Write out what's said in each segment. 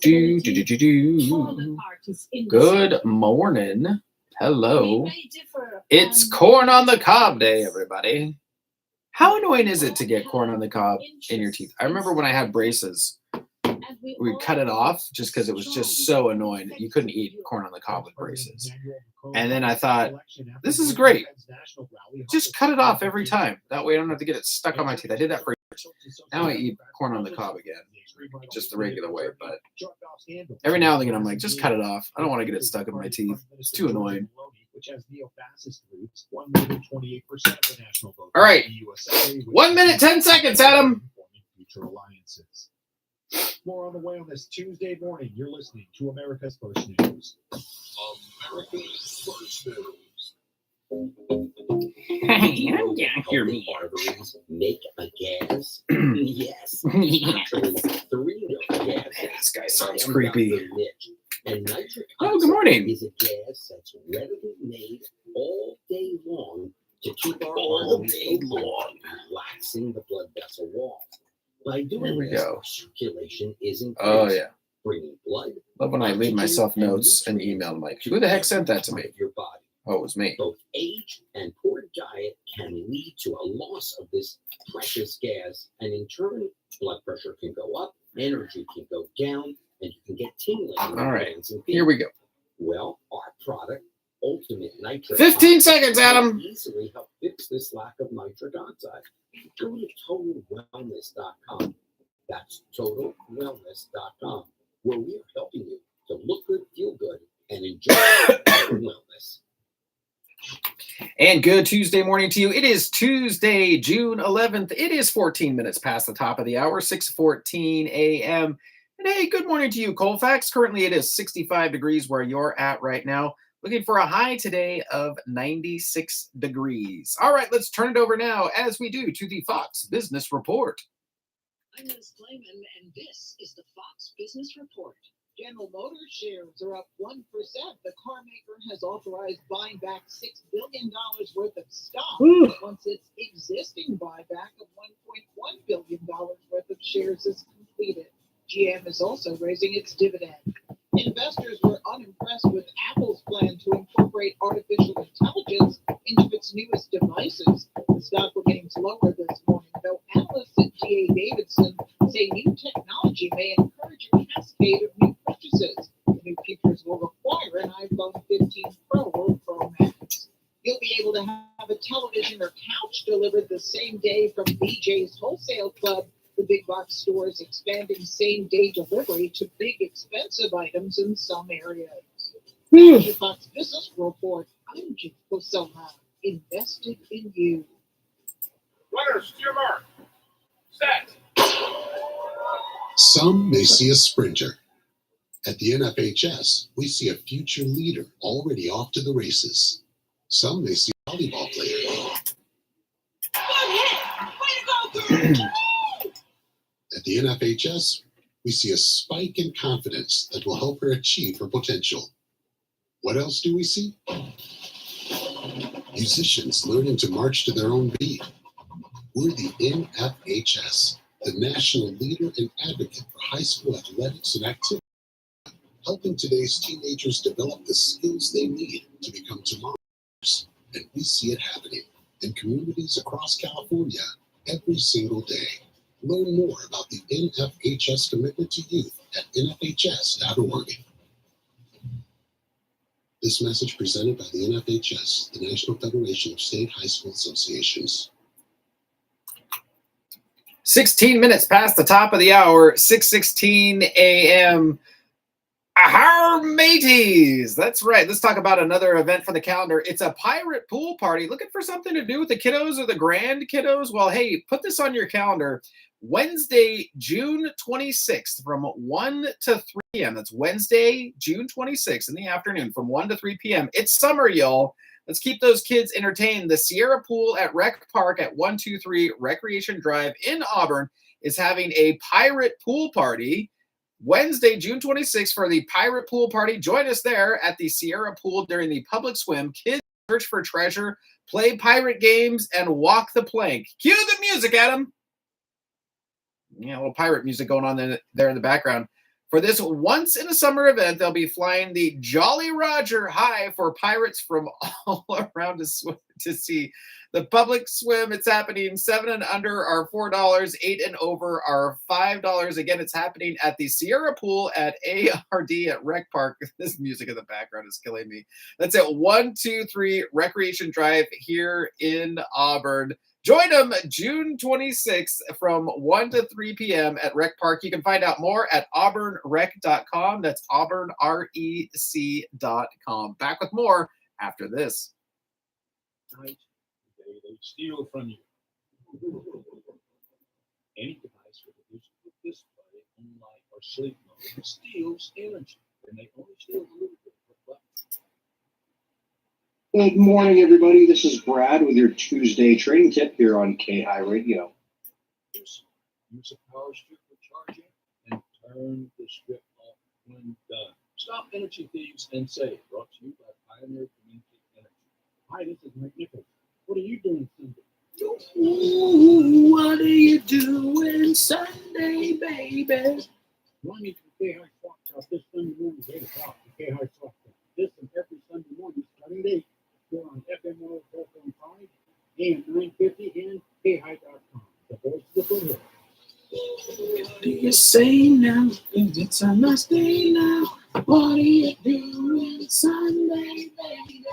Good morning. Hello. It's corn on the cob day, everybody. How annoying is it to get corn on the cob in your teeth? I remember when I had braces, we cut it off just because it was just so annoying. You couldn't eat corn on the cob with braces. And then I thought, this is great. Just cut it off every time. That way I don't have to get it stuck on my teeth. I did that for years. Now I eat corn on the cob again, just the regular way. But every now and again, I'm like, just cut it off. I don't want to get it stuck in my teeth. It's too annoying. All right. 1 minute, 10 seconds, Adam. More on the way on this Tuesday morning. You're listening to America's First News. America's First News. Hey, I'm down here. Barberies make a gas? Yes. Actually, 3 milk gases. This guy sounds creepy. And nitric Oh, good morning. is a gas that's readily made all day long to keep our All arteries day open, long. relaxing the blood vessel walls. By doing There we this, go. circulation is increased, Oh, yeah. bringing blood. Love when I leave myself notes and email them like, who the heck sent that to me? Your body. Oh, it was me. Both age and poor diet can lead to a loss of this precious gas, and in turn, blood pressure can go up, energy can go down, and you can get tingling in your All right. hands and feet. Here we go. Well, our product, Ultimate Nitric 15 Oxide, seconds, Adam. can easily help fix this lack of nitric oxide. Go to TotalWellness.com. That's TotalWellness.com, where we are helping you to look good, feel good, and enjoy wellness. And good Tuesday morning to you. It is Tuesday, June 11th. It is 14 minutes past the top of the hour, 6:14 a.m. And hey, good morning to you, Colfax. Currently, it is 65 degrees where you're at right now. Looking for a high today of 96 degrees. All right, let's turn it over now, as we do, to the Fox Business Report. I'm Liz Clayman, and this is the Fox Business Report. General Motors shares are up 1%. The car maker has authorized buying back $6 billion worth of stock once its existing buyback of $1.1 billion worth of shares is completed. GM is also raising its dividend. Investors were unimpressed with Apple's plan to incorporate artificial intelligence into its newest devices. The stock remains lower this morning, though analysts at D.A. Davidson say new technology may encourage a cascade of new purchases. The new features will require an iPhone 15 Pro or Pro Max. You'll be able to have a television or couch delivered the same day from BJ's Wholesale Club. The big box stores expanding same-day delivery to big, expensive items in some areas. That's your Fox Business Report. I'm Jim Cosoma, invested in you. Runners, to your mark. Set. Some may see a sprinter. At the NFHS, we see a future leader already off to the races. Some may see a volleyball player. At the NFHS, we see a spike in confidence that will help her achieve her potential. What else do we see? Musicians learning to march to their own beat. We're the NFHS, the national leader and advocate for high school athletics and activity, helping today's teenagers develop the skills they need to become tomorrow's. And we see it happening in communities across California every single day. Learn more about the NFHS commitment to youth at nfhs.org. This message presented by the NFHS, the National Federation of State High School Associations. 16 minutes past the top of the hour, 6:16 a.m. Ahar mateys. That's right. Let's talk about another event for the calendar. It's a pirate pool party. Looking for something to do with the kiddos or the grand kiddos? Well, hey, put this on your calendar. Wednesday, June 26th from 1 to 3 p.m. That's Wednesday, June 26th in the afternoon from 1 to 3 p.m. It's summer, y'all. Let's keep those kids entertained. The Sierra Pool at Rec Park at 123 Recreation Drive in Auburn is having a pirate pool party Wednesday, June 26th for the pirate pool party. Join us there at the Sierra Pool during the public swim. Kids search for treasure, play pirate games, and walk the plank. Cue the music, Adam. Yeah, a little pirate music going on there in the background. For this once in a summer event, they'll be flying the Jolly Roger high for pirates from all around to see. The public swim, it's happening. 7 and under are $4. 8 and over are $5. Again, it's happening at the Sierra Pool at ARD at Rec Park. This music in the background is killing me. That's at 123 Recreation Drive here in Auburn. Join them June 26th from 1 to 3 p.m. at Rec Park. You can find out more at auburnrec.com. That's auburnrec.com. Back with more after this. Night, they steal from you. Any device with a digital display, light, or sleep mode steals energy, and they only steal a little bit. Good morning, everybody. This is Brad with your Tuesday trading tip here on KAHI Radio. Use a power strip for charging and turn the strip off when done. Stop energy thieves and save. Brought to you by Pioneer Community Energy. Hi, this is Mike Nichols. What are you doing Sunday? Ooh, what are you doing Sunday, baby? Join me for the KAHI Swap Shop this Sunday morning at 8 o'clock. The KAHI Swap Shop. This and every Sunday morning starting at 8. We're on FM 104.5, AM 950, and KAHI.com. The voice of the foothill. What do you say now? It's a nice day now. What are you doing Sunday, baby?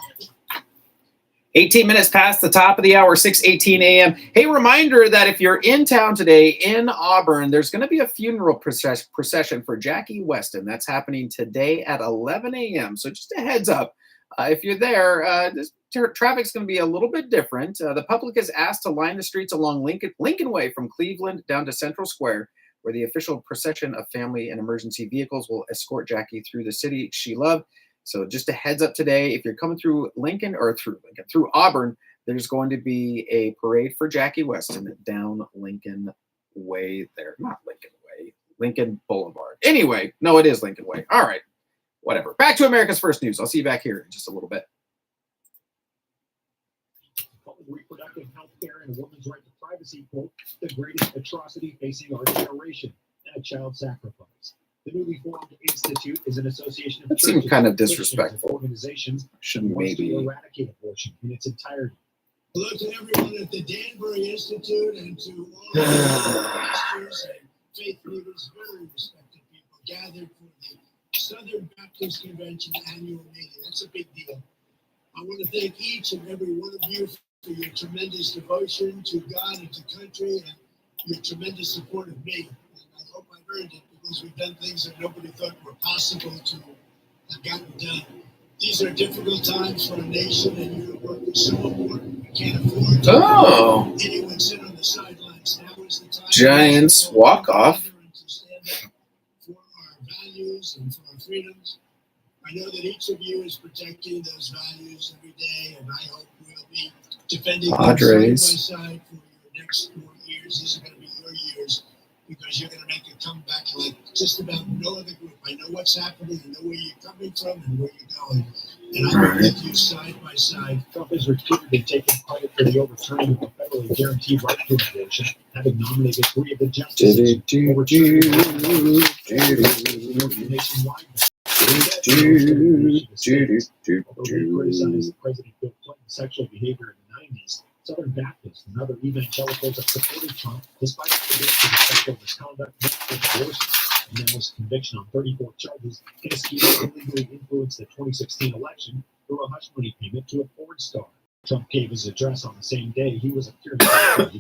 18 minutes past the top of the hour, 6:18 a.m. Hey, reminder that if you're in town today in Auburn, there's going to be a funeral procession for Jackie Weston. That's happening today at 11 a.m. So just a heads up. If you're there, this traffic's going to be a little bit different. The public is asked to line the streets along Lincoln Way from Cleveland down to Central Square, where the official procession of family and emergency vehicles will escort Jackie through the city she loved. So just a heads up today, if you're coming through through Auburn, there's going to be a parade for Jackie Weston down Lincoln Way there. Not Lincoln Way, Lincoln Boulevard. Anyway, no, it is Lincoln Way. All right. Whatever. Back to America's First News. I'll see you back here in just a little bit. Reproductive health care and a woman's right to privacy, quote, the greatest atrocity facing our generation and a child sacrifice. The newly formed institute is an association of That seemed churches, kind of Christians, disrespectful. and organizations Shouldn't that wants to maybe. eradicate abortion in its entirety. Hello to everyone at the Danbury Institute and to all of the pastors and faith leaders, very respected people gathered for the Southern Baptist Convention annual meeting. That's a big deal. I want to thank each and every one of you for your tremendous devotion to God and to country and your tremendous support of me. And I hope I've earned it because we've done things that nobody thought were possible to have gotten done. These are difficult times for our nation, and your work is so important. We can't afford to anyone sit on the sidelines. Now is the time. Giants walk off. To stand up for our values and for our freedoms. I know that each of you is protecting those values every day, and I hope we'll be defending them side by side for your next 4 years. These are going to be your years because you're going to make a comeback like just about no other group. I know what's happening, I know where you're coming from and where you're going, and I'm with you side by side. Trump has repeatedly taken credit for the overturning of the federally guaranteed right to abortion, having nominated 3 of the justices nationwide. Although they criticized President Bill Clinton's sexual behavior in the 90s, Southern Baptists and other evangelicals have supported Trump despite allegations of sexual misconduct, multiple divorces, and now his conviction on 34 charges in a scheme to illegally influence the 2016 election through a hush money payment to a porn star. Trump gave his address on the same day he was appeared for a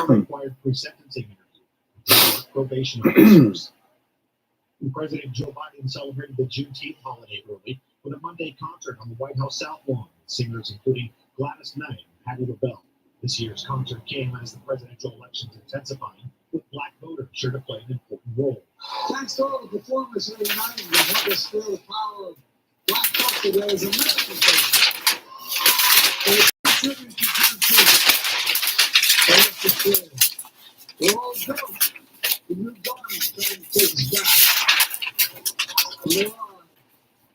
required pre-sentencing interview, probation officers. And President Joe Biden celebrated the Juneteenth holiday early with a Monday concert on the White House South Lawn with singers including Gladys Knight and Patti LaBelle. This year's concert came as the presidential elections intensifying, with black voters sure to play an important role. Thanks to all the performers here tonight that helped us feel the power of black culture that is American culture. And it's a tribute to Juneteenth. We're all done. The new government's trying to take us back.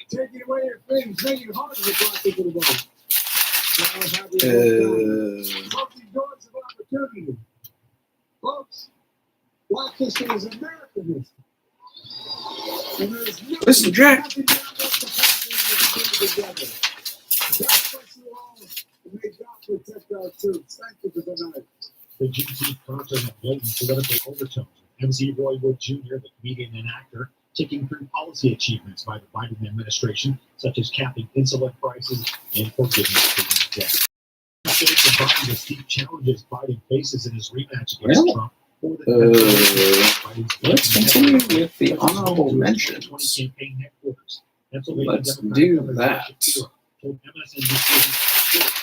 Taking away your things, making it harder for black people to vote. Opening doors of opportunity. Folks, black history is American history. Listen, Jack. The GT concert had blatant political overtones. MZ Roy Wood Jr., the comedian and actor, taking through policy achievements by the Biden administration, such as capping insulin prices and forgiveness for debt. States of Biden the steep challenges Biden faces in his rematch against Trump. Let's continue with the honorable mentions. Let's do that.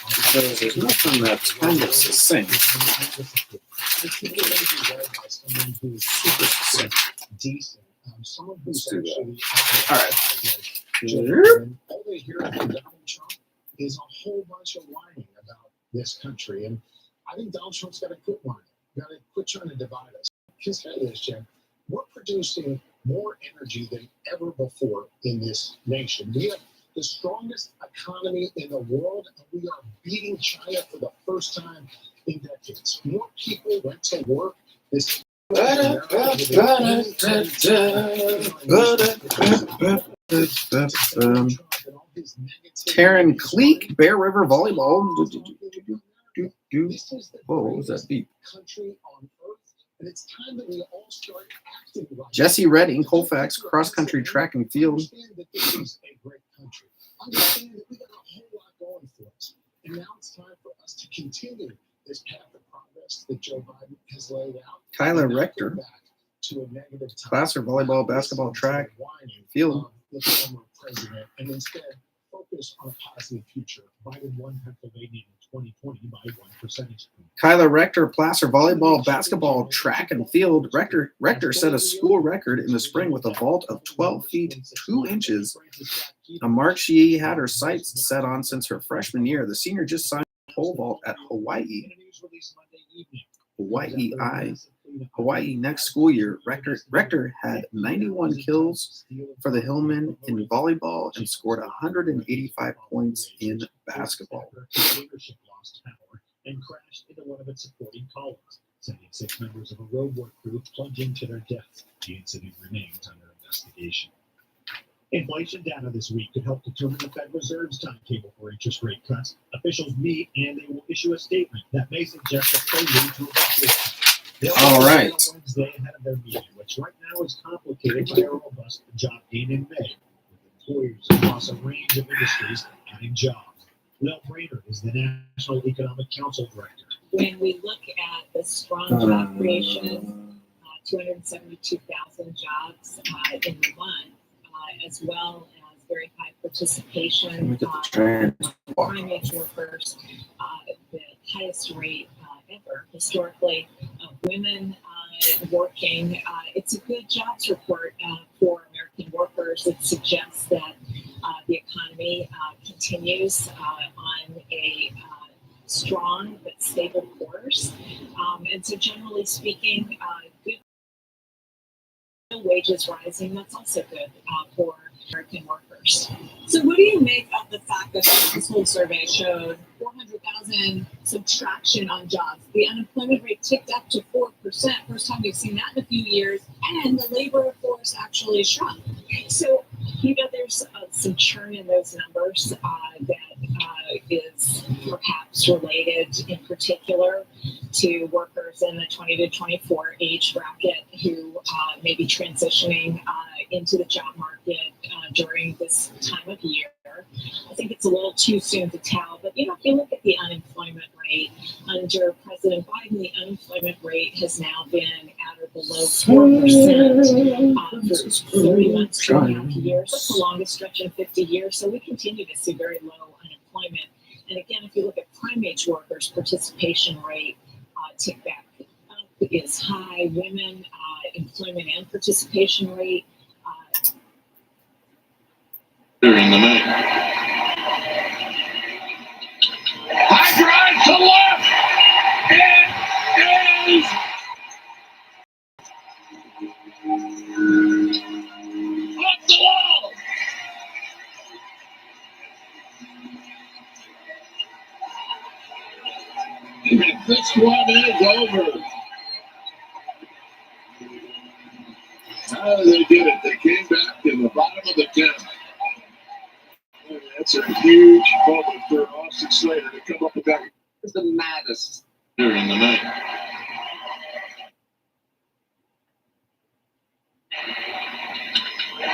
Because there's nothing that's kind of succinct. Super succinct. Let's do that. All right. All they hear from Donald Trump is a whole bunch of whining about this country. And I think Donald Trump's got to quit whining. Got to quit trying to divide us. Consider this, Jim. We're producing more energy than ever before in this nation. We have the strongest economy in the world, and we are beating China for the first time in decades. More people went to work this Taryn Cleek, Bear River Volleyball. Whoa, what was that beat? And it's time that we all start acting like Jesse Redding, Colfax, cross country track and field. Understand that this is a great country. Understand that we got a whole lot going for us. And now it's time for us to continue this path of progress that Joe Biden has laid out. Kyla and not Rector, go back to a negative time. Placer volleyball, basketball, track, field. Of the former president, and instead focus on a positive future. Biden won Pennsylvania in 2020 by 1 percentage point. Kyla Rector, Placer volleyball, basketball, track and field. Rector set a school record in the spring with a vault of 12 feet 2 inches, a mark she had her sights set on since her freshman year. The senior just signed a pole vault at Hawaii next school year. Rector had 91 kills for the Hillmen in volleyball and scored 185 points in basketball. Leadership lost power and crashed into one of its supporting columns, sending 6 members of a roadwork crew plunging to their deaths. The incident remains under investigation. Inflation data this week could help determine the Fed Reserve's timetable for interest rate cuts. Officials meet and they will issue a statement that may suggest a prelude to eventually. All right. Wednesday ahead of their meeting, which right now is complicated by a robust job gain in May, with employers across a range of industries adding jobs. Lil Brainerd is the National Economic Council Director. When we look at the strong job creation, 272,000 jobs in the month, as well as very high participation prime age workers, the highest rate ever historically of women working. It's a good jobs report for American workers. It suggests that the economy continues on a strong but stable course. And so generally speaking, good wages rising, that's also good for American workers. So what do you make of the fact that the household survey showed 400,000 subtraction on jobs? The unemployment rate ticked up to 4%, first time we've seen that in a few years, and the labor force actually shrunk. So, there's some churn in those numbers that is perhaps related in particular to workers in the 20 to 24 age bracket who may be transitioning into the job market during this time of year. I think it's a little too soon to tell, but if you look at the unemployment rate under President Biden, the unemployment rate has now been at or below 4% for 30 months, 2.5 years. That's the longest stretch in 50 years. So we continue to see very low unemployment. And again, if you look at prime age workers, participation rate tick back up is high. Women employment and participation rate. In the night. High drive to left. It is off the wall. And this one is over. They did it. They came back in the bottom of the 10th. That's a huge moment for Austin Slater to come up with that. It's the maddest. During the night.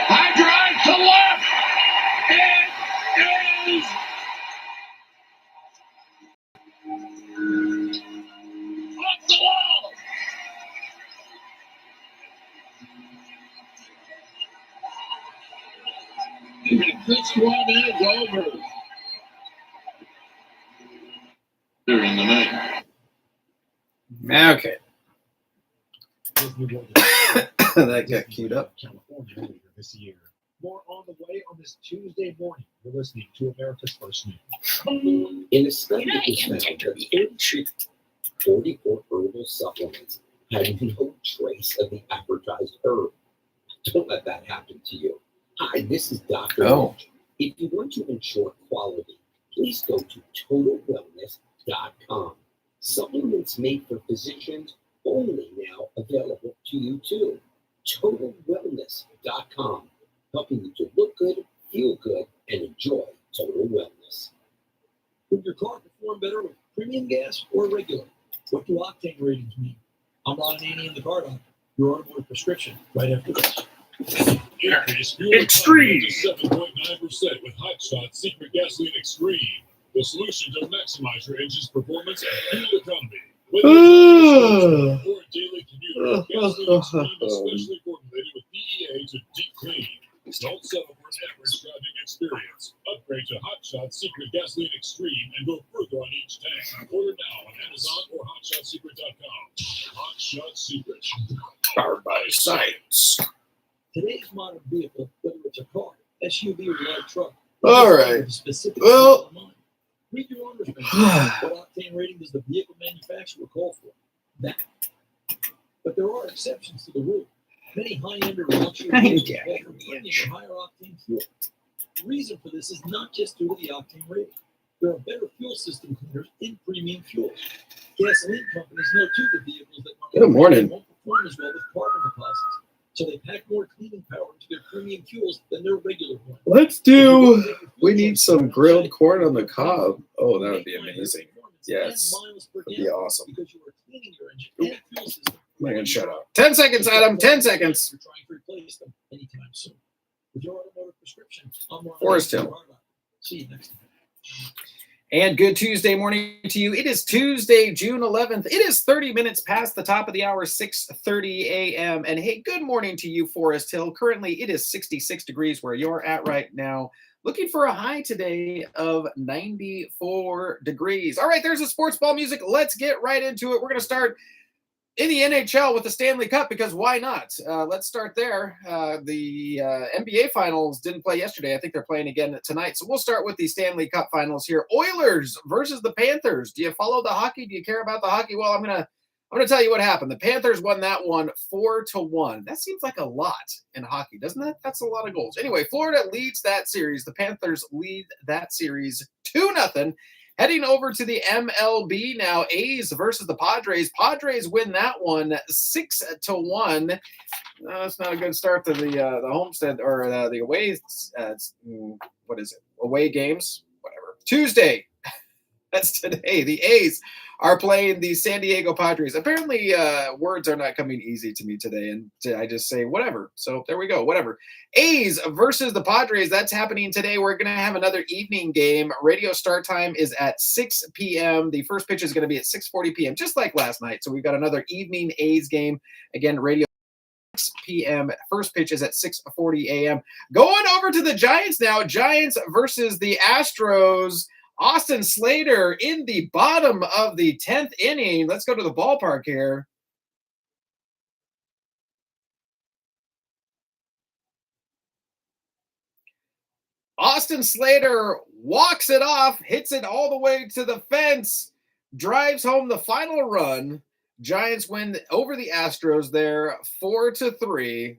High drive to left. It is off the wall. This one is over. During the night. Okay. Disney World That got queued up. California later this year. More on the way on this Tuesday morning. You're listening to America's First News. In a study that was found that 44 herbal supplements had no trace of the advertised herb. Don't let that happen to you. Hi, this is Dr. Oh. Lynch. If you want to ensure quality, please go to totalwellness.com. Supplements made for physicians only now available to you too. Totalwellness.com, helping you to look good, feel good, and enjoy total wellness. Would your car perform better with premium gas or regular? What do octane ratings mean? I'm Ron Annie in the car doctor. Your automotive prescription right after this. Increase fuel Extreme. economy to 7.9% with Hot Shot's Secret Gasoline Extreme. The solution to maximize your engine's performance and fuel economy. Whether you're or a daily commuter, Gasoline Extreme is specially formulated with PEA to deep clean. Don't settle for an average driving experience. Upgrade to Hot Shot's Secret Gasoline Extreme and go further on each tank. Order now on Amazon or HotShotSecret.com. Hot Shot Secret. Powered by science. Today's modern vehicle, whether it's a car, SUV, or light truck, All right. with a specific Well- vehicle in mind. Read your owner's manual. What octane rating does the vehicle manufacturer call for? That. But there are exceptions to the rule. Many high-end or luxury vehicles call for premium or higher octane fuel. The reason for this is not just due to the octane rating. There are better fuel system cleaners in premium fuels. Gasoline companies know too that vehicles that run Good morning. won't perform as well with carbon deposits. So they pack more cleaning power into their premium fuels than their regular ones. Let's do. We need some grilled corn on the cob. Oh, that would be amazing. Yes. That'd be awesome. Because you are cleaning your engine and fuel system. I'm gonna shut up. 10 seconds, Adam. 10 seconds. You're trying to replace them anytime soon. With your automotive prescription, I'm Ron Forest Annie. Hill. See you next time. And good Tuesday morning to you. It is Tuesday, June 11th. It is 30 minutes past the top of the hour, 6:30 a.m. And hey, good morning to you, Forest Hill. Currently, it is 66 degrees where you're at right now. Looking for a high today of 94 degrees. All right, there's the sports ball music. Let's get right into it. We're going to start in the NHL with the Stanley Cup because why not? Let's start there. The NBA Finals didn't play yesterday. I think they're playing again tonight. So we'll start with the Stanley Cup Finals here. Oilers versus the Panthers. Do you follow the hockey? Do you care about the hockey? Well, I'm gonna tell you what happened. The Panthers won that one 4-1. That seems like a lot in hockey, doesn't it? That's a lot of goals. Anyway, Florida leads that series. The Panthers lead that series 2-0. Heading over to the MLB now, A's versus the Padres. Padres win that one 6-1. That's not a good start to the homestead or the away. What is it? Away games, whatever. Tuesday. That's today. The A's are playing the San Diego Padres. Apparently, words are not coming easy to me today, and I just say whatever. So there we go, whatever. A's versus the Padres. That's happening today. We're going to have another evening game. Radio start time is at 6 p.m. The first pitch is going to be at 6:40 p.m., just like last night. So we've got another evening A's game. Again, radio 6 p.m. First pitch is at 6:40 a.m. Going over to the Giants now. Giants versus the Astros. Austin Slater in the bottom of the 10th inning. Let's go to the ballpark here. Austin Slater walks it off, hits it all the way to the fence, drives home the final run. Giants win over the Astros there 4-3.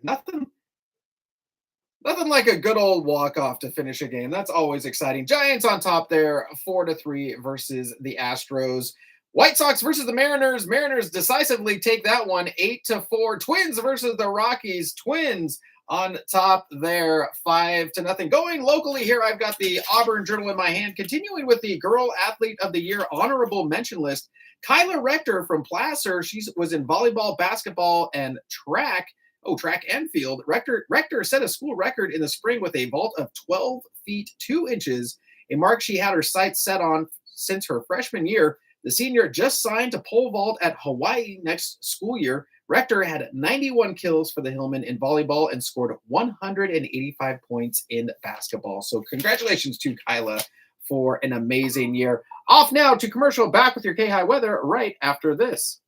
Nothing like a good old walk-off to finish a game. That's always exciting. Giants on top there, 4-3 versus the Astros. White Sox versus the Mariners. Mariners decisively take that one 8-4. Twins versus the Rockies. Twins on top there 5-0. Going locally here, I've got the Auburn Journal in my hand. Continuing with the Girl Athlete of the Year honorable mention list. Kyla Rector from Placer. She was in volleyball, basketball, and track. Oh, track and field. Rector set a school record in the spring with a vault of 12 feet 2 inches, a mark she had her sights set on since her freshman year. The senior just signed to pole vault at Hawaii next school year. Rector had 91 kills for the Hillman in volleyball and scored 185 points in basketball. So congratulations to Kyla for an amazing year. Off now to commercial. Back with your KAHI weather right after this.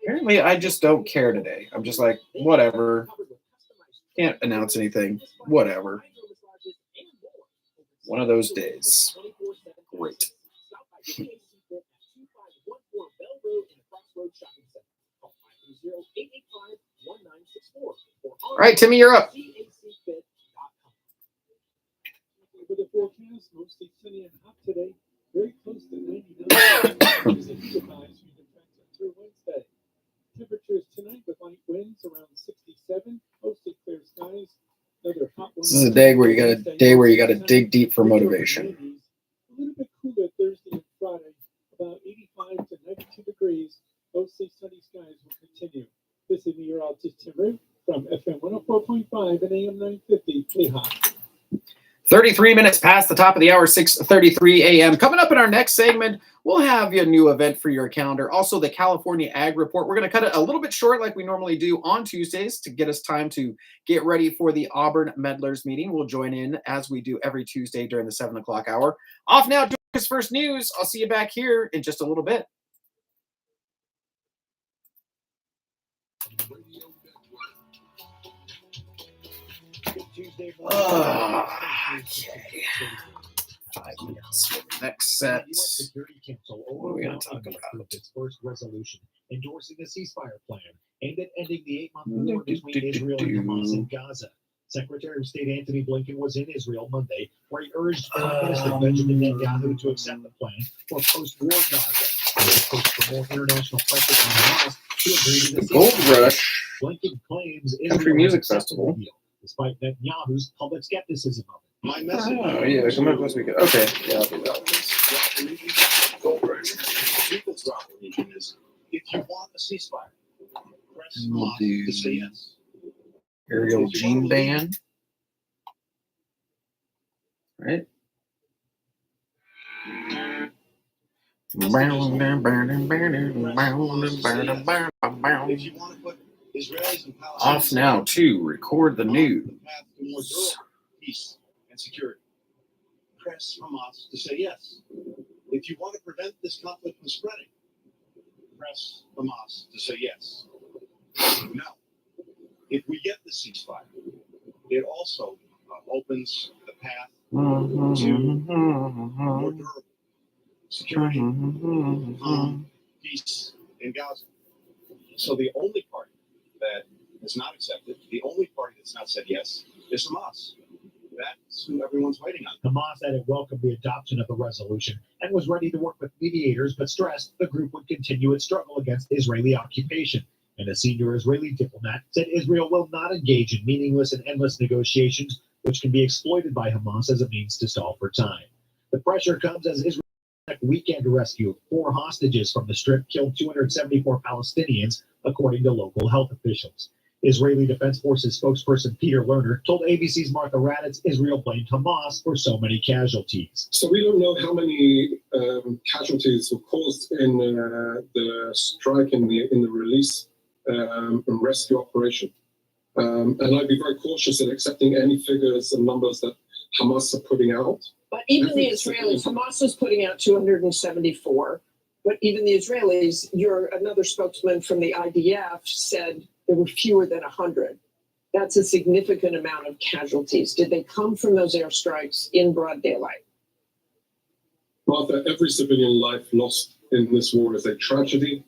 Apparently, I just don't care today. I'm just like, whatever. Can't announce anything. Whatever. One of those days. Great. All right, Timmy, you're up. For the forecast, mostly sunny and hot today. Very close to 99 through Wednesday. Temperatures tonight with light winds around 67. Mostly clear skies. Another hot one. This is a day where you got to dig deep for motivation. A little bit cooler Thursday and Friday. About 85 to 92 degrees. Mostly sunny skies will continue. This is meteorologist Tim Root from FM 104.5 and AM 950 KAHI. 33 minutes past the top of the hour, 6:33 a.m. Coming up in our next segment, we'll have a new event for your calendar. Also, the California Ag Report. We're going to cut it a little bit short like we normally do on Tuesdays to get us time to get ready for the Auburn Meddlers meeting. We'll join in as we do every Tuesday during the 7 o'clock hour. Off now to his first news. I'll see you back here in just a little bit. Okay. 5 minutes for the next set. What are we going to talk about? Its first resolution endorsing a ceasefire plan aimed at ending the 8-month war between Israel and Hamas in Gaza. Secretary of State Anthony Blinken was in Israel Monday, where he urged Prime Minister Benjamin Netanyahu to accept the plan for post-war Gaza and to push for more international pressure on Hamas to agree to the Gold ceasefire. Rush Blinken claims Country Music Festival. Despite Netanyahu's public skepticism of it. My message. Oh, yeah, come up this weekend. Okay, yeah, I'll do that. People's religion is if you want a ceasefire, press We'll Hamas do to say yes. Ariel Jean Band. Right? If you want to put Israelis and Palestinians Off now to record the on news. the path to more durable peace and security, press Hamas to say yes. If you want to prevent this conflict from spreading, press Hamas to say yes. Now, if we get the ceasefire, it also opens the path to more durable security, peace in Gaza. So the only party that has not accepted, the only party that's not said yes, is Hamas. That's who everyone's waiting on. Hamas said it welcomed the adoption of the resolution and was ready to work with mediators, but stressed the group would continue its struggle against Israeli occupation. And a senior Israeli diplomat said Israel will not engage in meaningless and endless negotiations, which can be exploited by Hamas as a means to stall for time. The pressure comes as Israel weekend rescue 4 hostages from the Strip killed 274 Palestinians, according to local health officials. Israeli Defense Forces spokesperson Peter Lerner told ABC's Martha Raddatz Israel blamed Hamas for so many casualties. So we don't know how many casualties were caused in the strike in the release and rescue operation. And I'd be very cautious in accepting any figures and numbers that Hamas are putting out. But even the Israelis, Hamas was putting out 274. But even the Israelis, another spokesman from the IDF said there were fewer than 100. That's a significant amount of casualties. Did they come from those airstrikes in broad daylight? Martha, every civilian life lost in this war is a tragedy.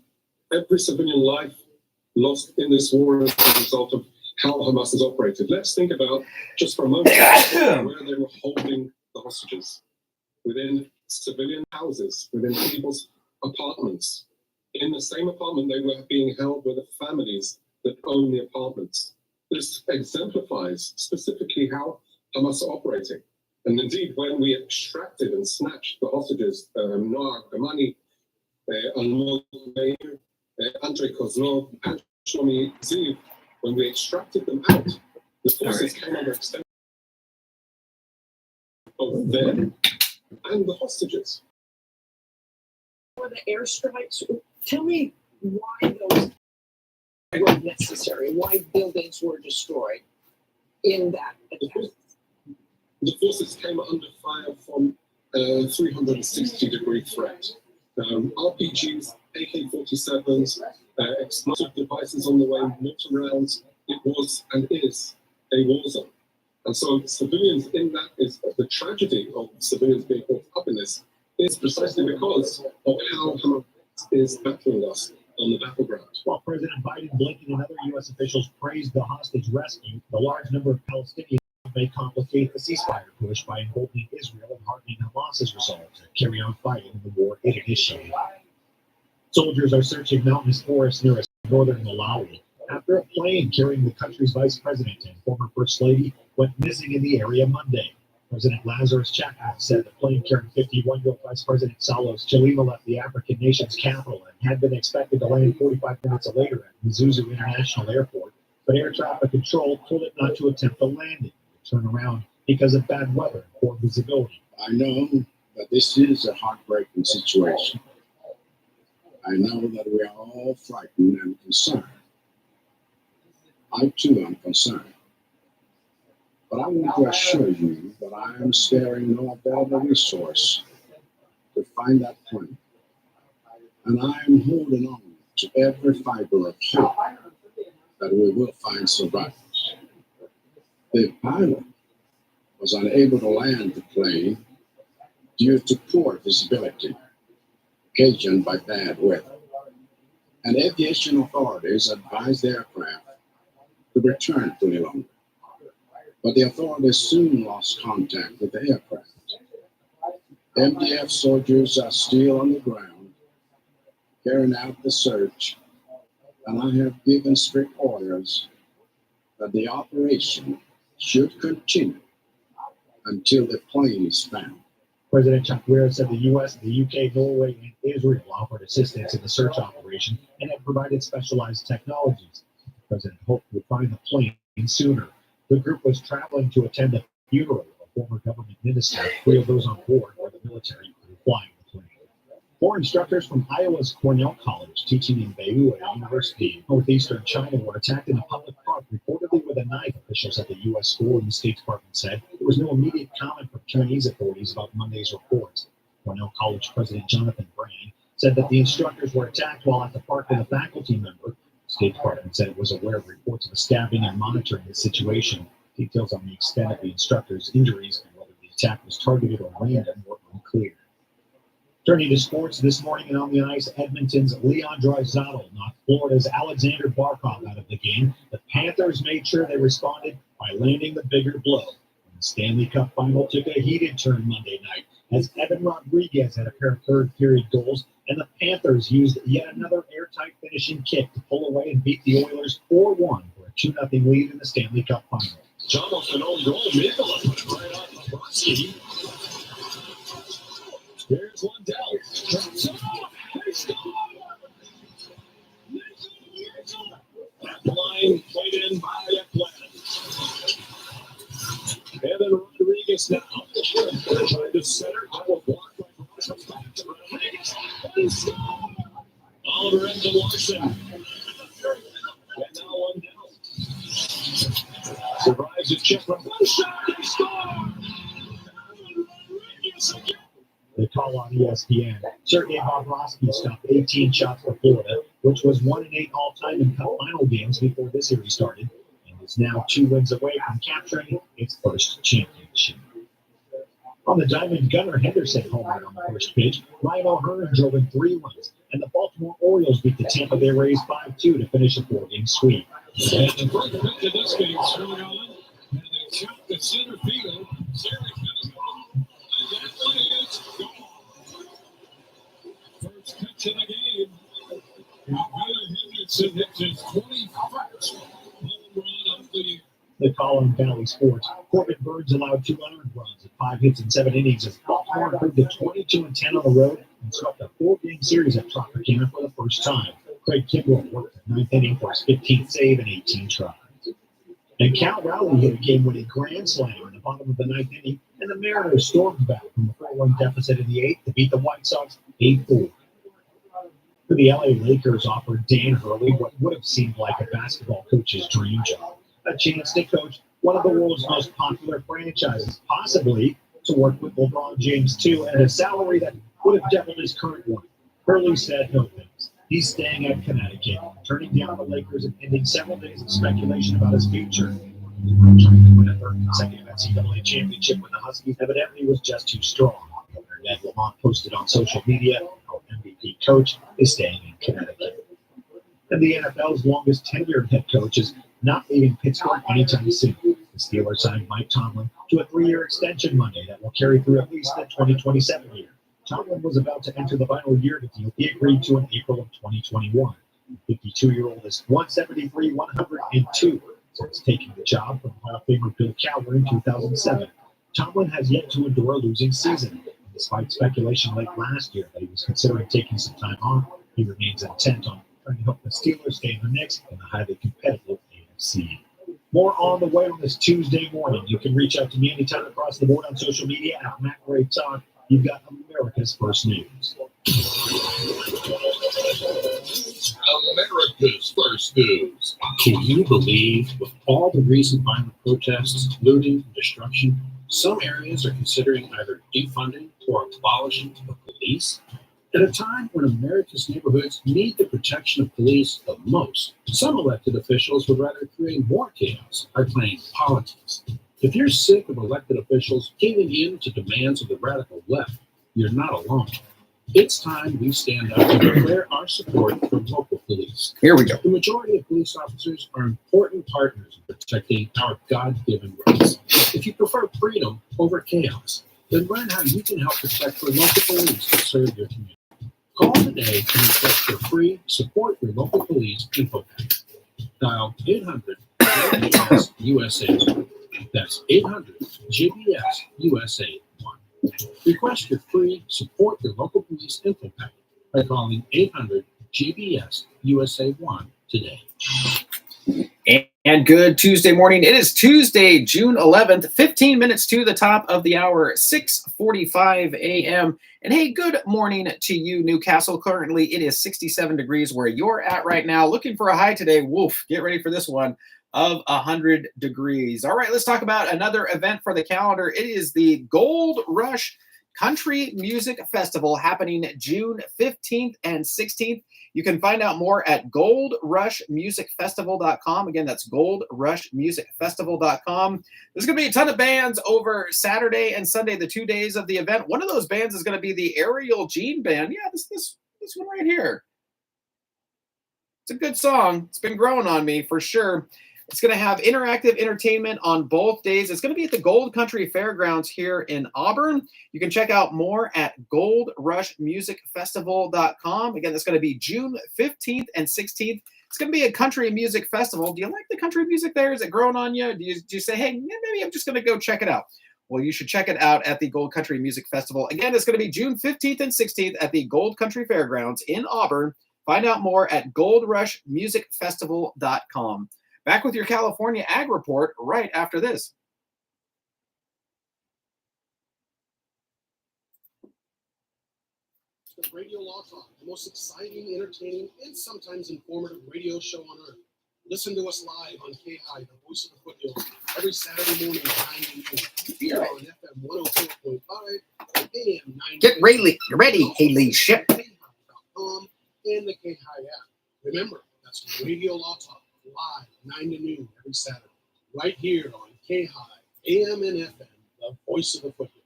Every civilian life lost in this war as a result of how Hamas has operated. Let's think about, just for a moment, where they were holding the hostages. Within civilian houses, within people's apartments. In the same apartment, they were being held with the families that own the apartments. This exemplifies specifically how Hamas are operating. And indeed, when we extracted and snatched the hostages, Noah Gamani, Almog Meir, Andrei Kozlov, and Shlomi Ziv, when we extracted them out, the forces came under extension of them and the hostages. For the airstrikes, tell me why those were necessary, why buildings were destroyed in that attack. The forces came under fire from a 360-degree threat. RPGs, AK-47s, explosive devices on the way, mortar rounds. It was and is a war zone. And so civilians in that is the tragedy of civilians being caught up in this is precisely because of how Hamas is battling us on the battleground. While President Biden, Blinken, and other U.S. officials praised the hostage rescue, the large number of Palestinians may complicate the ceasefire push by emboldening Israel and hardening Hamas's resolve to carry on fighting in the war it initiated. Soldiers are searching mountainous forests near northern Malawi after a plane carrying the country's vice president and former first lady went missing in the area Monday. President Lazarus Chakwera said the plane carrying 51-year-old Vice President Salos Chilima left the African nation's capital and had been expected to land 45 minutes later at Mzuzu International Airport, but air traffic control told it not to attempt the landing, turn around because of bad weather and poor visibility. I know that this is a heartbreaking situation. I know that we are all frightened and concerned. I too am concerned. But I want to assure you that I am sparing no available resource to find that plane. And I am holding on to every fiber of hope that we will find survivors. The pilot was unable to land the plane due to poor visibility occasioned by bad weather. And aviation authorities advised the aircraft to return to Lilongwe. But the authorities soon lost contact with the aircraft. MDF soldiers are still on the ground, carrying out the search, and I have given strict orders that the operation should continue until the plane is found. President Chakwera said the U.S., the U.K., Norway, and Israel offered assistance in the search operation and had provided specialized technologies. The president hoped to find the plane sooner. The group was traveling to attend the funeral of a former government minister. 3 of those on board were the military who were flying the plane. 4 instructors from Iowa's Cornell College teaching in Beiyue University in northeastern China were attacked in a public park, reportedly with a knife, officials at the U.S. school and the State Department said. There was no immediate comment from Chinese authorities about Monday's reports. Cornell College President Jonathan Brand said that the instructors were attacked while at the park with a faculty member. The State Department said it was aware of reports of a stabbing and monitoring the situation. Details on the extent of the instructors' injuries and whether the attack was targeted or random were unclear. Turning to sports this morning and on the ice, Edmonton's Leon Draisaitl knocked Florida's Alexander Barkov out of the game. The Panthers made sure they responded by landing the bigger blow. The Stanley Cup final took a heated turn Monday night as Evan Rodriguez had a pair of third-period goals, and the Panthers used yet another airtight finishing kick to pull away and beat the Oilers 4-1 for a 2-0 lead in the Stanley Cup final. It's almost an own goal. Mikola put it right on Bobrovsky. There's Lundell. Drops off. They score! That line played in by Ekblad. Evan Rodriguez now. Trying to center. Double block by Comes back to Rodriguez. And score! Oliver ends and Larson. And now Lundell. Survives a check from one shot. They score! The call on ESPN. Sergei Bobrovsky stopped 18 shots for Florida, which was 1-8 all-time in Cup final games before this series started, and is now 2 wins away from capturing its first championship. On the diamond, Gunnar Henderson homered on the first pitch. Ryan O'Hearn drove in 3 runs, and the Baltimore Orioles beat the Tampa Bay Rays 5-2 to finish a 4-game sweep. And the first pitch of this game swung on, and they shot the center field. Sarah's going to go. And that one is gone. First pitch of the game. And Wheeler Henderson hits his 21st home run of the year. The column Valley Sports. Corbin Burns allowed 2 unearned runs at 5 hits in 7 innings as Baltimore improved to 22-10 on the road and swept a 4-game series at Tropicana for the first time. Craig Kimbrell worked the 9th inning for his 15th save in 18 tries. And Cal Rowley hit a game-winning grand slam in the bottom of the 9th inning, and the Mariners stormed back from a 4-1 deficit in the 8th to beat the White Sox 8-4. The LA Lakers offered Dan Hurley what would have seemed like a basketball coach's dream job, a chance to coach one of the world's most popular franchises, possibly to work with LeBron James too, at a salary that would have doubled his current one. Hurley said no thanks. He's staying at Connecticut, turning down the Lakers and ending several days of speculation about his future. Trying to win a third consecutive NCAA championship with the Huskies evidently was just too strong. Governor Ned Lamont posted on social media how MVP coach is staying in Connecticut. And the NFL's longest tenured head coach is not leaving Pittsburgh anytime soon. The Steelers signed Mike Tomlin to a 3-year extension Monday that will carry through at least the 2027 year. Tomlin was about to enter the final year of the deal he agreed to in April of 2021. The 52-year-old is 173-102 since taking the job from Hall of Famer Bill Cowher in 2007. Tomlin has yet to endure a losing season. Despite speculation late last year that he was considering taking some time off, he remains intent on trying to help the Steelers stay in the mix in the highly competitive AFC. More on the way on this Tuesday morning. You can reach out to me anytime across the board on social media at MacRayTalk. You've got America's First News. America's First News. Can you believe, with all the recent violent protests, looting, and destruction, some areas are considering either defunding or abolishing the police? At a time when America's neighborhoods need the protection of police the most, some elected officials would rather create more chaos by playing politics. If you're sick of elected officials giving in to demands of the radical left, you're not alone. It's time we stand up and declare our support for local police. Here we go. The majority of police officers are important partners in protecting our God-given rights. If you prefer freedom over chaos, then learn how you can help protect your local police to serve your community. Call today and request your free Support Your Local Police info pack. Dial 800-GBS-USA. That's 800-GBS-USA 1. Request your free Support Your Local Police info pack by calling 800-GBS-USA 1 today. And good Tuesday morning. It is Tuesday, June 11th, 15 minutes to the top of the hour, 6:45 a.m. And hey, good morning to you, Newcastle. Currently, it is 67 degrees where you're at right now. Looking for a high today. Woof, get ready for this one, of 100 degrees. All right, let's talk about another event for the calendar. It is the Gold Rush Country Music Festival happening June 15th and 16th. You can find out more at goldrushmusicfestival.com. Again, that's goldrushmusicfestival.com. There's going to be a ton of bands over Saturday and Sunday, the 2 days of the event. One of those bands is going to be the Ariel Jean Band. Yeah, this one right here. It's a good song. It's been growing on me for sure. It's going to have interactive entertainment on both days. It's going to be at the Gold Country Fairgrounds here in Auburn. You can check out more at goldrushmusicfestival.com. Again, it's going to be June 15th and 16th. It's going to be a country music festival. Do you like the country music there? Is it growing on you? Do you say, hey, maybe I'm just going to go check it out? Well, you should check it out at the Gold Country Music Festival. Again, it's going to be June 15th and 16th at the Gold Country Fairgrounds in Auburn. Find out more at goldrushmusicfestival.com. Back with your California Ag Report right after this. Radio Law Talk, the most exciting, entertaining, and sometimes informative radio show on earth. Listen to us live on KAHI, the voice of the foothills, every Saturday morning at 9 a.m. Here on FM 104.5, AM 9. Get ready, Haley Ship. KAHI.com and the KAHI app. Remember, that's Radio Law Talk, live 9 to noon every Saturday, right here on KAHI, AM and FM, the voice of the foothills.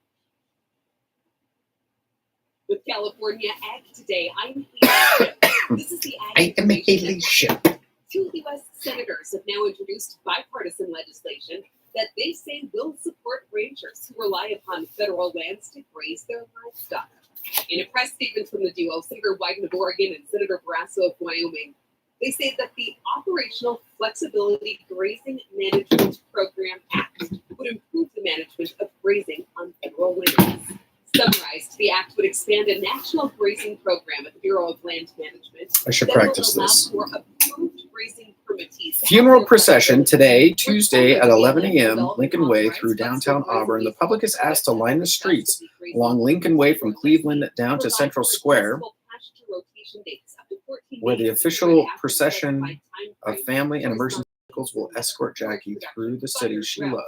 With California Ag Today, I'm Haley Ship. This is the Ag I am Haley Ship. Fuel U.S. senators have now introduced bipartisan legislation that they say will support ranchers who rely upon federal lands to graze their livestock. In a press statement from the duo, Senator Wyden of Oregon and Senator Barrasso of Wyoming, they say that the Operational Flexibility Grazing Management Program Act would improve the management of grazing on federal lands. Summarized, the act would expand a national grazing program at the Bureau of Land Management. I should that practice will allow this. for approved grazing permittees. Funeral procession today, Tuesday at 11 a.m. Lincoln Way through downtown Auburn. The public is asked to line the streets along Lincoln Way from Cleveland down to Central Square, where the official procession of family and emergency vehicles will escort Jackie through the city she loved.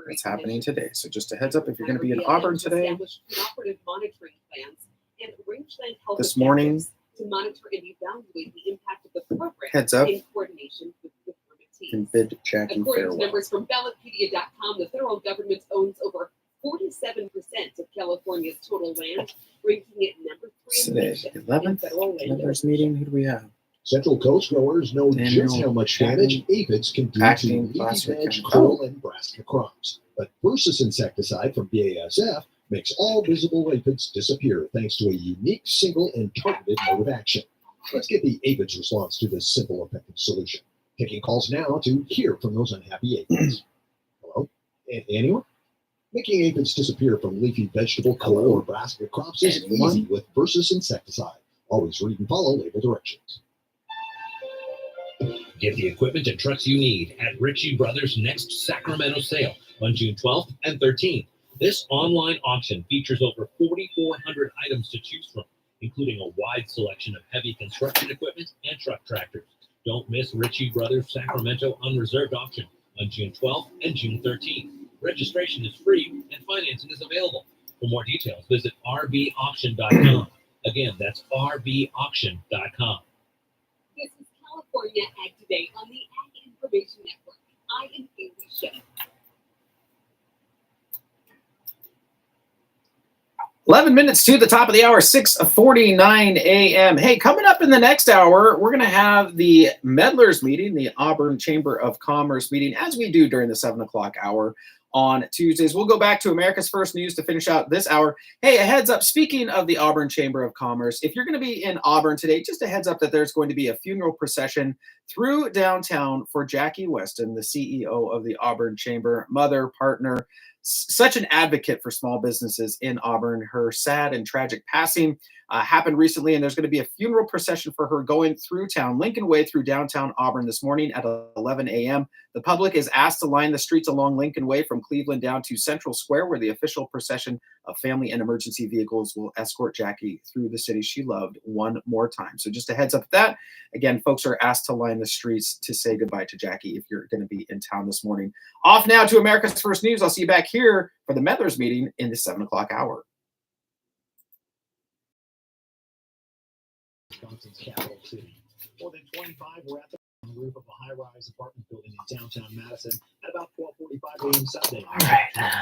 It's happening today. So just a heads up, if you're going to be in Auburn today, this morning, to monitor and evaluate the impact of the program heads up, in coordination with the permittees. and bid Jackie According farewell. to numbers from Ballotpedia.com, the federal government owns over 47% of California's total land, ranking it number 3 in the Today, nation in 11th federal land. members meeting. Who do we have? Central Coast growers know Daniel just how much damage aphids can do to acting leafy plastic veg, chemical. coral, and brassica crops. But Versus insecticide from BASF makes all visible aphids disappear thanks to a unique, single, and targeted mode of action. Let's get the aphids' response to this simple, effective solution. Taking calls now to hear from those unhappy aphids. Hello? Anyone? Making aphids disappear from leafy vegetable, coral, or brassica crops is easy with Versus insecticide. Always read and follow label directions. Get the equipment and trucks you need at Ritchie Brothers' next Sacramento sale on June 12th and 13th. This online auction features over 4,400 items to choose from, including a wide selection of heavy construction equipment and truck tractors. Don't miss Ritchie Brothers' Sacramento Unreserved auction on June 12th and June 13th. Registration is free and financing is available. For more details, visit rbauction.com. Again, that's rbauction.com. This is California Ag Today on the Ag Information Network. I am Alicia. 11 minutes to the top of the hour, 6:49 a.m. Hey, coming up in the next hour, we're going to have the Meddlers meeting, the Auburn Chamber of Commerce meeting, as we do during the 7 o'clock hour on Tuesdays. We'll go back to America's First News to finish out this hour. Hey, a heads up, speaking of the Auburn Chamber of Commerce, if you're going to be in Auburn today, just a heads up that there's going to be a funeral procession through downtown for Jackie Weston, the CEO of the Auburn Chamber, mother, partner, such an advocate for small businesses in Auburn. Her sad and tragic passing happened recently, and there's going to be a funeral procession for her going through town, Lincoln Way through downtown Auburn this morning at 11 a.m. The public is asked to line the streets along Lincoln Way from Cleveland down to Central Square, where the official procession of family and emergency vehicles will escort Jackie through the city she loved one more time. So just a heads up that. Again, folks are asked to line the streets to say goodbye to Jackie if you're going to be in town this morning. Off now to America's First News. I'll see you back here for the Meddlers meeting in the 7 o'clock hour. Wisconsin's capital city. More than 25 were at the roof of a high-rise apartment building in downtown Madison at about 12:45 a.m. Sunday. All right.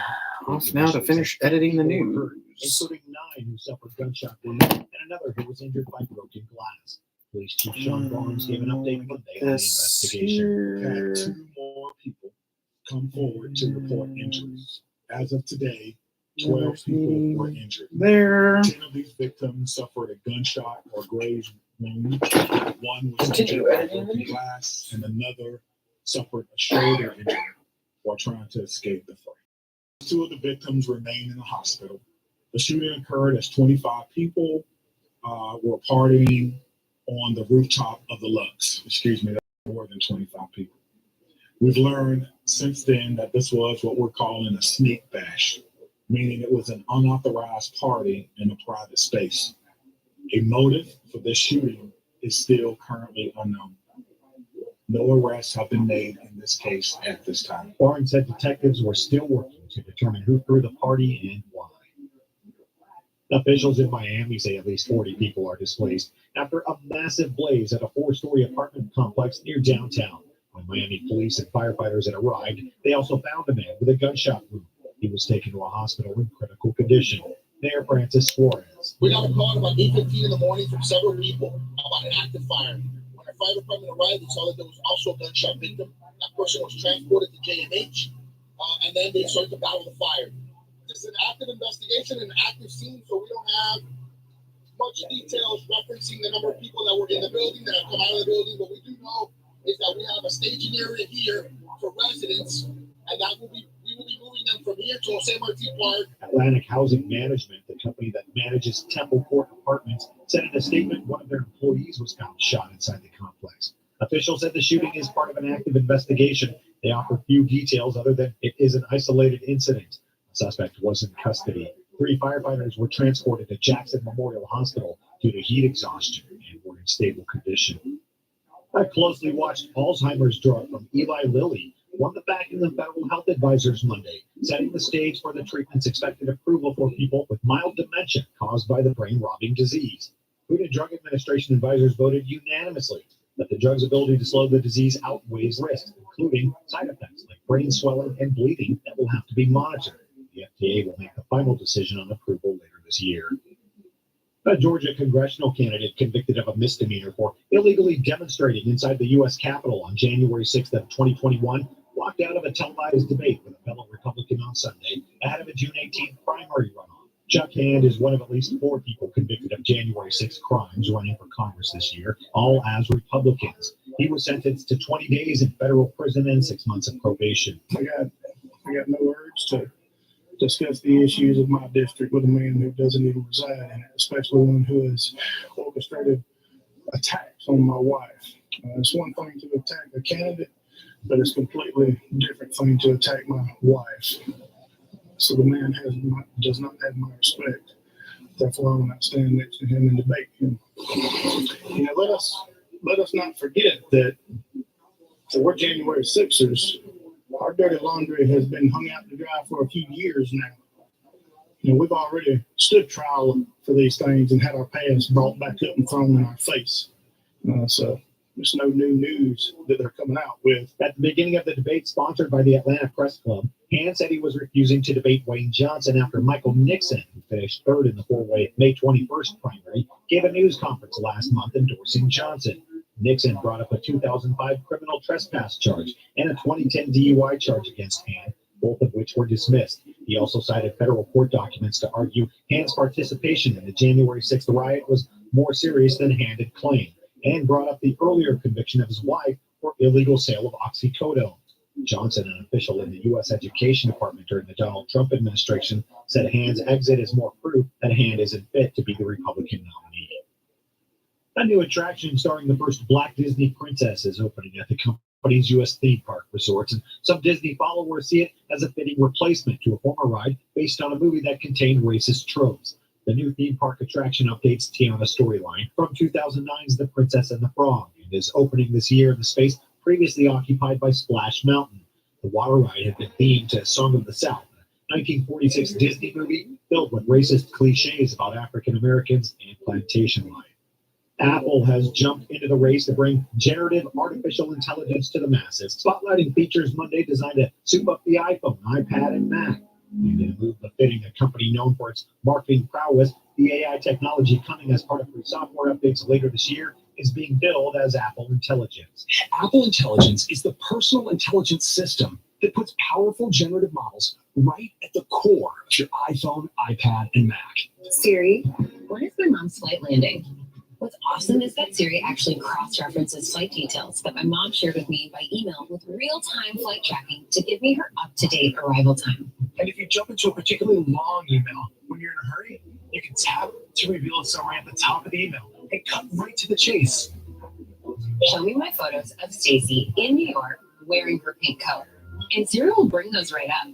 Off now to finish editing the news. Including 9 who suffered gunshot wounds and another who was injured by broken glass. Police Chief Sean Barnes gave an update Monday on the investigation. Had 2 more people come forward to report injuries. As of today, 12 people were injured. 10 of these victims suffered a gunshot or grazed wound. 1 was injured by broken glass, and another suffered a shoulder injury while trying to escape the fray. 2 of the victims remain in the hospital. The shooting occurred as 25 people were partying on the rooftop of the Lux. Excuse me, that's more than 25 people. We've learned since then that this was what we're calling a sneak bash, meaning it was an unauthorized party in a private space. A motive for this shooting is still currently unknown. No arrests have been made in this case at this time. Barnes said detectives were still working to determine who threw the party and why. Officials in Miami say at least 40 people are displaced after a massive blaze at a 4-story apartment complex near downtown. When Miami police and firefighters had arrived, they also found a man with a gunshot wound. He was taken to a hospital in critical condition. Mayor Francis Suarez. We got a call at about 8:15 in the morning from several people about an active fire. When our fire department arrived and saw that there was also a gunshot victim. That person was transported to J&H, and then they started to battle the fire. This is an active investigation, an active scene, so we don't have much details referencing the number of people that were in the building, that have come out of the building. What we do know is that we have a staging area here for residents, and that we will be moving them from here to Jose Marti Park. Atlantic Housing Management, the company that manages Temple Court Apartments, said in a statement one of their employees was found shot inside the complex. Officials said the shooting is part of an active investigation. They offer few details other than it is an isolated incident. The suspect was in custody. 3 firefighters were transported to Jackson Memorial Hospital due to heat exhaustion and were in stable condition. A closely watched Alzheimer's drug from Eli Lilly won the backing of federal health advisors Monday, setting the stage for the treatment's expected approval for people with mild dementia caused by the brain-robbing disease. Food and Drug Administration advisors voted unanimously that the drug's ability to slow the disease outweighs risks, including side effects like brain swelling and bleeding that will have to be monitored. The FDA will make the final decision on approval later this year. A Georgia congressional candidate convicted of a misdemeanor for illegally demonstrating inside the U.S. Capitol on January 6th of 2021 walked out of a televised debate with a fellow Republican on Sunday ahead of a June 18th primary runoff. Chuck Hand is one of at least 4 people convicted of January 6th crimes running for Congress this year, all as Republicans. He was sentenced to 20 days in federal prison and 6 months of probation. I got no urge to discuss the issues of my district with a man who doesn't even reside in it, especially one who has orchestrated attacks on my wife. It's one thing to attack a candidate, but it's a completely different thing to attack my wife. So the man does not have my respect. Therefore, I will not stand next to him and debate him. Let us not forget that we're January 6ers. Our dirty laundry has been hung out to dry for a few years now. We've already stood trial for these things and had our past brought back up and thrown in our face. So there's no new news that they're coming out with. At the beginning of the debate sponsored by the Atlanta Press Club, Hand said he was refusing to debate Wayne Johnson after Michael Nixon, who finished third in the 4-way May 21st primary, gave a news conference last month endorsing Johnson. Nixon brought up a 2005 criminal trespass charge and a 2010 DUI charge against Hand, both of which were dismissed. He also cited federal court documents to argue Hand's participation in the January 6th riot was more serious than Hand had claimed, and brought up the earlier conviction of his wife for illegal sale of oxycodone. Johnson, an official in the U.S. Education Department during the Donald Trump administration, said Hand's exit is more proof that Hand isn't fit to be the Republican nominee. A new attraction starring the first Black Disney princess is opening at the company's U.S. theme park resorts, and some Disney followers see it as a fitting replacement to a former ride based on a movie that contained racist tropes. The new theme park attraction updates Tiana's storyline from 2009's The Princess and the Frog and is opening this year in the space previously occupied by Splash Mountain. The water ride had been themed to Song of the South, a 1946 Disney movie filled with racist cliches about African Americans and plantation life. Apple has jumped into the race to bring generative artificial intelligence to the masses, spotlighting features Monday designed to soup up the iPhone, iPad, and Mac. And in a move befitting a company known for its marketing prowess, the AI technology coming as part of free software updates later this year is being billed as Apple Intelligence. Apple Intelligence is the personal intelligence system that puts powerful generative models right at the core of your iPhone, iPad, and Mac. Siri, when is my mom's flight landing? What's awesome is that Siri actually cross-references flight details that my mom shared with me by email with real-time flight tracking to give me her up-to-date arrival time. And if you jump into a particularly long email when you're in a hurry, you can tap to reveal a summary at the top of the email and cut right to the chase. Show me my photos of Stacy in New York wearing her pink coat, and Siri will bring those right up.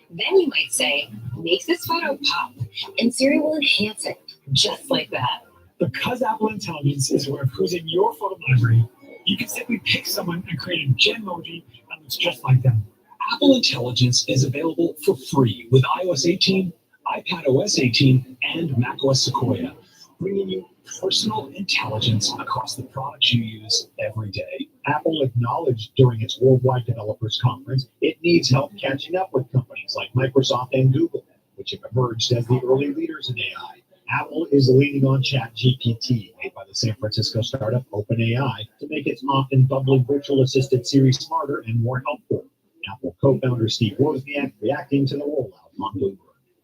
Then you might say, make this photo pop, and Siri will enhance it just like that. Because Apple Intelligence is aware of who's in your photo library, you can simply pick someone and create a Genmoji that looks just like them. Apple Intelligence is available for free with iOS 18, iPadOS 18, and macOS Sequoia, bringing you personal intelligence across the products you use every day. Apple acknowledged during its Worldwide Developers Conference it needs help catching up with companies like Microsoft and Google, which have emerged as the early leaders in AI. Apple is leaning on ChatGPT, made by the San Francisco startup OpenAI, to make its often bubbly virtual assistant Siri smarter and more helpful. Apple co-founder Steve Wozniak reacting to the rollout on Bloomberg.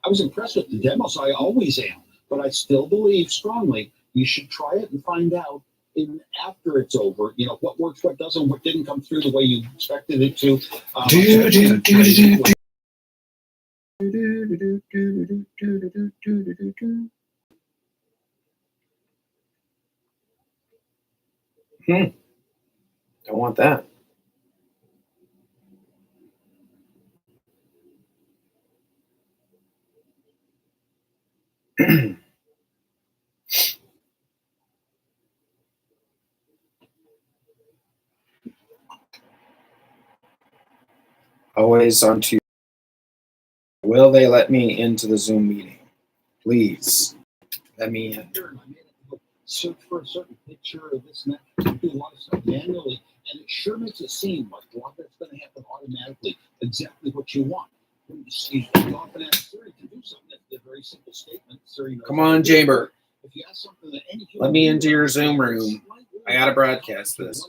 I was impressed with the demos. I always am, but I still believe strongly you should try it and find out after it's over, what works, what doesn't, what didn't come through the way you expected it to. Don't want that. Always on Tuesday. Will they let me into the Zoom meeting? Please let me in. Search for a certain picture or this and that. Do a lot of stuff manually, and it sure makes it seem like a lot that's going to happen automatically, exactly what you want. You often ask Siri to do something. That's a very simple statement. Siri knows. Come on, Jaber. If you ask something that any Let me into your Zoom room. I got to broadcast this.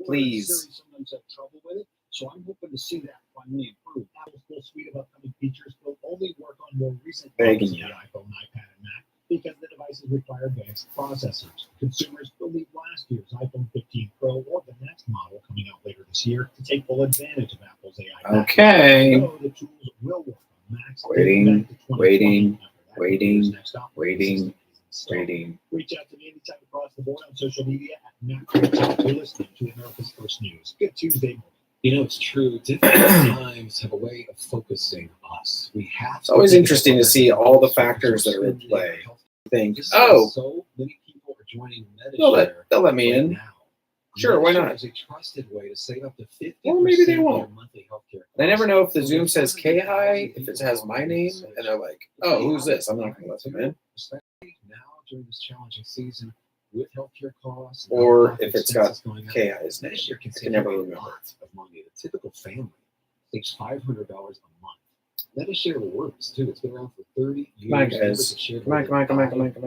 Please. Siri sometimes have trouble with it, so I'm hoping to see that finally improve. Apple's full suite of upcoming features will only work on more recent Begging models of you. the iPhone, iPad, and Mac because the devices require advanced processors. Consumers will need last year's iPhone 15 Pro or the next model coming out later this year to take full advantage of Apple's AI. Okay. So the tools will work on Macs. Waiting. Reach out to me anytime across the board on social media at Mac. You're listening to America's First News. Good Tuesday morning. It's true. Different times have a way of focusing us. We have. It's always interesting to see all the factors that are in play. Think, so many people are joining Medishare. They'll let me in. Now. Sure, why Medishare not? is a trusted way to save up to 50% Well, maybe they of your won't. monthly healthcare. I never know if the Zoom says KAHI, if it has my name, and they're like, oh, who's this? I'm not going to let them in. Especially now during this challenging season with healthcare costs. Or if it's got going up, KAHI's name. Medishare can I save can never you a remember. lot of money. The typical family saves $500 a month. Medishare works too. It's been around for 30 years. Come on, guys. Come on. $5 billion of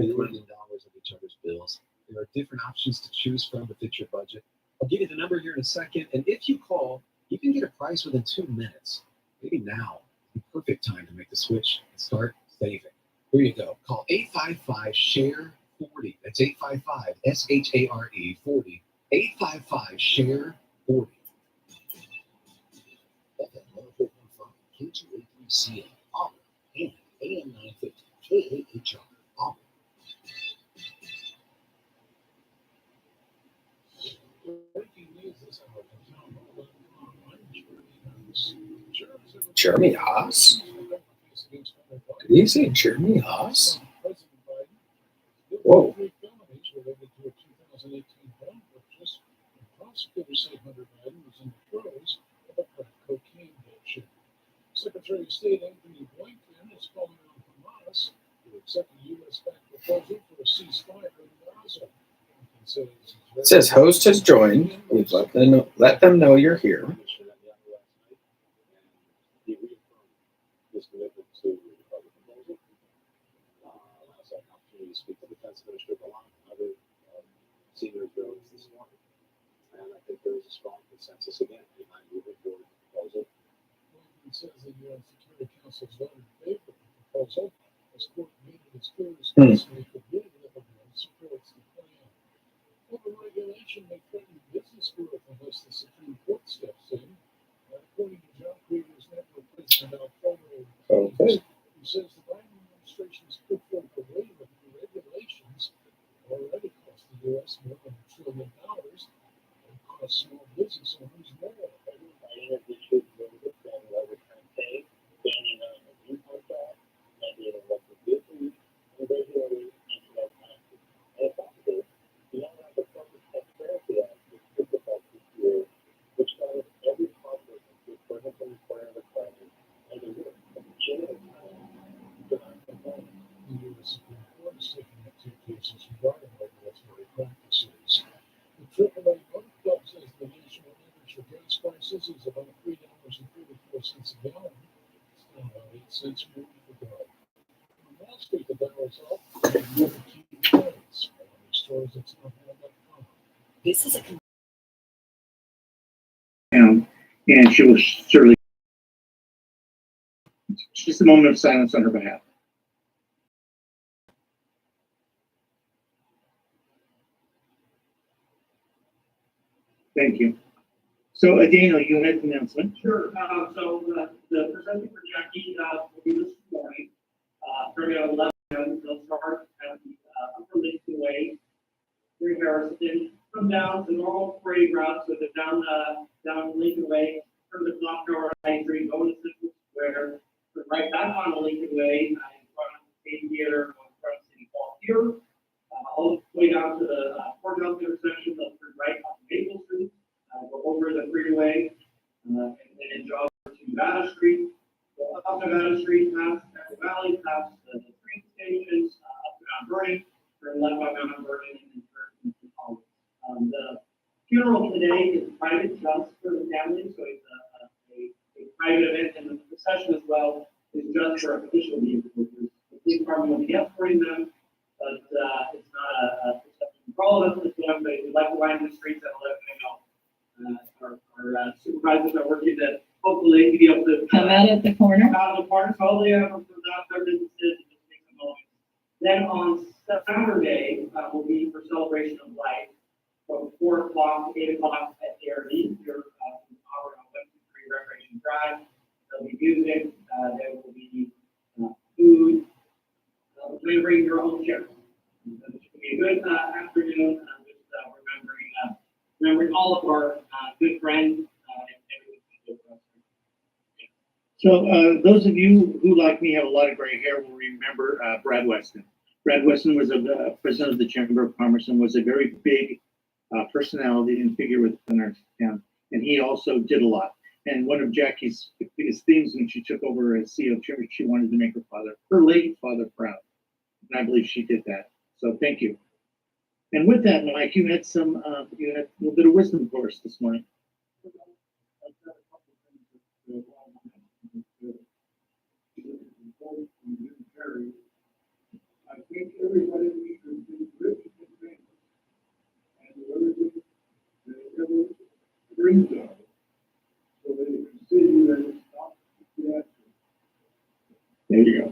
each other's bills. There are different options to choose from to fit your budget. I'll give you the number here in a second, and if you call, you can get a price within 2 minutes. Maybe now, the perfect time to make the switch and start saving. Here you go. Call 855-SHARE-40. That's 855-SHARE 40. 855-SHARE-40. FM 104.5, K283CN, Auburn, and AM 950, KAHR, Auburn. Jeremy Haas? Did he say Jeremy Haas? Whoa. Secretary of State Anthony Blinken is calling on Hamas to accept a U.S.-backed proposal for a ceasefire in Gaza. It says host has joined. We've let them know you're here. His commitment to the proposal. Last I had an opportunity to speak to the Defense Minister along with other senior authorities this morning. And I think there is a strong consensus again behind moving forward with the proposal. It says the Security Council's voted in favor of the proposal. As court made it as clear as possible for good government supports the plan. Over-regulation may threaten business growth unless the Supreme Court steps in. According to Job Creators Network President Alfredo, Okay. who says the Biden administration has put forth a wave of new regulations already cost the U.S. more than $1 trillion and cost small business owners more. The U.S. Supreme Court is looking at 2 cases regarding regulatory practices. The AAA Motor Club says the national average for gas prices is about $3.34 a gallon. It's down about 8 cents more per gallon. On Wall Street, the barrel is up This is a And she will certainly. Just a moment of silence on her behalf. Thank you. So, Daniel, you had an announcement. Sure. So the presenting for Jackie will be this morning. Starting at 11 a.m. They'll start at the Upper Lincoln Way, near Harrison. Come down the normal parade route, so they're down Lincoln Way, from the clock tower on Main Street, go to Central Square, turn right back on the Lincoln Way, in front of the State Theater, in front of City Hall here. All the way down to the courthouse intersection, they'll turn right on Maple Street, go over the freeway, and then jog to Nevada Street, go up Nevada Street, past Echo Valley, past the train stations, up to Mount Vernon, turn left by Mount Vernon, and then turn into College. The funeral today is private just for the family, so it's a private event, and the procession as well is just for official vehicles. The police department will be escorting them, but it's not a procession for all of us. It's one, but if you'd like to line the streets at 11 a.m. Our supervisors are working to hopefully be able to come out at the corner. Come out of the corner, so they have their businesses and just take a moment. Then on Saturday will be for Celebration of Life from 4 o'clock to 8 o'clock at ARD here on 123 Recreation Drive. There'll be music, there will be food. You can bring your own chair. It should be a good afternoon. Just remembering all of our good friends and everything. So those of you who, like me, have a lot of gray hair will remember Brad Weston. Brad Weston was a president of the Chamber of Commerce and was a very big personality and figure within our town. And he also did a lot. And one of Jackie's biggest themes when she took over as CEO of Church, she wanted to make her late father proud. And I believe she did that. So thank you. And with that, Mike, you had a little bit of wisdom for us this morning. I think everybody needs to be rich and famous, and everything they ever dreamed of, so they can see that it's not the action. There you go.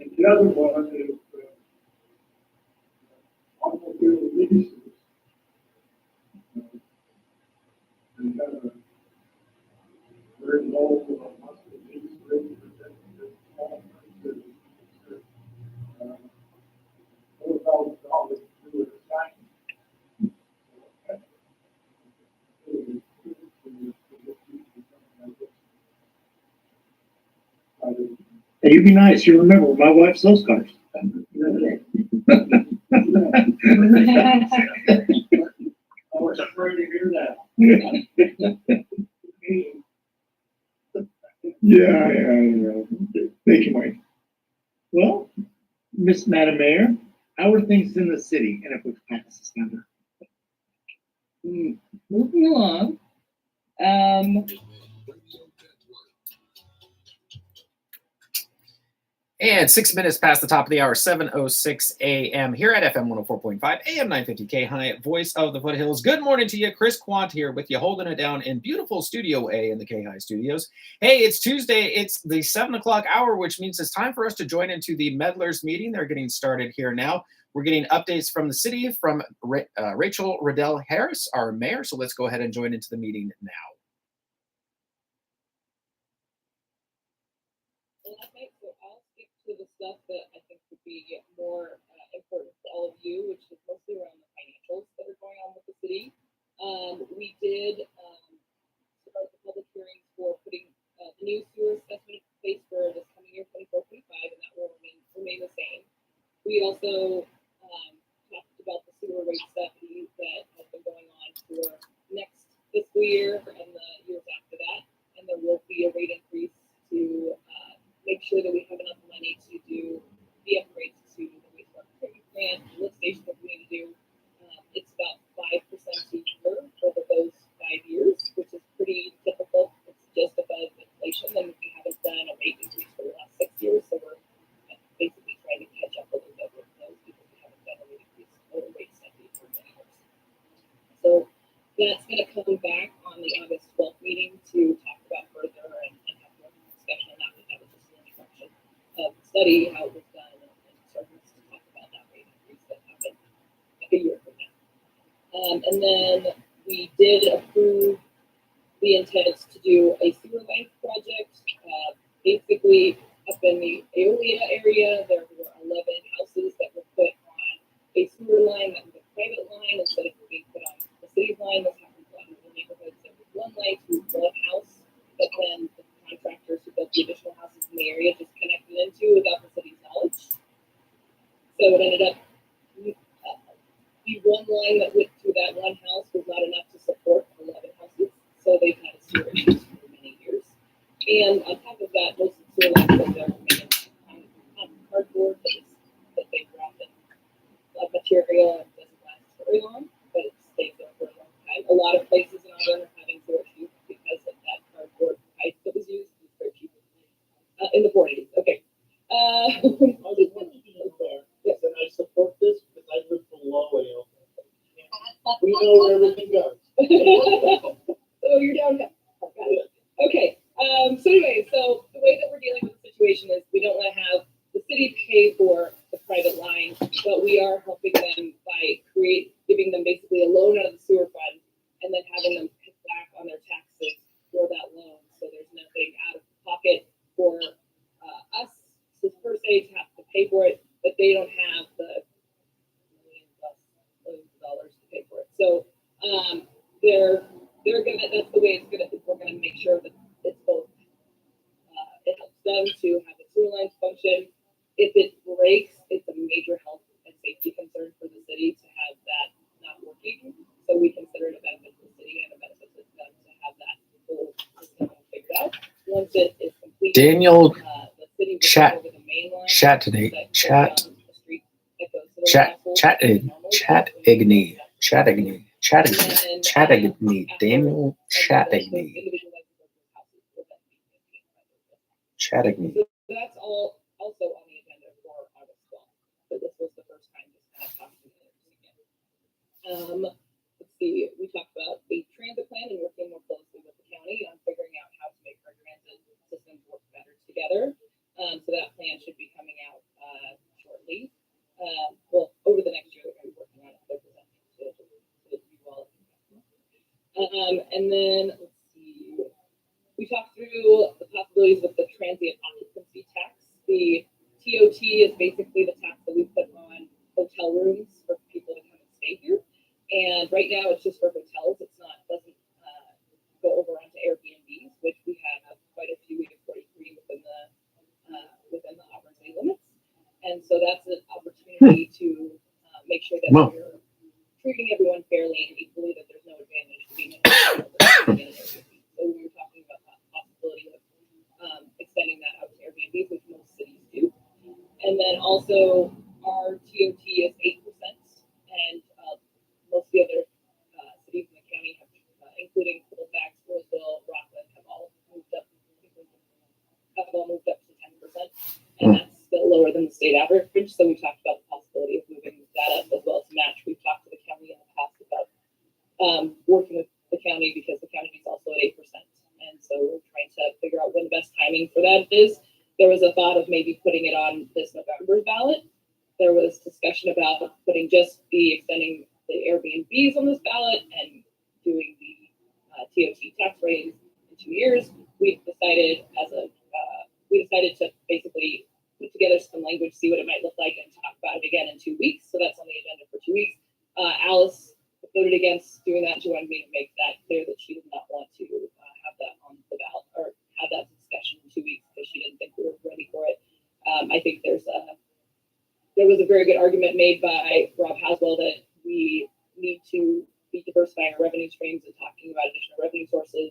And the other one is automobile leases. They have a very low monthly lease rate for that small $4,000 to do a sign. Hey, you be nice. You remember my wife's those cars. I was afraid to hear that. Yeah. Thank you, Mike. Well, Madam Mayor, how are things in the city? And if we pass this number. Moving along. And 6 minutes past the top of the hour, 7:06 a.m. here at FM 104.5, AM 950 KAHI, voice of the foothills. Good morning to you. Chris Quant here with you, holding it down in beautiful Studio A in the KAHI studios. Hey, it's Tuesday. It's the 7 o'clock hour, which means it's time for us to join into the meddlers meeting. They're getting started here now. We're getting updates from the city from Rachel Riddell Harris, our mayor. So let's go ahead and join into the meeting now. The stuff that I think would be more important to all of you, which is mostly around the financials that are going on with the city. We did start the public hearings for putting the new sewer assessment in place for this coming year, 24-25. We also talked about the sewer rate study that has been going on for next fiscal year and the years after that. And there will be a rate increase to make sure that we have enough money to do the upgrades to the wastewater treatment plant, lift station that we need to do. It's about 5% a year over those 5 years, which is pretty typical. It's just above inflation, and we haven't done a rate increase for the last 6 years, so we're basically trying to catch up a little bit with those because we haven't done a rate increase or a rate study for many years. So that's going to come back on the August 12th meeting to talk about further and have more discussion on that. But that was just an introduction of the study, how it was done, and starting to talk about that rate increase that happened like a year from now. And then we did approve the intent to do a sewer line project. Basically, up in the Aeolia area, there were 11 houses that were put on a sewer line that was a private line instead of being put on the city's line. This happens a lot in the neighborhoods. There was one line to one house, but then the contractors who built the additional houses in the area just connected into without the city's knowledge. So it ended up the one line that went through that one house was not enough to support 11 houses. So they've had a sewer issues for many years. And on top of that, most of the sewer lines that they're made on cardboard that they wrap in material and doesn't last very long, but it stays there for a long time. A lot of places in Ireland are having sewer issues because of that cardboard pipe that was used. It was very cheap in the 40s. Okay. Yes, and I support this because I live below Ale. We know where everything goes. So you're down now. Okay. So anyway, so the way that we're dealing with the situation is we don't want to have the city pay for the private line, but we are helping them by giving them basically a loan out of the sewer fund and then having them pay back on their taxes for that loan. So there's nothing out of pocket for us per se to have to pay for it, but they don't have the millions of dollars to pay for it. So they're gonna. That's the way it's gonna. We're gonna make sure that it's both. It helps them to have the sewer lines function. If it breaks, it's a major health and safety concern for the city to have that not working. So we consider it a benefit to the city and a benefit to them to have that whole system figured out. Once it is complete, Daniel, the city will chat, over the main line chat today, chat, Chattigny, Daniel Chattigny. Chattigny. So that's all also on the agenda for August 12th. So this was the first time this kind of talked to again. Let's see, we talked about the transit plan and working more closely with the county on figuring out how to make our transit systems work better together. So that plan should be coming out shortly. Well, over the next year, they're going to be working on it. They're presenting to you all. And then let's see, we talked through the possibilities with the transient occupancy tax. The TOT is basically the tax that we put on hotel rooms for people to come and stay here. And right now, it's just for hotels. It's not doesn't go over onto Airbnbs, which we have quite a few. We have 43 within the Auburn city limits. And so that's an opportunity to make sure that we're treating everyone fairly and equally, that there's no advantage to being in Airbnb. So we were talking about the possibility of extending that out to Airbnb, which most cities do. And then also our TOT is 8%, and most of the other cities in the county have, including Colfax, Roseville, Rockland, have all moved up to 10%, and that's still lower than the state average. So we talked about the possibility of moving that up as well as match. We've talked to the county in the past about working with the county because the county is also at 8%, and so we're trying to figure out when the best timing for that is. There was a thought of maybe putting it on this November ballot. There was discussion about putting just extending the Airbnbs on this ballot and doing the TOT tax raise in 2 years. We decided to basically put together some language, see what it might look like, and talk about it again in 2 weeks. So that's on the agenda for 2 weeks. Alice voted against doing that. She wanted me to make that clear that she did not want to have that on the ballot or have that discussion in 2 weeks because she didn't think we were ready for it. I think there's there was a very good argument made by Rob Haswell that we need to be diversifying our revenue streams and talking about additional revenue sources,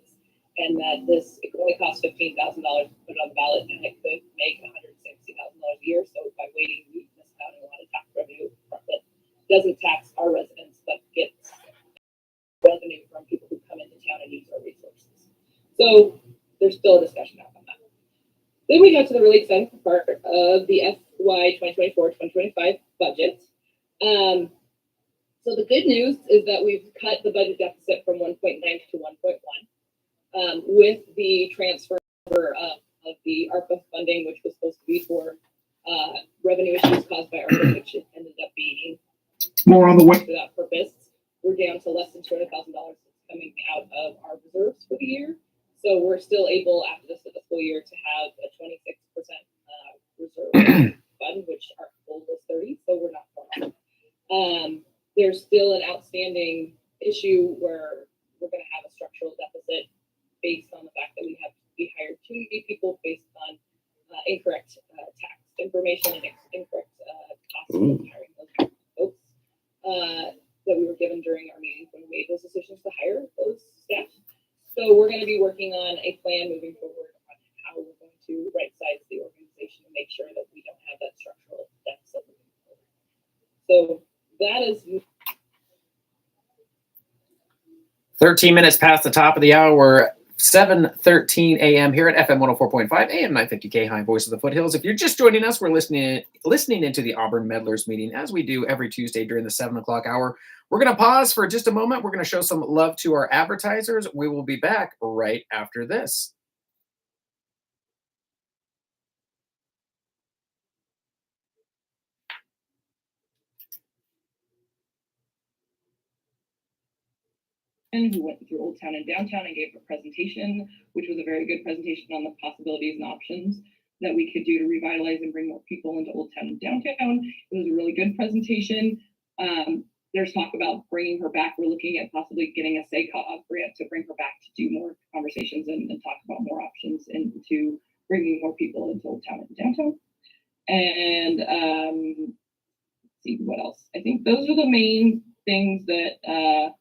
and that it could only cost $15,000 to put it on the ballot, and it could make $160,000 a year. So by waiting, we miss out on a lot of tax revenue that doesn't tax our residents, but gets revenue from people who come into town and use our resources. So there's still a discussion on that. Then we got to the really exciting part of the FY 2024-2025 budget. So the good news is that we've cut the budget deficit from 1.9 to 1.1 with the transfer of the ARPA funding, which was supposed to be for revenue issues caused by ARPA, which ended up being more on the way for that purpose. We're down to less than $200,000 coming out of our reserves for the year. So we're still able, after this fiscal year, to have a 26% reserve fund, which our goal was 30, so we're not far off. There's still an outstanding issue where we're going to have a structural deficit based on the fact that we hired too many people based on incorrect tax information and incorrect costs of hiring those folks that we were given during our meetings when we made those decisions to hire those staff. So we're going to be working on a plan moving forward on how we're going to right-size the organization and make sure that we don't have that structural deficit moving forward. So that is 13 minutes past the top of the hour, 7:13 a.m. here at FM 104.5, AM 950 KAHI, Voice of the Foothills. If you're just joining us, we're listening into the Auburn Meddlers meeting, as we do every Tuesday during the 7 o'clock hour. We're going to pause for just a moment. We're going to show some love to our advertisers. We will be back right after this. who went through Old Town and Downtown and gave a presentation, which was a very good presentation on the possibilities and options that we could do to revitalize and bring more people into Old Town and Downtown. It was a really good presentation. There's talk about bringing her back. We're looking at possibly getting a SACOG grant to bring her back to do more conversations and talk about more options and to bringing more people into Old Town and Downtown. And let's see what else. I think those are the main things that.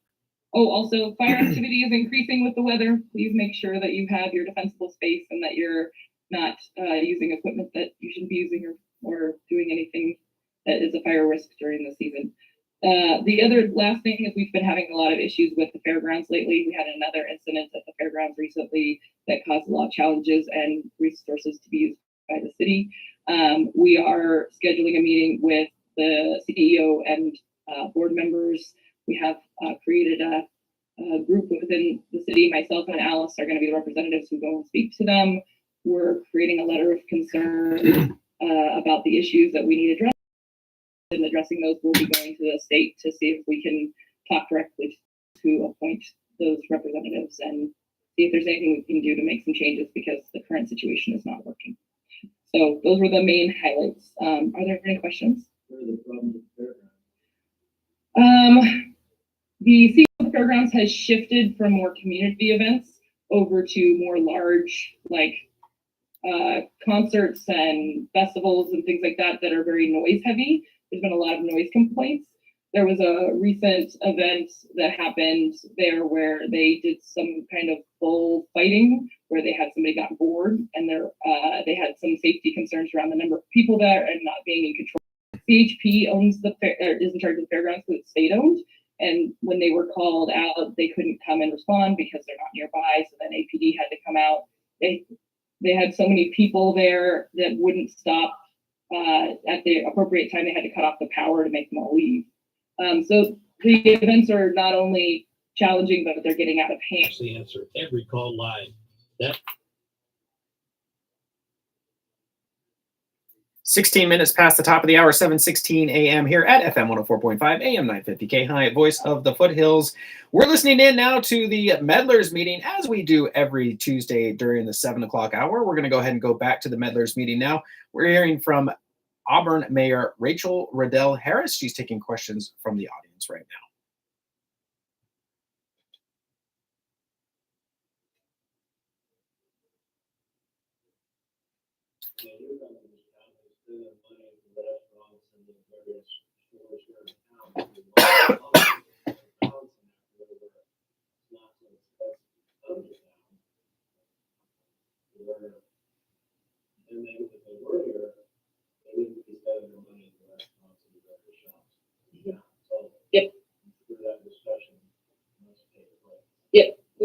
Also, fire activity is increasing with the weather. Please make sure that you have your defensible space and that you're not using equipment that you shouldn't be using or doing anything that is a fire risk during the season. The other last thing is we've been having a lot of issues with the fairgrounds lately. We had another incident at the fairgrounds recently that caused a lot of challenges and resources to be used by the city. We are scheduling a meeting with the CEO and board members. We have created a group within the city. Myself and Alice are going to be the representatives who go and speak to them. We're creating a letter of concern about the issues that we need addressed. And addressing those, we'll be going to the state to see if we can talk directly to appoint those representatives and see if there's anything we can do to make some changes because the current situation is not working. So those were the main highlights. Are there any questions? What are the problems with the fairgrounds? The CEO of the fairgrounds has shifted from more community events over to more large, like concerts and festivals and things like that are very noise heavy. There's been a lot of noise complaints. There was a recent event that happened there where they did some kind of bull fighting where they had somebody got bored and they had some safety concerns around the number of people there and not being in control. CHP owns is in charge of the fairgrounds because it's state owned. And when they were called out, they couldn't come and respond because they're not nearby. So then APD had to come out. They had so many people there that wouldn't stop at the appropriate time. They had to cut off the power to make them all leave. So the events are not only challenging, but they're getting out of hand. Actually answer every call live. That 16 minutes past the top of the hour, 7:16 a.m. here at FM 104.5, AM 950 KAHI, Voice of the Foothills. We're listening in now to the Meddlers meeting, as we do every Tuesday during the 7 o'clock hour. We're going to go ahead and go back to the Meddlers meeting now. We're hearing from Auburn Mayor Rachel Riddell Harris. She's taking questions from the audience right now.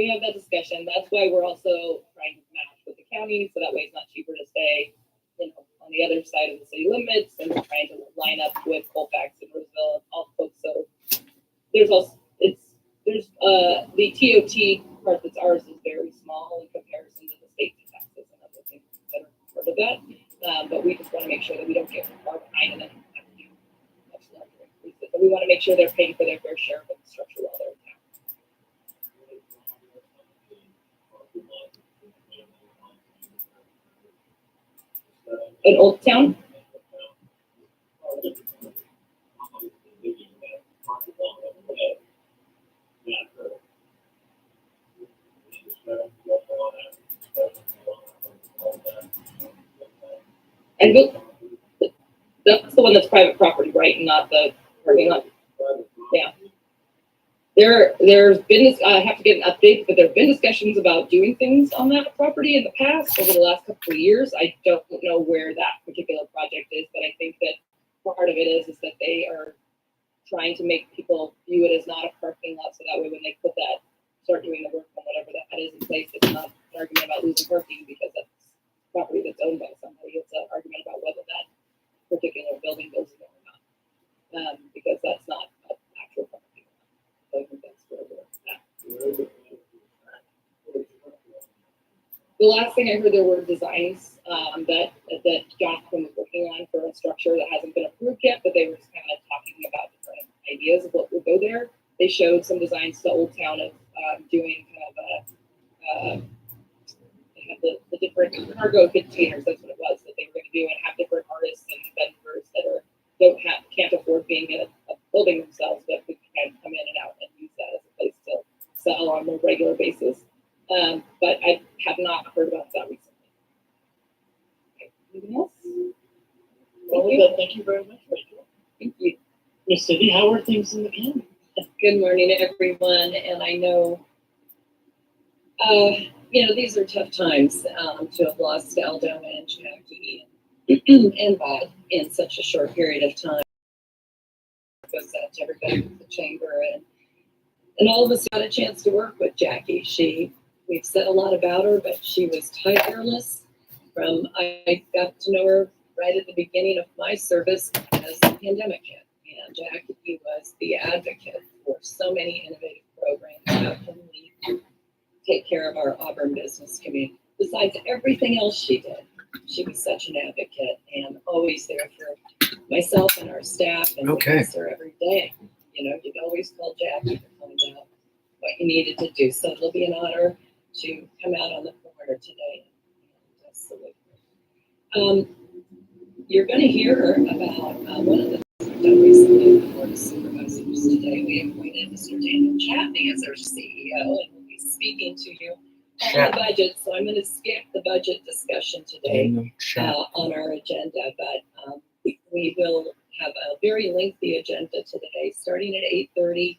we have that discussion. That's why we're also trying to match with the county, so that way it's not cheaper to stay, on the other side of the city limits, and we're trying to line up with Colfax and Roseville and all folks. So there's also the TOT part that's ours is very small in comparison to the state taxes and other things that are part of that. But we just want to make sure that we don't get far behind and then have to do much larger increases. But we want to make sure they're paying for their fair share of infrastructure while they're in town. An Old Town? And that's the one that's private property, right? And not the parking lot. Yeah. There's been, I have to get an update, but there have been discussions about doing things on that property in the past over the last couple of years. I don't know where that particular project is, but I think that part of it is that they are trying to make people view it as not a parking lot, so that way when they start doing the work on whatever that is in place, it's not an argument about losing parking because that's property that's owned by somebody. It's an argument about whether that particular building goes there or not, because that's not an actual property. So I think that's where we're at. The last thing I heard, there were designs that Jonathan was working on for a structure that hasn't been approved yet, but they were just kind of talking about different ideas of what would go there. They showed some designs to Old Town of doing kind of they have the different cargo containers. That's what it was that they were going to do, and have different artists and vendors that can't afford being in a building themselves, but could kind of come in and out and use that as a place to sell on a regular basis. But I have not heard about that recently. Okay. Anything else? Thank you very much, Rachel. Thank you. Miss Cindy, how are things in the county? Good morning, everyone. And I know, these are tough times to have lost Aldo and Jackie and Bob in such a short period of time. It goes out to everybody with the chamber, and all of us got a chance to work with Jackie. We've said a lot about her, but she was tireless. I got to know her right at the beginning of my service as the pandemic hit. And Jackie was the advocate for so many innovative programs. How can we take care of our Auburn business community? Besides everything else she did, she was such an advocate and always there for myself and our staff, and miss her every day. You'd always call Jackie to find out what you needed to do. So it'll be an honor to come out on the corner today and salute her. You're going to hear about one of the things we've done recently with the Board of Supervisors today. We appointed Mr. Daniel Chapney as our CEO, and we'll be speaking to you on the budget. So I'm going to skip the budget discussion today on our agenda, but we will have a very lengthy agenda today, starting at 8:30,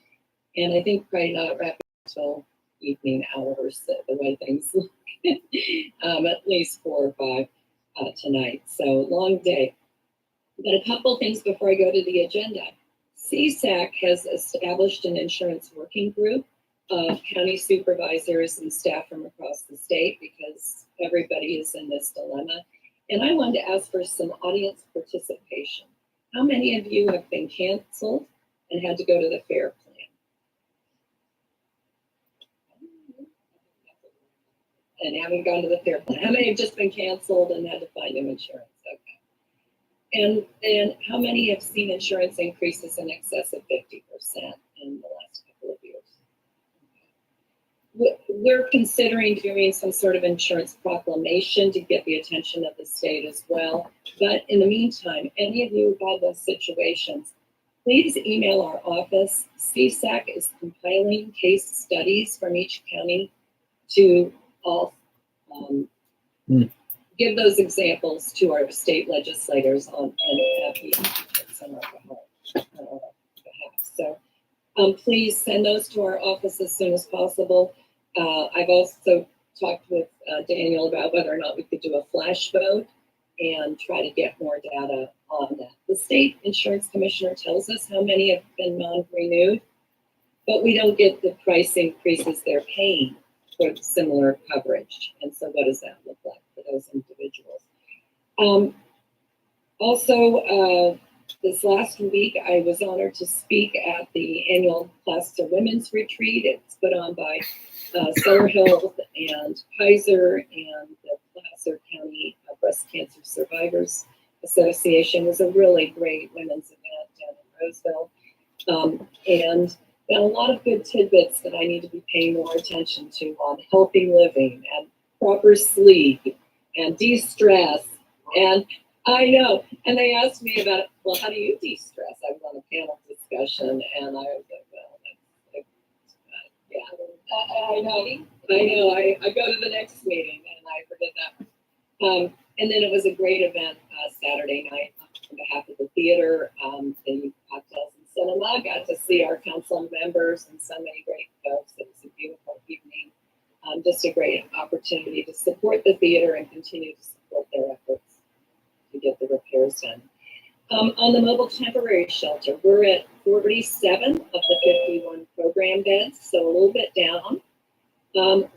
and I think probably not wrapping until evening hours, the way things look, at least 4 or 5 tonight. So long day. But a couple things before I go to the agenda. CSAC has established an insurance working group of county supervisors and staff from across the state because everybody is in this dilemma. And I wanted to ask for some audience participation. How many of you have been canceled and had to go to the fair plan? And haven't gone to the fair plan? How many have just been canceled and had to find new insurance? Okay. And then how many have seen insurance increases in excess of 50% in the last couple of years? We're considering doing some sort of insurance proclamation to get the attention of the state as well. But in the meantime, any of you who have those situations, please email our office. CSAC is compiling case studies from each county to all give those examples to our state legislators on and our behalf. So please send those to our office as soon as possible. I've also talked with Daniel about whether or not we could do a flash vote and try to get more data on that. The state insurance commissioner tells us how many have been non-renewed, but we don't get the price increases they're paying for similar coverage. And so what does that look like for those individuals? Also, this last week, I was honored to speak at the annual Placer Women's Retreat. It's put on by Sutter Health and Kaiser and the Placer County Breast Cancer Survivors Association. It was a really great women's event down in Roseville. And got a lot of good tidbits that I need to be paying more attention to on healthy living and proper sleep and de-stress. And I know. And they asked me about, well, how do you de-stress? I was on a panel discussion, and I was like, well, yeah, I know. I go to the next meeting, and I forget that. And then it was a great event Saturday night on behalf of the theater, the Cocktails and Cinema. Got to see our council members and so many great folks. It was a beautiful evening. Just a great opportunity to support the theater and continue to support their efforts to get the repairs done. On the mobile temporary shelter, we're at 47 of the 51 program beds, so a little bit down.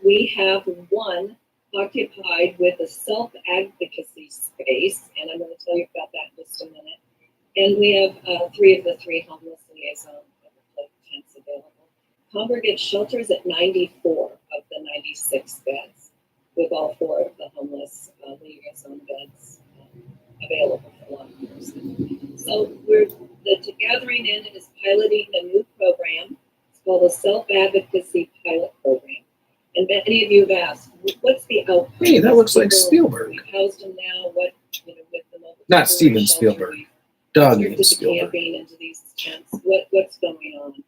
We have one occupied with a self-advocacy space, and I'm going to tell you about that in just a minute. And we have 3 of the 3 homeless liaison tents available. Congregate shelters at 94 of the 96 beds, with all 4 of the homeless liaison beds available for long person. So the Gathering Inn is piloting a new program. It's called a Self-Advocacy Pilot Program. And many of you have asked, what's the outcome? Hey, that looks like Spielberg. We've housed them now, with the mobile Not temporary Steven shelter, Spielberg. we've Doug restricted the Spielberg. camping into these tents. What's going on?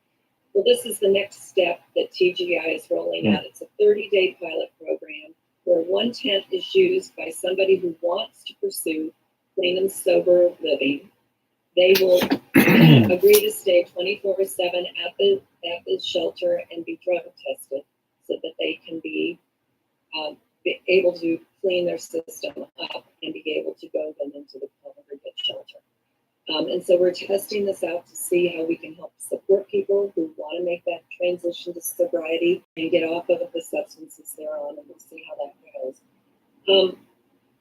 Well, this is the next step that TGI is rolling out. It's a 30-day pilot program where one tent is used by somebody who wants to pursue clean and sober living. They will agree to stay 24/7 at the shelter and be drug tested so that they can be able to clean their system up and be able to go then into the congregate shelter. And so we're testing this out to see how we can help support people who want to make that transition to sobriety and get off of the substances they're on, and we'll see how that goes.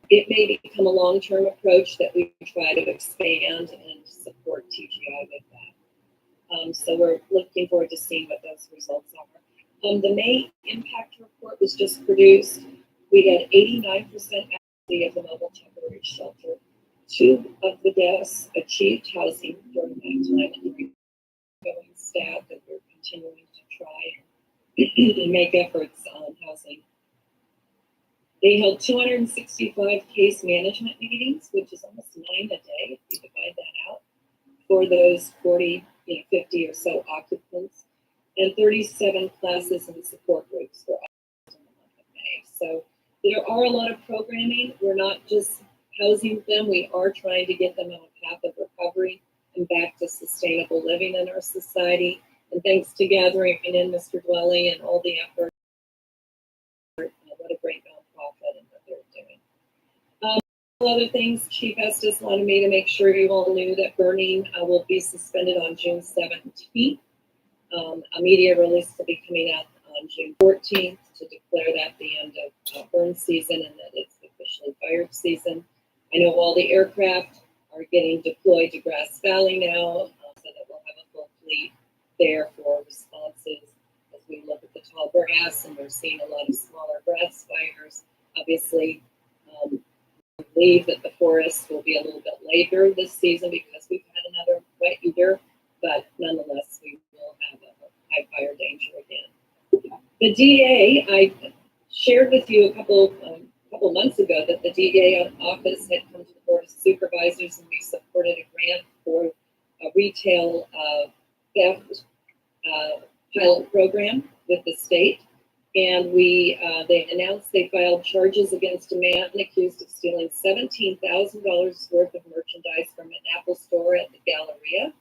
It may become a long-term approach that we try to expand and support TGI with that. So we're looking forward to seeing what those results are. The May impact report was just produced. We had 89% accuracy of the mobile temporary shelter. 2 of the deaths achieved housing during that time, and the ongoing staff that we're continuing to try and make efforts on housing. They held 265 case management meetings, which is almost 9 a day if you divide that out, for those 50 or so occupants, and 37 classes and support groups for in the month of May. So there are a lot of programming. We're not just housing them. We are trying to get them on a path of recovery and back to sustainable living in our society. And thanks to Gathering in Mr. Dwelly and all the effort, what a great nonprofit and what they're doing. Other things, Chief Estes wanted me to make sure you all knew that burning will be suspended on June 17th. A media release will be coming out on June 14th to declare that the end of burn season and that it's officially fire season. I know all the aircraft are getting deployed to Grass Valley now, so that we'll have a full fleet there for responses as we look at the tall grass, and we're seeing a lot of smaller grass fires. Obviously, we believe that the forests will be a little bit later this season because we've had another wet year, but nonetheless, we will have a high fire danger again. The DA, I shared with you a couple months ago that the DA office had come to the Board of Supervisors, and we supported a grant for a retail theft pilot program with the state. And they announced they filed charges against a man accused of stealing $17,000 worth of merchandise from an Apple store at the Galleria.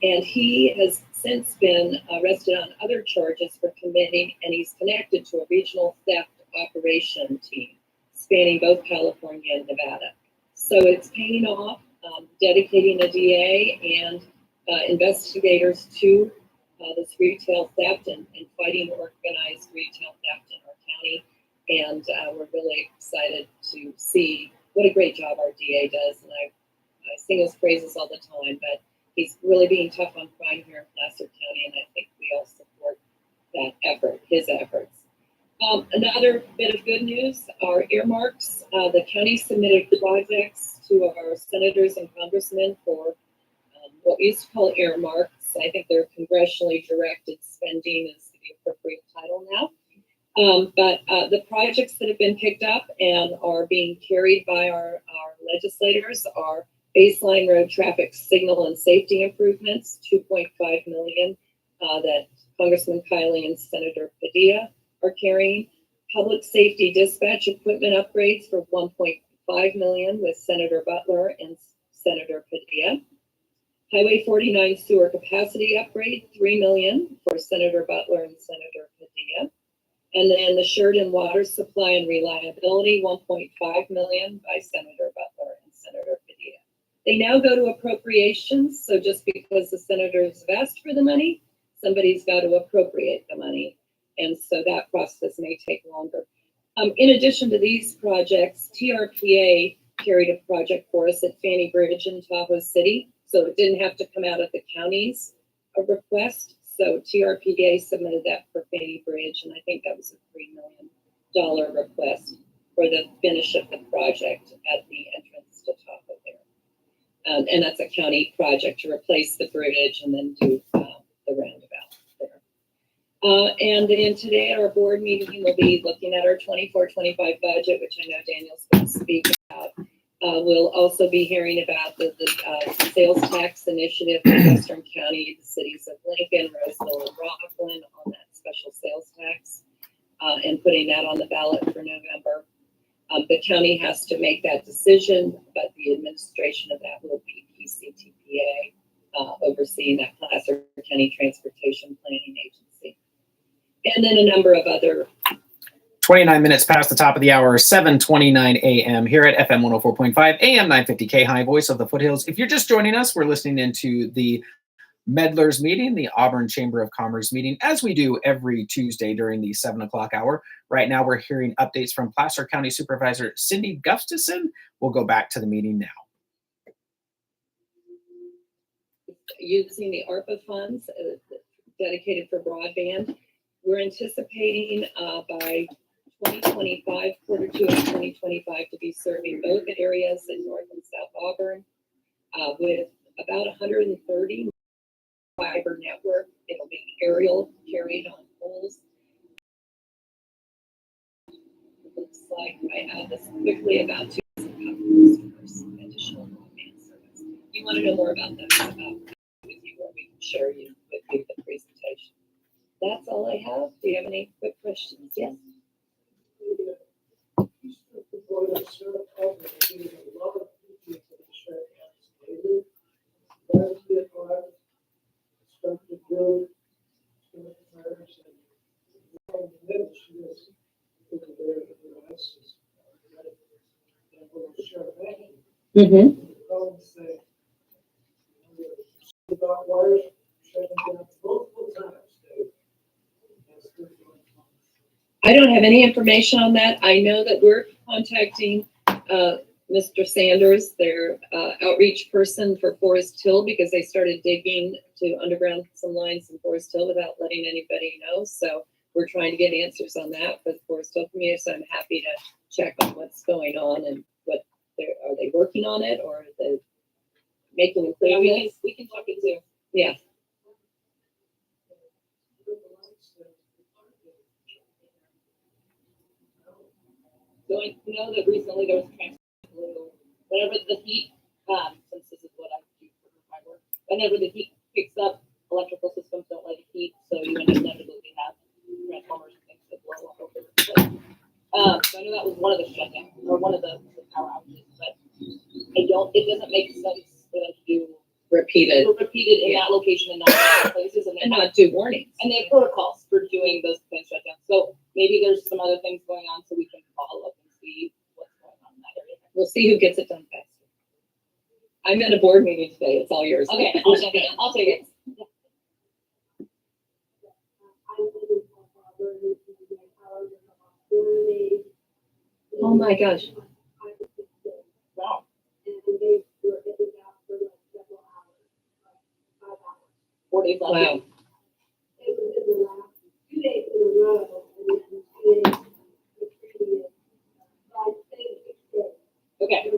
And he has since been arrested on other charges for committing, and he's connected to a regional theft operation team spanning both California and Nevada. So it's paying off, dedicating a DA and investigators to this retail theft and fighting organized retail theft in our county. And we're really excited to see what a great job our DA does. And I sing his praises all the time, but he's really being tough on crime here in Placer County, and I think we all support that effort, his efforts. Another bit of good news, our earmarks. The county submitted projects to our senators and congressmen for what we used to call earmarks. I think they're congressionally directed spending is the appropriate title now. But the projects that have been picked up and are being carried by our legislators are baseline road traffic signal and safety improvements, $2.5 million that Congressman Kiley and Senator Padilla are carrying. Public safety dispatch equipment upgrades for $1.5 million with Senator Butler and Senator Padilla. Highway 49 sewer capacity upgrade, $3 million for Senator Butler and Senator Padilla. And then the Sheridan water supply and reliability, $1.5 million by Senator Butler and Senator Padilla. They now go to appropriations, so just because the senators have asked for the money, somebody's got to appropriate the money. And so that process may take longer. In addition to these projects, TRPA carried a project for us at Fanny Bridge in Tahoe City, so it didn't have to come out of the county's request. So TRPA submitted that for Fanny Bridge, and I think that was a $3 million request for the finish of the project at the entrance to Tahoe there. And that's a county project to replace the bridge and then do the roundabout there. And then today at our board meeting, we'll be looking at our 24-25 budget, which I know Daniel's going to speak about. We'll also be hearing about the sales tax initiative in Western County, the cities of Lincoln, Roseville, and Rockland on that special sales tax, and putting that on the ballot for November. The county has to make that decision, but the administration of that will be PCTPA, overseeing that Placer County Transportation Planning Agency. And then a number of other 29 minutes past the top of the hour, 7:29 a.m. here at FM 104.5 AM 950 KAHI, Voice of the Foothills. If you're just joining us, we're listening into the Meddlers meeting, the Auburn Chamber of Commerce meeting, as we do every Tuesday during the 7 o'clock hour. Right now, we're hearing updates from Placer County Supervisor Cindy Gustafson. We'll go back to the meeting now. Using the ARPA funds dedicated for broadband, we're anticipating by 2025, quarter two of 2025, to be serving both areas in North and South Auburn with about 130 fiber network. It'll be aerial, carried on poles. It looks like I have this quickly about 2,000 customers for additional broadband service. You want to know more about that? With you, or we can share with you the presentation. That's all I have. Do you have any quick questions? Yes. Mm-hmm. I don't have any information on that. I know that we're contacting Mr. Sanders, their outreach person for Forest Hill, because they started digging to underground some lines in Forest Hill without letting anybody know. So we're trying to get answers on that for the Forest Hill community. So I'm happy to check on what's going on and what are they working on it, or are they making improvements? Yeah, we can check it too. Yeah. So I know that recently there was a whenever the heat, since this is what I do for my work, whenever the heat picks up, electrical systems don't let it heat, so you inevitably have transformers and things that blow all over the place. So I know that was one of the shutdowns, or one of the power outages, but it doesn't make sense for them to do repeated in that location and not in other places, and not do warnings. And they have protocols for doing those kind of shutdowns. So maybe there's some other things going on, so we can follow up and see what's going on in that area. We'll see who gets it done faster. I'm at a board meeting today. It's all yours. Okay, I'll take it. Oh my gosh. Wow. 4 days left. Wow. Okay.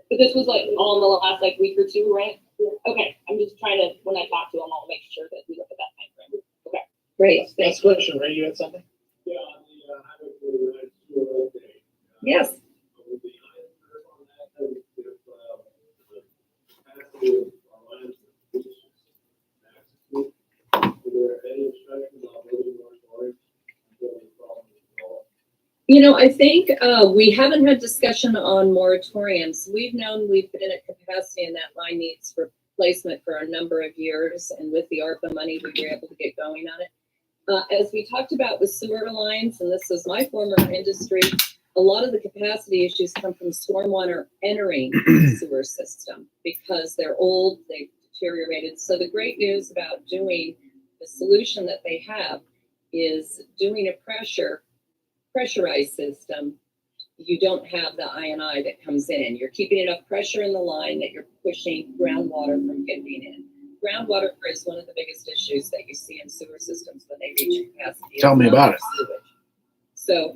But this was like all in the last like week or two, right? Okay. I'm just trying to, when I talk to them, I'll make sure that we look at that time frame. Okay. Great. Next question, Ray, you had something? Yeah, on the highway for the sewer update. Yes. With the curve on that, and if the capacity of our lines reaches maximum, are there any instructions on building more storage until the problem is resolved? You know, I think we haven't had discussion on moratoriums. We've known we've been at capacity and that line needs replacement for a number of years. And with the ARPA money, we were able to get going on it. As we talked about with sewer lines, and this is my former industry, a lot of the capacity issues come from stormwater entering the sewer system because they're old, they've deteriorated. So the great news about doing the solution that they have is doing a pressurized system. You don't have the I&I that comes in. You're keeping enough pressure in the line that you're pushing groundwater from getting in. Groundwater is one of the biggest issues that you see in sewer systems when they reach capacity. Tell me about it. So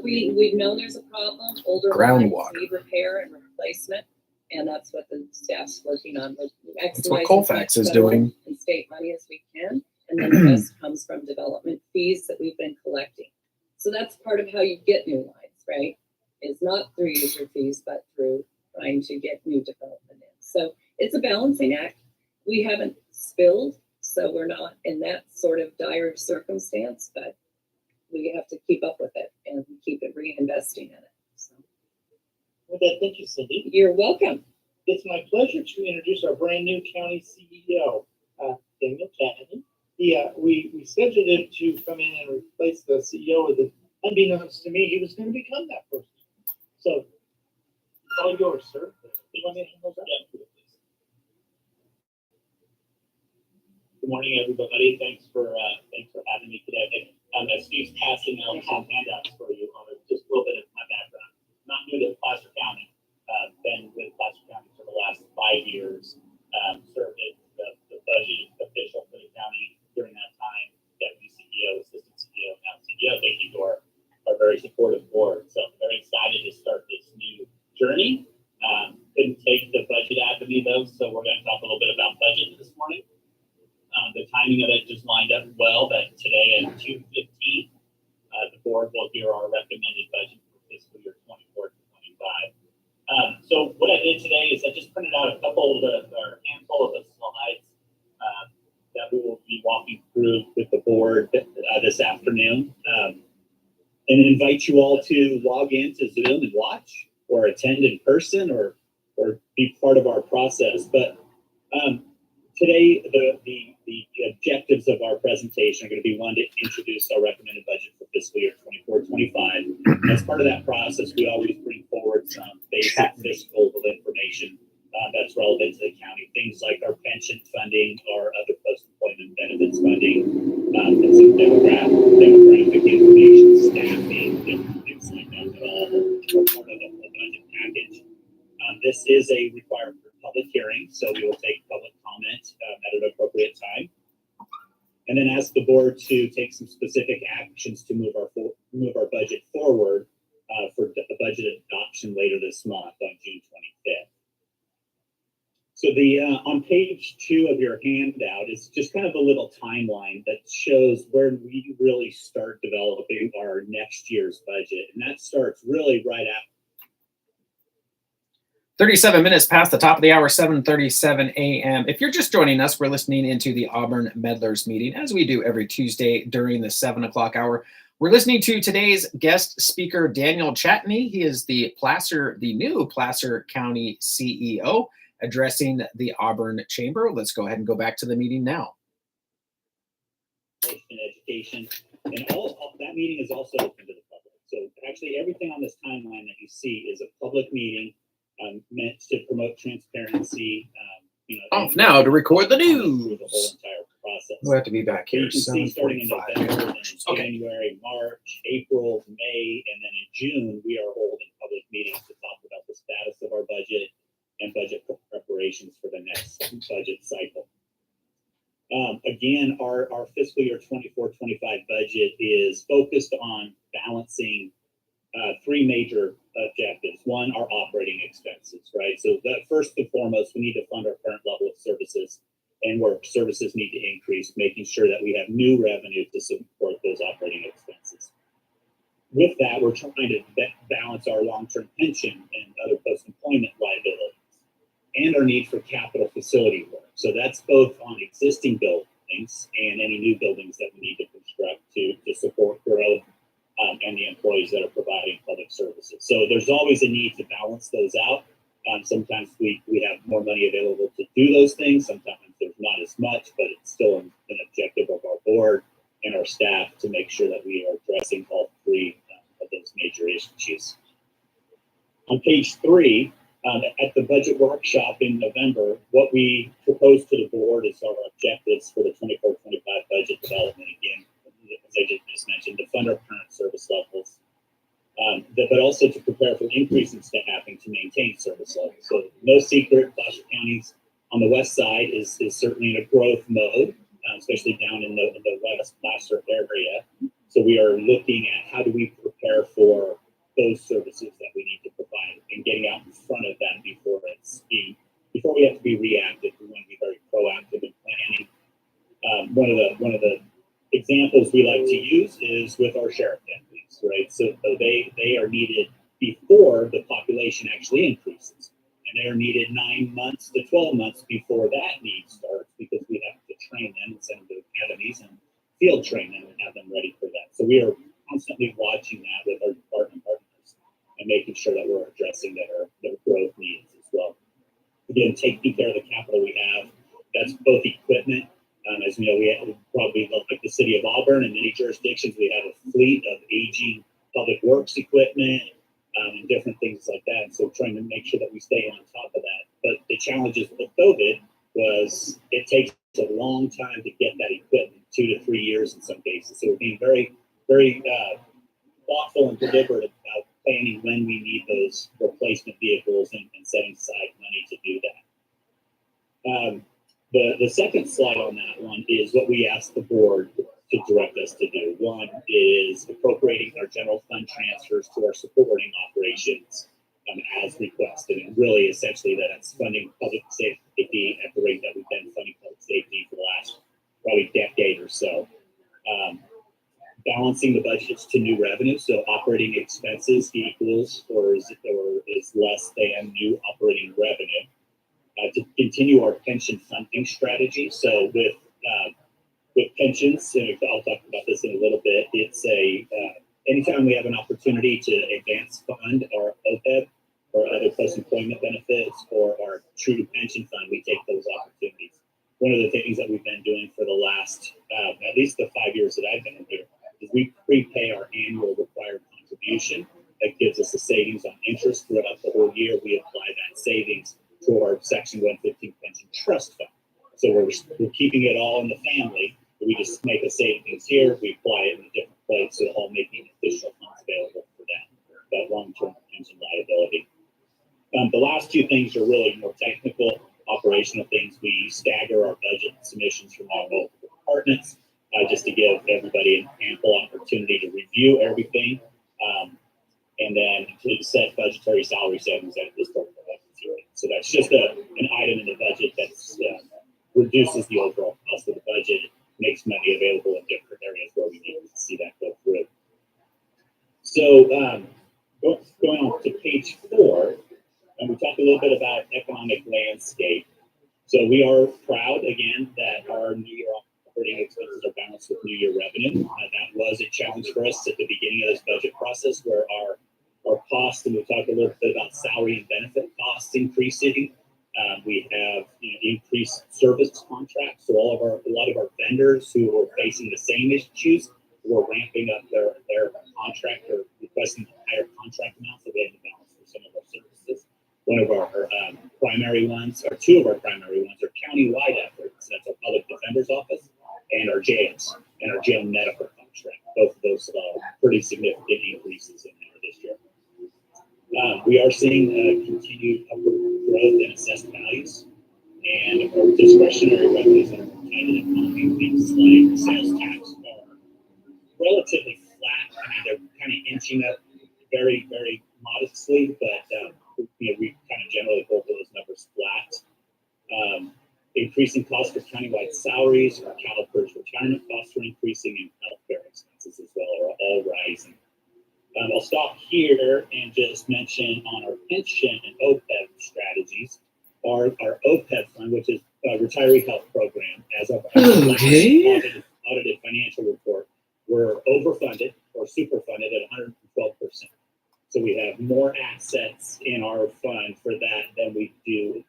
we've known there's a problem. Older Groundwater lines need repair and replacement, and that's what the staff's working on. That's what Colfax is doing. And state money as we can, and then the rest comes from development fees that we've been collecting. So that's part of how you get new lines, right? It's not through user fees, but through trying to get new development in. So it's a balancing act. We haven't spilled, so we're not in that sort of dire circumstance, but we have to keep up with it and keep it reinvesting in it. So. With that, thank you, Cindy. You're welcome. It's my pleasure to introduce our brand new county CEO, Daniel Chapman. We scheduled him to come in and replace the CEO. Unbeknownst to me, he was going to become that person. So, it's all yours, sir. You want me to handle that? Yeah, please. Good morning, everybody. Thanks for having me today. As Steve's passing out some handouts for you on just a little bit of my background. Not new to Placer County. Been with Placer County for the last 5 years. Served as the budget official for the county during that time. Deputy CEO, assistant CEO, now CEO. Thank you to our very supportive board. So I'm very excited to start this new journey. Couldn't take the budget out of me though, so we're going to talk a little bit about budget this morning. The timing of it just lined up well that today at 2:15, the board will hear our recommended budget for fiscal year 24 to 25. So what I did today is I just printed out a couple of or handful of the slides that we will be walking through with the board this afternoon. And invite you all to log into Zoom and watch or attend in person or be part of our process. But today, the objectives of our presentation are going to be one, to introduce our recommended budget for fiscal year 24-25. As part of that process, we always bring forward some basic fiscal information that's relevant to the county. Things like our pension funding or other post-employment benefits funding, and some demographic information, staffing, different things like that that all are part of the whole budget package. This is a required public hearing, so we will take public comment at an appropriate time. And then ask the board to take some specific actions to move our budget forward for the budget adoption later this month on June 25th. So on page 2 of your handout is just kind of a little timeline that shows where we really start developing our next year's budget. And that starts really right after 37 minutes past the top of the hour, 7:37 a.m. If you're just joining us, we're listening into the Auburn Meddlers meeting, as we do every Tuesday during the 7 o'clock hour. We're listening to today's guest speaker, Daniel Chatney. He is the new Placer County CEO, addressing the Auburn Chamber. Let's go ahead and go back to the meeting now. Education, and all that meeting is also open to the public. So actually, everything on this timeline that you see is a public meeting. Meant to promote transparency. Off now to record the news. The whole entire process. process. We'll have to be back You here can see starting in 7:45. November, then in January, March, April, May, and then in June, we are holding public meetings to talk about the status of our budget and budget preparations for the next budget cycle. Again, our fiscal year 24-25 budget is focused on balancing three major objectives. One, our operating expenses, right? So that first and foremost, we need to fund our current level of services and where services need to increase, making sure that we have new revenue to support those operating expenses. With that, we're trying to balance our long-term pension and other post-employment liabilities and our need for capital facility work. So that's both on existing buildings and any new buildings that we need to construct to support growth and the employees that are providing public services. So there's always a need to balance those out. Sometimes we have more money available to do those things. Sometimes there's not as much, but it's still an objective of our board and our staff to make sure that we are addressing all three of those major issues. On page 3, at the budget workshop in November, what we proposed to the board is our objectives for the 24-25 budget development. Again, as I just mentioned, to fund our current service levels, but also to prepare for increasing staffing to maintain service levels. So no secret, Placer County's on the west side is certainly in a growth mode, especially down in the west Placer area. So we are looking at how do we prepare for those services that we need to provide and getting out in front of them before we have to be reactive. We want to be very proactive in planning. One of the examples we like to use is with our sheriff deputies, right? So they are needed before the population actually increases, and they are needed 9 months to 12 months before that need starts, because we have to train them and send them to academies and field train them and have them ready for that. So we are constantly watching that with our department partners and making sure that we're addressing their growth needs as well. Again, taking care of the capital we have. That's both equipment. As you know, we have, probably like the city of Auburn and many jurisdictions, we have a fleet of aging public works equipment and different things like that. And so trying to make sure that we stay on top of that. But the challenges with COVID was it takes a long time to get that equipment, 2 to 3 years in some cases. So we're being very, very thoughtful and deliberate about planning when we need those replacement vehicles and setting aside money to do that. The second slide on that one is what we asked the board to direct us to do. One is appropriating our general fund transfers to our supporting operations as requested. And really, essentially, that's funding public safety at the rate that we've been funding public safety for the last probably decade or so. Balancing the budgets to new revenue, so operating expenses equals or is less than new operating revenue. To continue our pension funding strategy. So with pensions, and I'll talk about this in a little bit, it's anytime we have an opportunity to advance fund our OPEB or other post-employment benefits or our true pension fund, we take those opportunities. One of the things that we've been doing for the last, at least the 5 years that I've been in here, is we prepay our annual required contribution. That gives us a savings on interest throughout the whole year. We apply that savings to our Section 115 pension trust fund. So we're keeping it all in the family. We just make a savings here, we apply it in a different place, so all making additional funds available for that long-term pension liability. The last two things are really more technical, operational things. We stagger our budget submissions from our multiple departments just to give everybody an ample opportunity to review everything, and then to set budgetary salary savings at this point. So that's just an item in the budget that reduces the overall cost of the budget, makes money available in different areas where we need to see that go through. So going on to page 4, and we talked a little bit about economic landscape. So we are proud, again, that our new year operating expenses are balanced with new year revenue. That was a challenge for us at the beginning of this budget process, where our costs, and we'll talk a little bit about salary and benefit costs increasing. We have increased service contracts, so a lot of our vendors who are facing the same issues were ramping up their contract or requesting higher contract amounts, so we had to balance for some of our services. One of our primary ones, or two of our primary ones, are countywide efforts. That's our public defender's office our jails and our jail medical contract. Both of those pretty significant increases in there this year. We are seeing continued upward growth in assessed values, and our discretionary revenues that are tied to the economy, things like sales tax, are relatively flat. I mean, they're kind of inching up very, very modestly, but we kind of generally hold those numbers flat. Increasing costs for countywide salaries, our CalPERS retirement costs are increasing, and healthcare expenses as well are all rising. I'll stop here and just mention on our pension and OPEB strategies. Our OPEB fund, which is a retiree health program, as of our audited financial report, we're overfunded or superfunded at 112%. So we have more assets in our fund for that than we do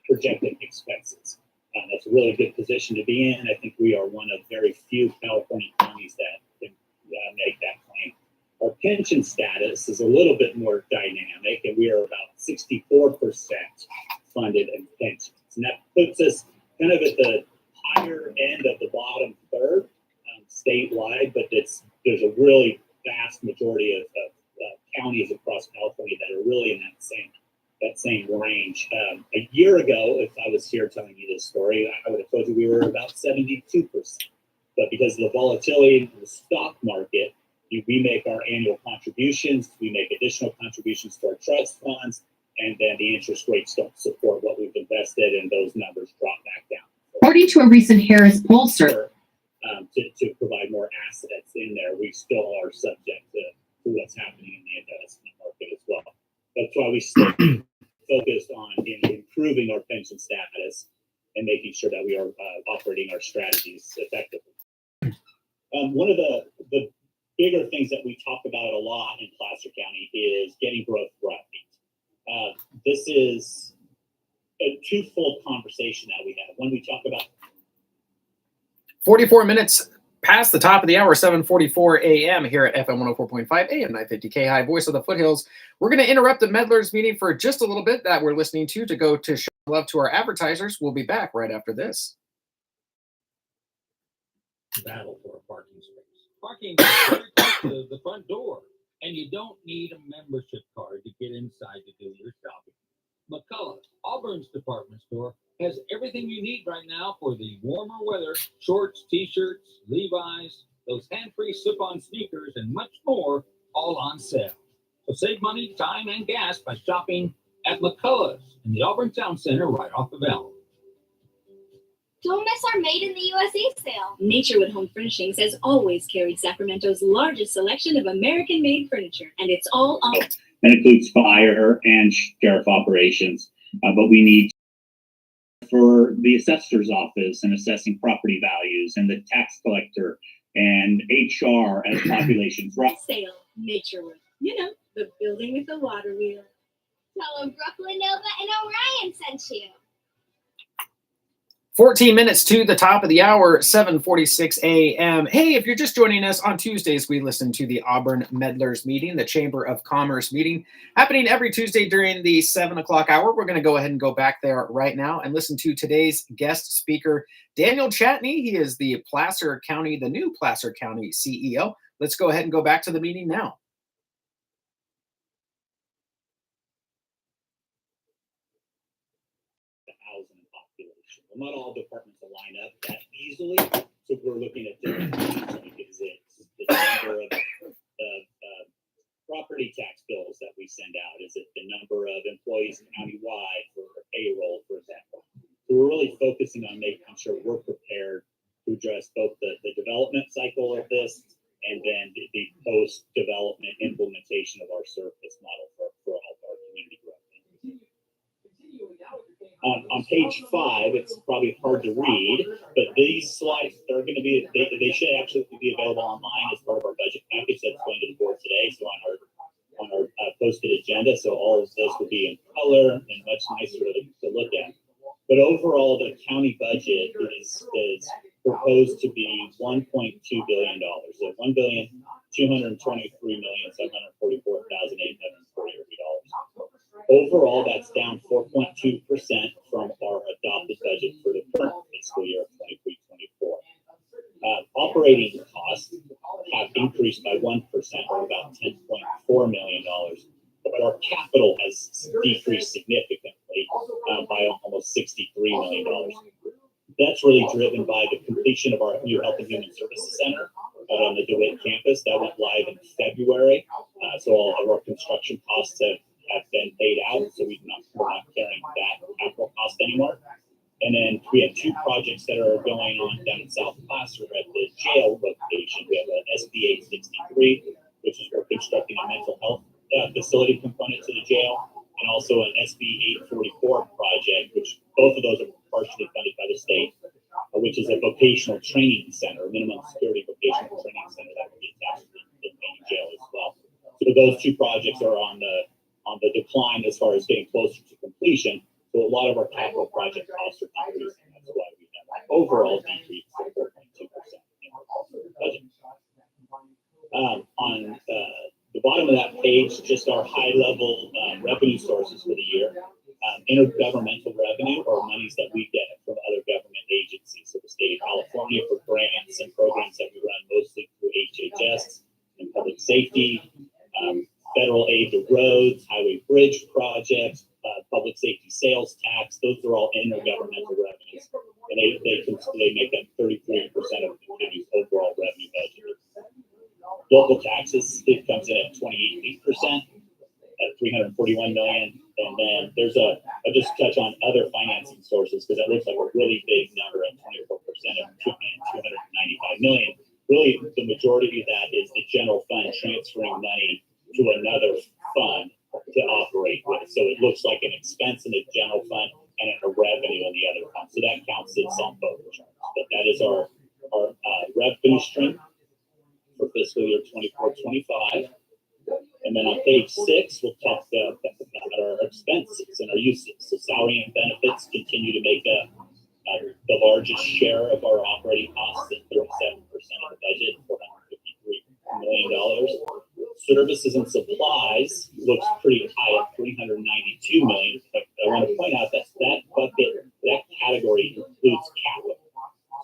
projected expenses. That's a really good position to be in. I think we are one of very few California counties that can make that claim. Our pension status is a little bit more dynamic, and we are about 64% funded in pensions. And that puts us kind of at the higher end of the bottom third statewide, but there's a really vast majority of counties across California that are really in that same range. A year ago, if I was here telling you this story, I would have told you we were about 72%. But because of the volatility in the stock market, we make our annual contributions, we make additional contributions to our trust funds, and then the interest rates don't support what we've invested, and those numbers drop back down. According to a recent Harris poll survey, to provide more assets in there, we still are subject to what's happening in the investment market as well. That's why we stay focused on improving our pension status and making sure that we are operating our strategies effectively. One of the bigger things that we talk about a lot in Placer County is getting growth right. This is a twofold conversation that we have. When we talk about 44 minutes past the top of the hour, 7:44 a.m. here at FM 104.5 AM 950 KAHI, Voice of the Foothills. We're going to interrupt the Meddlers meeting for just a little bit that we're listening to go to show love to our advertisers. We'll be back right after this. Battle for a parking space. Parking is very close to the front door, and you don't need a membership card to get inside to do your shopping. McCullough, Auburn's department store, has everything you need right now for the warmer weather: shorts, t-shirts, Levi's, those hand-free slip-on sneakers, and much more, all on sale. So save money, time, and gas by shopping at McCullough's in the Auburn Town Center right off of Elm. Don't miss our Made in the USA sale. Naturewood Home Furnishings has always carried Sacramento's largest selection of American-made furniture, and it's all on. That includes fire and sheriff operations, but we need for the assessor's office and assessing property values, and the tax collector and HR as populations. Sale, Naturewood. You know, the building with the water wheel. Tell them Brooklyn Nova and Orion sent you. 14 minutes to the top of the hour, 7:46 a.m. Hey, if you're just joining us on Tuesdays, we listen to the Auburn Meddlers meeting, the Chamber of Commerce meeting, happening every Tuesday during the 7 o'clock hour. We're going to go ahead and go back there right now and listen to today's guest speaker, Daniel Chatney. He is the new Placer County CEO. Let's go ahead and go back to the meeting now. Not all departments line up that easily, so we're looking at different things. Is it the number of property tax bills that we send out? Is it the number of employees countywide for payroll, for example? So we're really focusing on making sure we're prepared to address both the development cycle of this and then the post-development implementation of our service model for all of our community growth. On page 5, it's probably hard to read, but these slides are going to be, they should actually be available online as part of our budget package that's going to the board today. So on our posted agenda, so all of this will be in color and much nicer to look at. But overall, the county budget is proposed to be $1.2 billion. So $1,223,744,843. Overall, that's down 4.2% from our adopted budget for the current fiscal year of 23-24. operating costs have increased by 1%, or about $10.4 million. But our capital has decreased significantly by almost $63 million. That's really driven by the completion of our new Health and Human Services Center on the DeWitt campus. That went live in February. So all of our construction costs have been paid out, so we're not carrying that capital cost anymore. And then we have two projects that are going on down in South Placer at the jail location. We have an SB 863, which is for constructing a mental health facility component to the jail, and also an SB 844 project, which both of those are partially funded by the state, which is a vocational training center, a minimum security vocational training center that will be attached to the county jail as well. So those two projects are on the decline as far as getting closer to completion. So a lot of our capital project costs are decreasing. That's why we have an overall decrease of 4.2% in our budget. On the bottom of that page, just our high-level revenue sources for the year. Intergovernmental revenue, or monies that we get from other government agencies. So the state of California for grants and programs that we run mostly through HHS and public safety, federal aid to roads, highway bridge projects, public safety sales tax. Those are all intergovernmental revenues, and they make up 33% of the county's overall revenue budget. Local taxes, it comes in at 28% at $341 million. And then there's I'll just touch on other financing sources because that looks like a really big number at 24% of $295 million. Really, the majority of that is the general fund transferring money to another fund to operate with. So it looks like an expense in the general fund and a revenue in the other fund. So that counts as on both charts. But that is our revenue stream for fiscal year 24-25. And then on page 6, we'll talk about our expenses and our uses. So salary and benefits continue to make up the largest share of our operating costs at 37% of the budget, $453 million. Services and supplies looks pretty high at $392 million. But I want to point out that bucket, that category includes capital.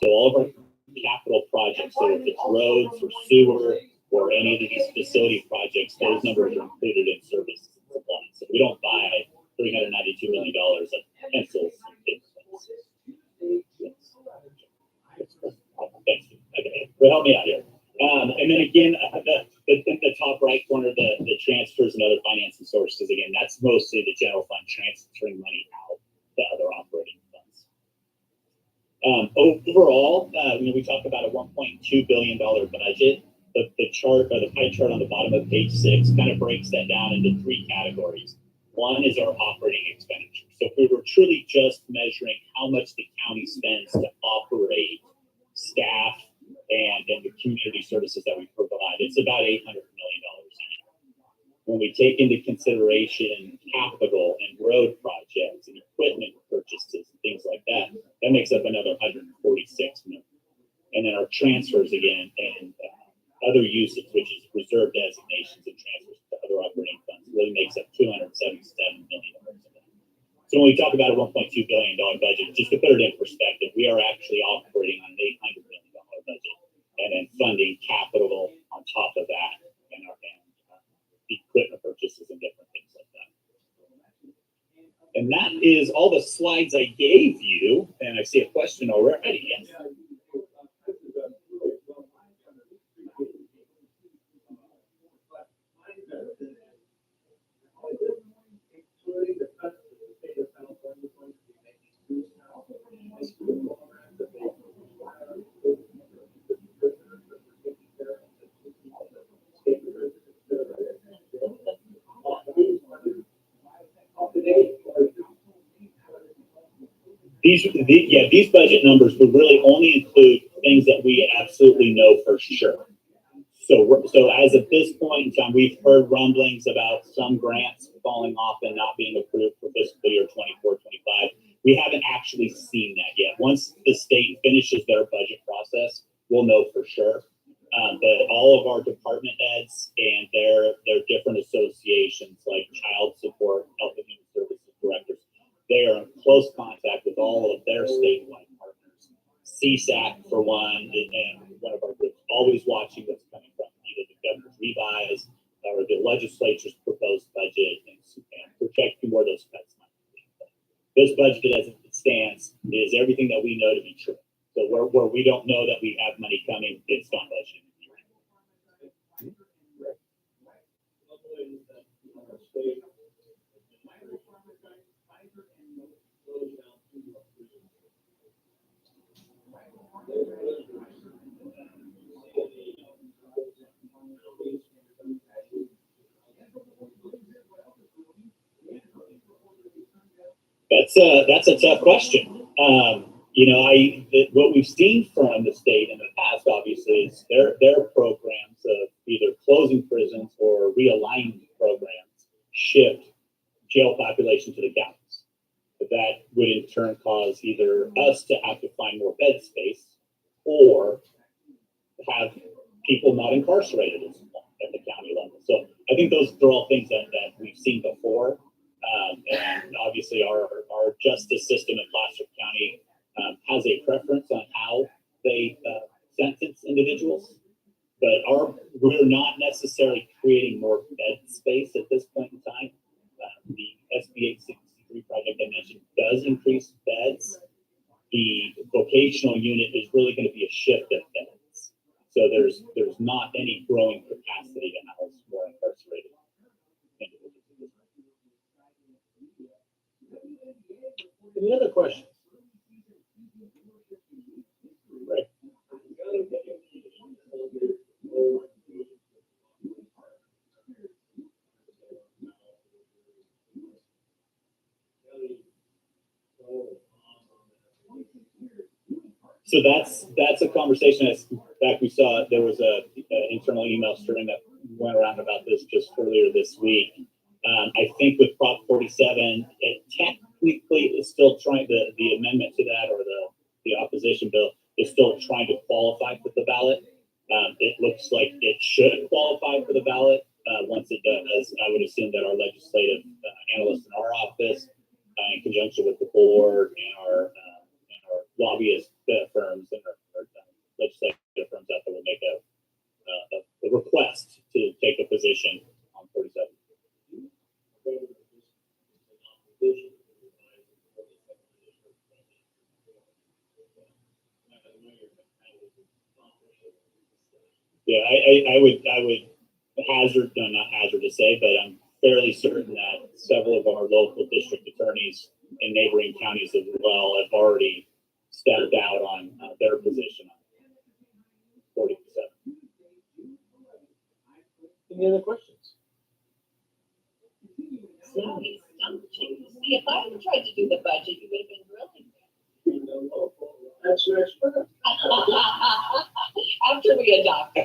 So all of our capital projects, so if it's roads or sewer or any of these facility projects, those numbers are included in services and supplies. So we don't buy $392 million of pencils and things. Thanks. Okay. Well, help me out here. And then again, the top right corner, the transfers and other financing sources, again, that's mostly the general fund transferring money out to other operating funds. Overall, we talk about a $1.2 billion budget. The chart, or the pie chart on the bottom of page 6, kind of breaks that down into 3 categories. One is our operating expenditure. So if we were truly just measuring how much the county spends to operate staff and the community services that we provide, it's about $800 million a year. When we take into consideration capital and road projects and equipment purchases and things like that, that makes up another $146 million. And then our transfers again and other usage, which is reserve designations and transfers to other operating funds, really makes up $277 million. So when we talk about a $1.2 billion budget, just to put it in perspective, we are actually operating on an $800 million budget and then funding capital on top of that and equipment purchases and different things like that. And that is all the slides I gave you. And I see a question already. Yes. These budget numbers would really only include things that we absolutely know for sure. So as of this point in time, we've heard rumblings about some grants falling off and not being approved for fiscal year 24-25. We haven't actually seen that yet. Once the state finishes their budget process, we'll know for sure. But all of our department heads and their different associations like Child Support, Health and Human Services Directors, they are in close contact with all of their statewide partners. CSAC, for one, and one of our groups, always watching what's coming from either the governor's revise or the legislature's proposed budget and projecting where those cuts might be. This budget, as it stands, is everything that we know to be true. So where we don't know that we have money coming, it's not budgeted. That's a tough question. What we've seen from the state in the past, obviously, is their programs of either closing prisons or realigning programs shift jail population to the counties. That would in turn cause either us to have to find more bed space or have people not incarcerated at the county level. So I think those are all things that we've seen before. And obviously our justice system in Placer County has a preference on how they sentence individuals, but we're not necessarily creating more bed space at this point in time. The SB 863 project I mentioned does increase beds. The vocational unit is really going to be a shift of beds. So there's not any growing capacity to house more incarcerated individuals. Any other questions? Right. So that's a conversation. In fact, we saw there was a internal email string that went around about this just earlier this week. I think with Prop 47, it technically is still trying the amendment to that, or the opposition bill is still trying to qualify for the ballot. It looks like it should qualify for the ballot. Once it does, I would assume that our legislative analysts in our office, in conjunction with the board and our lobbyist firms and our legislative firms out there, will make a request to take a position on 47. Yeah, I would not hazard to say, but I'm fairly certain that several of our local district attorneys in neighboring counties as well have already stepped out on their position on 47. Any other questions? See, if I had tried to do the budget, you would have been grilling me. That's your expert. After we adopt. Is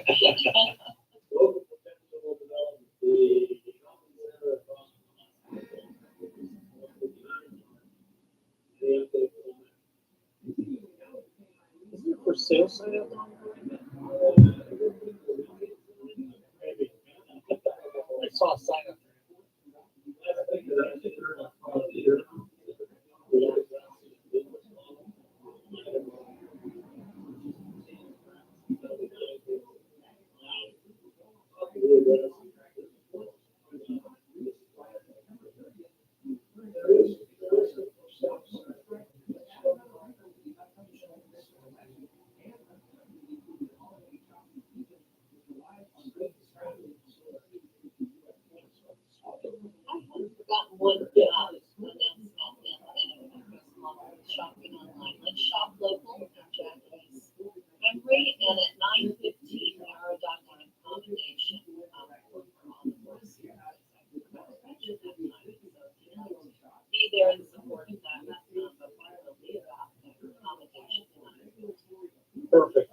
it for sale sign up? Maybe. I saw a sign up. Forgotten one job shopping online. Let's shop local and Jackie's memory, and at 9:15 we are adopting a commendation be there in support of that. But we'll be about the commendation tonight. Perfect.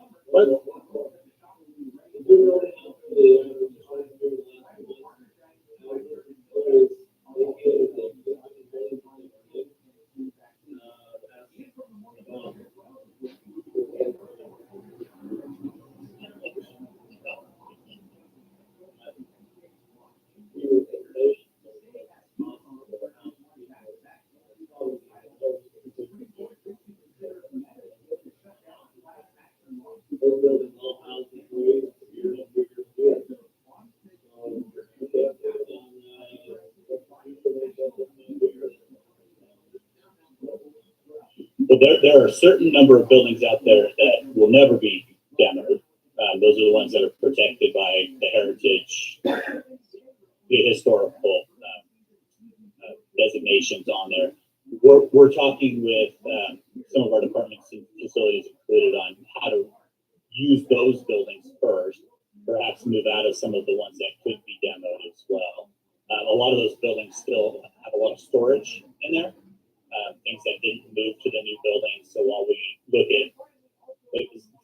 But there are a certain number of buildings out there that will never be demoed. Those are the ones that are protected by the heritage, the historical designations on there. We're talking with some of our departments and facilities included on how to use those buildings first, perhaps move out of some of the ones that could be demoed as well. A lot of those buildings still have a lot of storage in there, things that didn't move to the new buildings. So while we look at,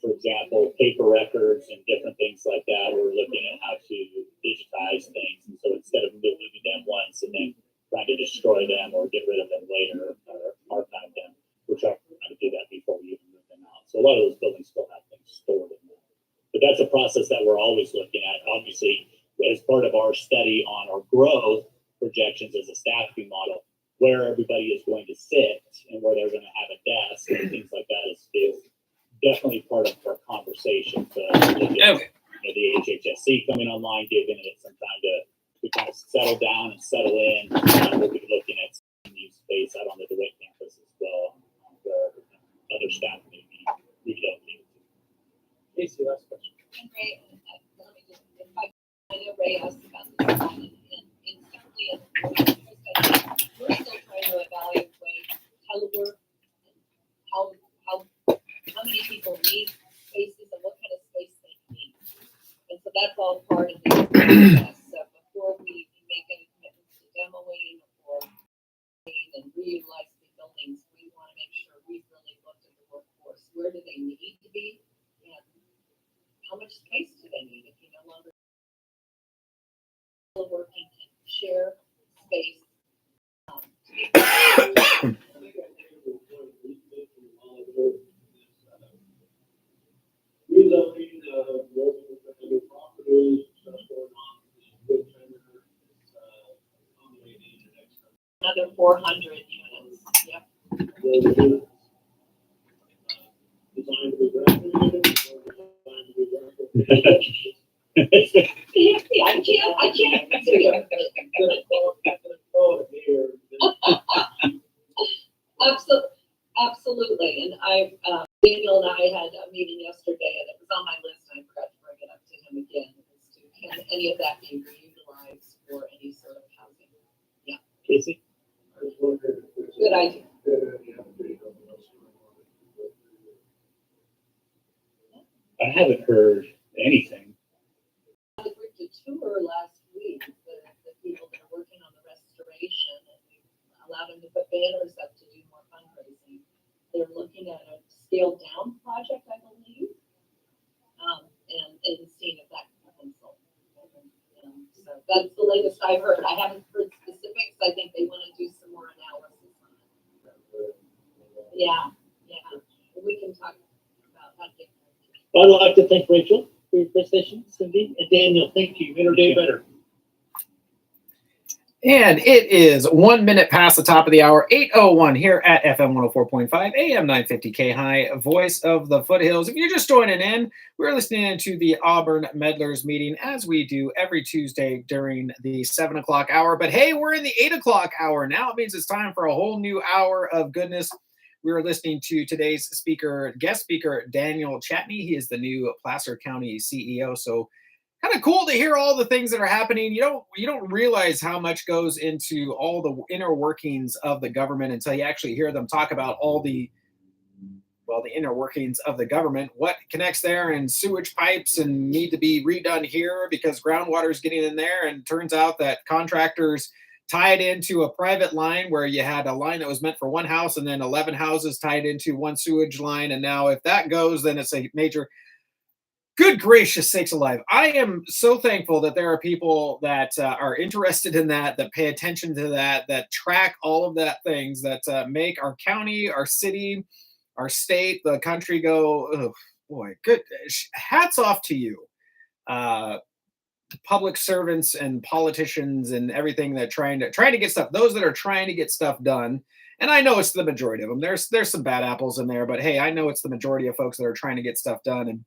for example, paper records and different things like that, we're looking at how to digitize things. And so instead of moving them once and then trying to destroy them or get rid of them later or archive them, we're trying to do that before we even move them out. So a lot of those buildings still have things stored in them. But that's a process that we're always looking at. Obviously, as part of our study on our growth projections as a staffing model, where everybody is going to sit and where they're going to have a desk and things like that is definitely part of our conversation. So the HHSC coming online, giving it some time to kind of settle down and settle in. We'll be looking at some new space out on the DeWitt campus as well, where other staff may be relocated. Casey, last question. Ray, let me just, I know Ray asked about this one, and simply as we're still trying to evaluate telework and how many people need spaces and what kind of space they need. And so that's all part of the process. So before we make any commitments to demoing or and reutilize the buildings, we want to make sure we've really looked at the workforce. Where do they need to be? And how much space do they need if you no longer working and share space? Another 400 units. Yep. I can't. Absolutely. And Daniel and I had a meeting yesterday, and it was on my list, and I forgot to bring it up to him again. Can any of that be reutilized for any sort of housing? Yeah. Casey? Good idea. I haven't heard anything. I did a tour last week with the people that are working on the restoration, and we allowed them to put banners up to do more fundraising. They're looking at a scaled down project, I believe, and seeing if that can pencil. So that's the latest I've heard. I haven't heard specifics. I think they want to do some more analysis on it. Yeah. We can talk about that. I'd like to thank Rachel for your presentation, Cindy, and Daniel. Thank you. Made our day better. And it is 1 minute past the top of the hour, 8:01 here at FM 104.5, AM 950 KAHI, voice of the foothills. If you're just joining in, we're listening to the Auburn Meddlers meeting as we do every Tuesday during the 7 o'clock hour. But hey, we're in the 8 o'clock hour now. It means it's time for a whole new hour of goodness. We are listening to today's guest speaker, Daniel Chatney. He is the new Placer County CEO. So kind of cool to hear all the things that are happening. You don't realize how much goes into all the inner workings of the government until you actually hear them talk about all the inner workings of the government, what connects there, and sewage pipes and need to be redone here because groundwater is getting in there. And turns out that contractors tied into a private line where you had a line that was meant for one house and then 11 houses tied into one sewage line. And now if that goes, then it's a major... Good gracious sakes alive. I am so thankful that there are people that are interested in that pay attention to that track all of that things that make our county, our city, our state, the country go, oh boy, good. Hats off to you. Public servants and politicians and everything that trying to get stuff, those that are trying to get stuff done. And I know it's the majority of them. There's some bad apples in there, but hey, I know it's the majority of folks that are trying to get stuff done. And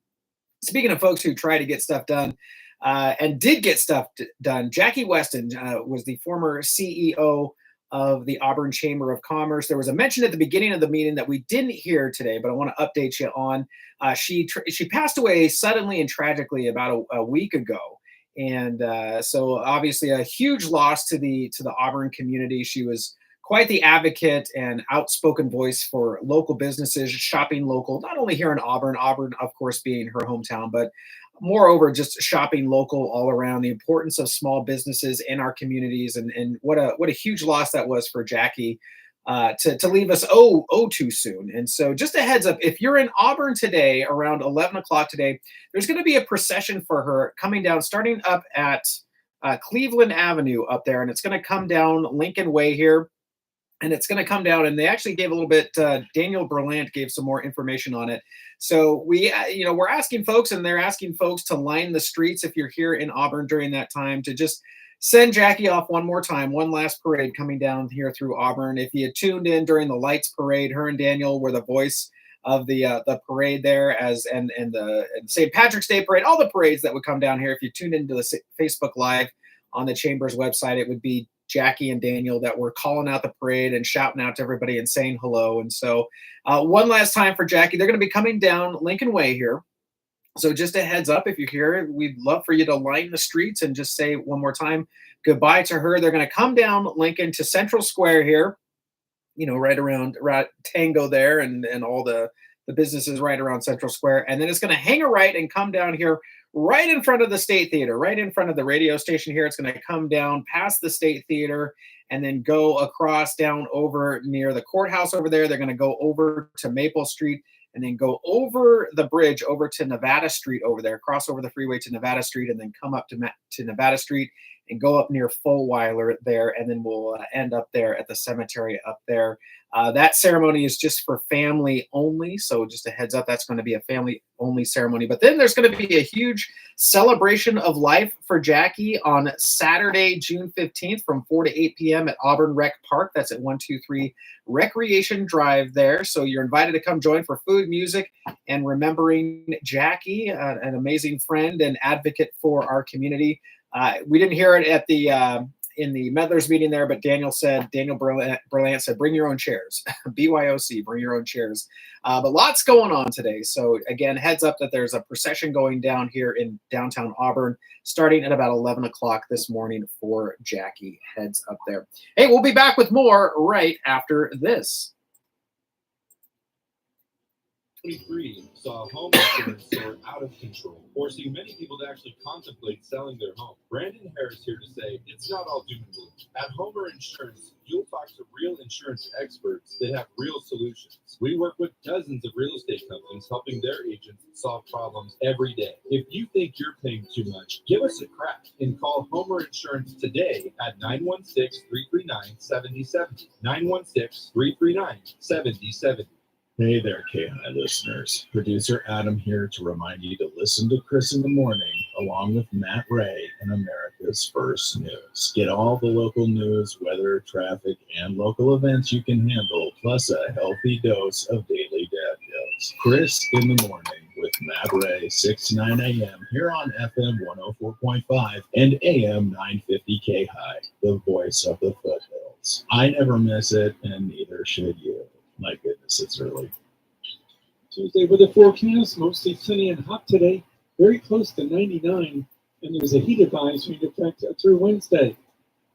speaking of folks who try to get stuff done and did get stuff done, Jackie Weston was the former CEO of the Auburn Chamber of Commerce. There was a mention at the beginning of the meeting that we didn't hear today, but I want to update you on. She passed away suddenly and tragically about a week ago. And so obviously a huge loss to the Auburn community. She was quite the advocate and outspoken voice for local businesses, shopping local, not only here in Auburn, of course, being her hometown, but moreover, just shopping local all around, the importance of small businesses in our communities, and what a huge loss that was for Jackie to leave us too soon. And so just a heads up, if you're in Auburn today around 11 o'clock today, there's going to be a procession for her coming down, starting up at Cleveland Avenue up there, and it's going to come down Lincoln Way here. And it's going to come down, and they actually gave a little bit. Daniel Berlant gave some more information on it. So we're asking folks, and they're asking folks to line the streets if you're here in Auburn during that time, to just send Jackie off one more time, one last parade coming down here through Auburn. If you tuned in during the Lights Parade, her and Daniel were the voice of the parade there, and the St. Patrick's Day Parade, all the parades that would come down here. If you tuned into the Facebook Live on the Chamber's website, it would be Jackie and Daniel that were calling out the parade and shouting out to everybody and saying hello. And so one last time for Jackie, they're going to be coming down Lincoln Way here. So just a heads up, if you're here, we'd love for you to line the streets and just say one more time goodbye to her. They're going to come down Lincoln to Central Square here, right around Tango there, and all the businesses right around Central Square. And then it's going to hang a right and come down here right in front of the State Theater, right in front of the radio station here. It's going to come down past the State Theater and then go across down over near the courthouse over there. They're going to go over to Maple Street and then go over the bridge over to Nevada Street over there, cross over the freeway to Nevada Street, and then come up to Nevada Street and go up near Fulweiler there, and then we'll end up there at the cemetery up there. That ceremony is just for family only, so just a heads up, that's going to be a family-only ceremony. But then there's going to be a huge celebration of life for Jackie on Saturday, June 15th from 4 to 8 p.m. at Auburn Rec Park. That's at 123 Recreation Drive there. So you're invited to come join for food, music, and remembering Jackie, an amazing friend and advocate for our community. We didn't hear it at in the Meddlers meeting there, but Daniel Berlant said, bring your own chairs. BYOC, bring your own chairs. But lots going on today. So again, heads up that there's a procession going down here in downtown Auburn, starting at about 11 o'clock this morning for Jackie. Heads up there. Hey, we'll be back with more right after this. 2023 saw home insurance soar out of control, forcing many people to actually contemplate selling their home. Brandon Harris here to say it's not all doom and gloom. At Homer Insurance, you'll talk to real insurance experts that have real solutions. We work with dozens of real estate companies helping their agents solve problems every day. If you think you're paying too much, give us a crack and call Homer Insurance today at 916-339-7070. 916-339-7070. Hey there, KAHI listeners. Producer Adam here to remind you to listen to Chris in the Morning along with Matt Ray in America's First News. Get all the local news, weather, traffic, and local events you can handle, plus a healthy dose of daily dad jokes. Chris in the Morning with Matt Ray, 6 to 9 a.m. here on FM 104.5 and AM 950 KAHI, the voice of the foothills. I never miss it, and neither should you. My goodness, it's early. Tuesday with a forecast, mostly sunny and hot today, very close to 99, and there's a heat advisory in effect through Wednesday.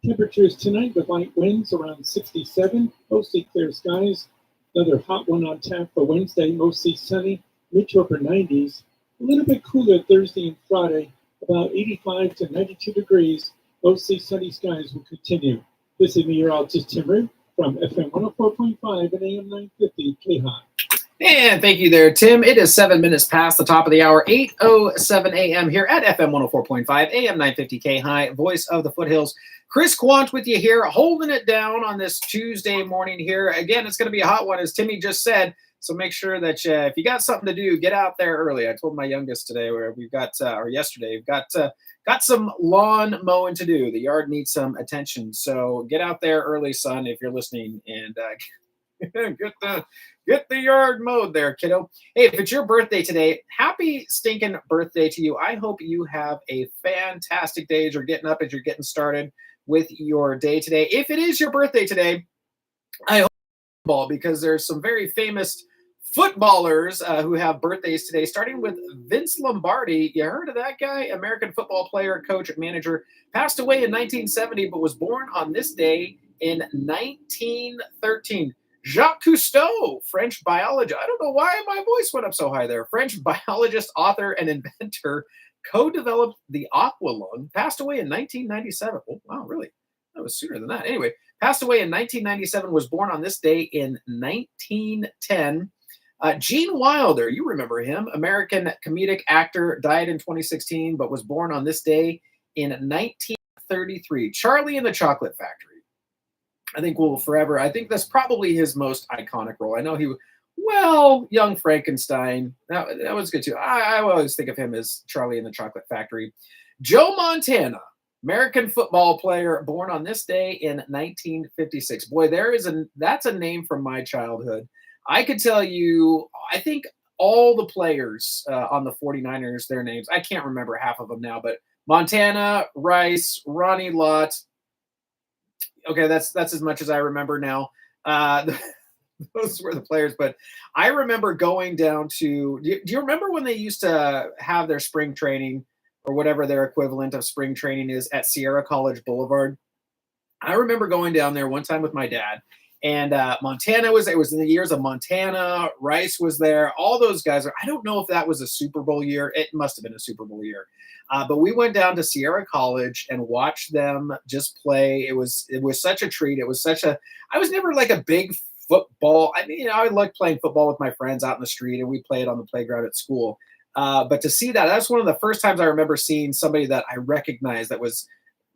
Temperatures tonight with light winds around 67, mostly clear skies. Another hot one on tap for Wednesday, mostly sunny, mid to upper 90s. A little bit cooler Thursday and Friday, about 85 to 92 degrees. Mostly sunny skies will continue. This is meteorologist Tim Root from FM 104.5 and AM 950 KAHI. And thank you there, Tim. It is 7 minutes past the top of the hour, 8:07 a.m. here at FM 104.5, AM 950 KAHI, voice of the foothills. Chris Quant with you here, holding it down on this Tuesday morning here. Again, it's going to be a hot one, as Timmy just said. So make sure that if you got something to do, get out there early. I told my youngest today, or yesterday, we've got some lawn mowing to do. The yard needs some attention. So get out there early, son, if you're listening, and get the yard mowed there, kiddo. Hey, if it's your birthday today, happy stinking birthday to you. I hope you have a fantastic day as you're getting up, as you're getting started. with your day today. If it is your birthday today, I hope ball because there's some very famous footballers who have birthdays today, starting with Vince Lombardi. You heard of that guy? American football player, coach, manager, passed away in 1970, but was born on this day in 1913. Jacques Cousteau, French biologist. I don't know why my voice went up so high there. French biologist, author, and inventor, co-developed the aqua lung, passed away in 1997. Oh, wow, really? That was sooner than that. Anyway, passed away in 1997, was born on this day in 1910. Gene Wilder, you remember him, American comedic actor, died in 2016, but was born on this day in 1933. Charlie and the Chocolate Factory. I think will forever. I think that's probably his most iconic role. I know Young Frankenstein. That was good too. I always think of him as Charlie and the Chocolate Factory. Joe Montana, American football player, born on this day in 1956. Boy, that's a name from my childhood. I could tell you, I think all the players on the 49ers, their names, I can't remember half of them now, but Montana, Rice, Ronnie Lott. Okay, that's as much as I remember now. Those were the players, but I remember going down to. Do you remember when they used to have their spring training or whatever their equivalent of spring training is at Sierra College Boulevard? I remember going down there one time with my dad, and Montana was. It was in the years of Montana. Rice was there. All those guys. I don't know if that was a Super Bowl year. It must have been a Super Bowl year. But we went down to Sierra College and watched them just play. It was such a treat. It was such a. I was never like a big football. I mean, I liked playing football with my friends out in the street, and we played on the playground at school. But to see that's one of the first times I remember seeing somebody that I recognized that was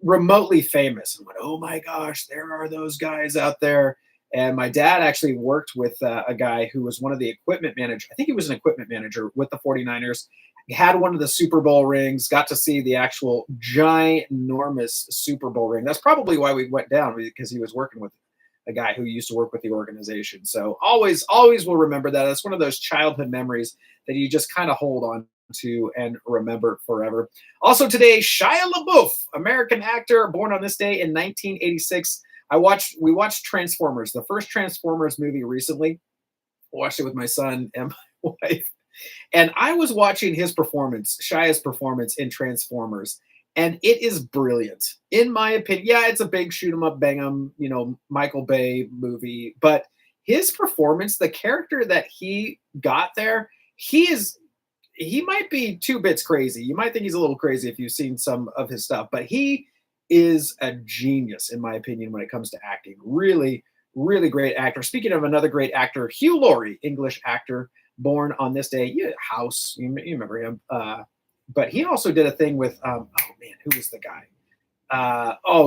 remotely famous. And went, oh my gosh, there are those guys out there. And my dad actually worked with a guy who was one of the equipment managers. I think he was an equipment manager with the 49ers. He had one of the Super Bowl rings, got to see the actual ginormous Super Bowl ring. That's probably why we went down, because he was working with a guy who used to work with the organization. So always will remember that. That's one of those childhood memories that you just kind of hold on to and remember forever. Also today, Shia LaBeouf, American actor, born on this day in 1986. We watched Transformers, the first Transformers movie recently. I watched it with my son and my wife. And I was watching Shia's performance in Transformers, and it is brilliant. In my opinion, yeah, it's a big shoot 'em up, bang 'em, Michael Bay movie, but his performance, the character that he got there, he might be 2 bits crazy. You might think he's a little crazy if you've seen some of his stuff, but he is a genius, in my opinion, when it comes to acting. Really, really great actor. Speaking of another great actor, Hugh Laurie, English actor, born on this day. House, you remember him. But he also did a thing with, who was the guy?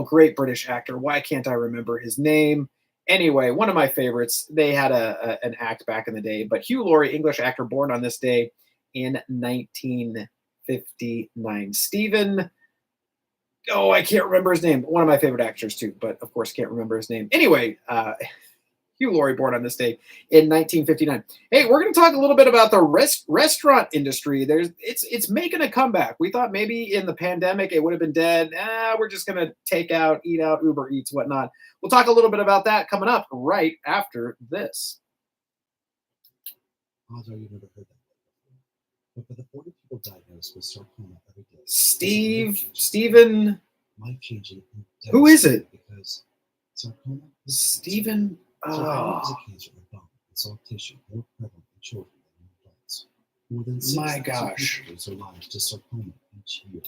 Great British actor. Why can't I remember his name? Anyway, one of my favorites. They had an act back in the day. But Hugh Laurie, English actor, born on this day in 1959. Stephen, I can't remember his name. One of my favorite actors too, but of course can't remember his name. Anyway, Hugh Laurie, born on this day in 1959. Hey, we're going to talk a little bit about the restaurant industry. It's making a comeback. We thought maybe in the pandemic it would have been dead. We're just going to take out, eat out, Uber Eats, whatnot. We'll talk a little bit about that coming up right after this. Odds are you've never heard that before. But for the 40 people diagnosed with sarcoma every day, Stephen, life-changing. Who is it? Because sarcoma is Stephen. Sarcoma is a cancer of bone and soft tissue more prevalent in children than in adults. More than 6,000 people lose their lives to sarcoma each year.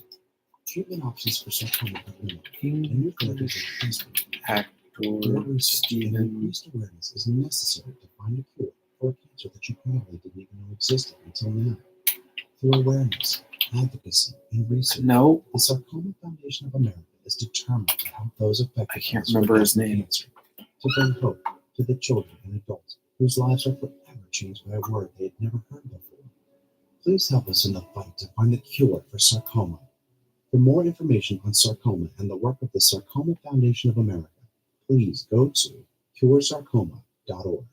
Treatment options for sarcoma are limited, and new therapies are possible. More research and increased awareness is necessary to find a cure for a cancer that you probably didn't even know existed until now. Through awareness, advocacy, and research, the Sarcoma Foundation of America is determined to help those affected. I can't remember his name. Cancer, to bring hope to the children and adults whose lives are forever changed by a word they had never heard before. Please help us in the fight to find a cure for sarcoma. For more information on sarcoma and the work of the Sarcoma Foundation of America, please go to curesarcoma.org.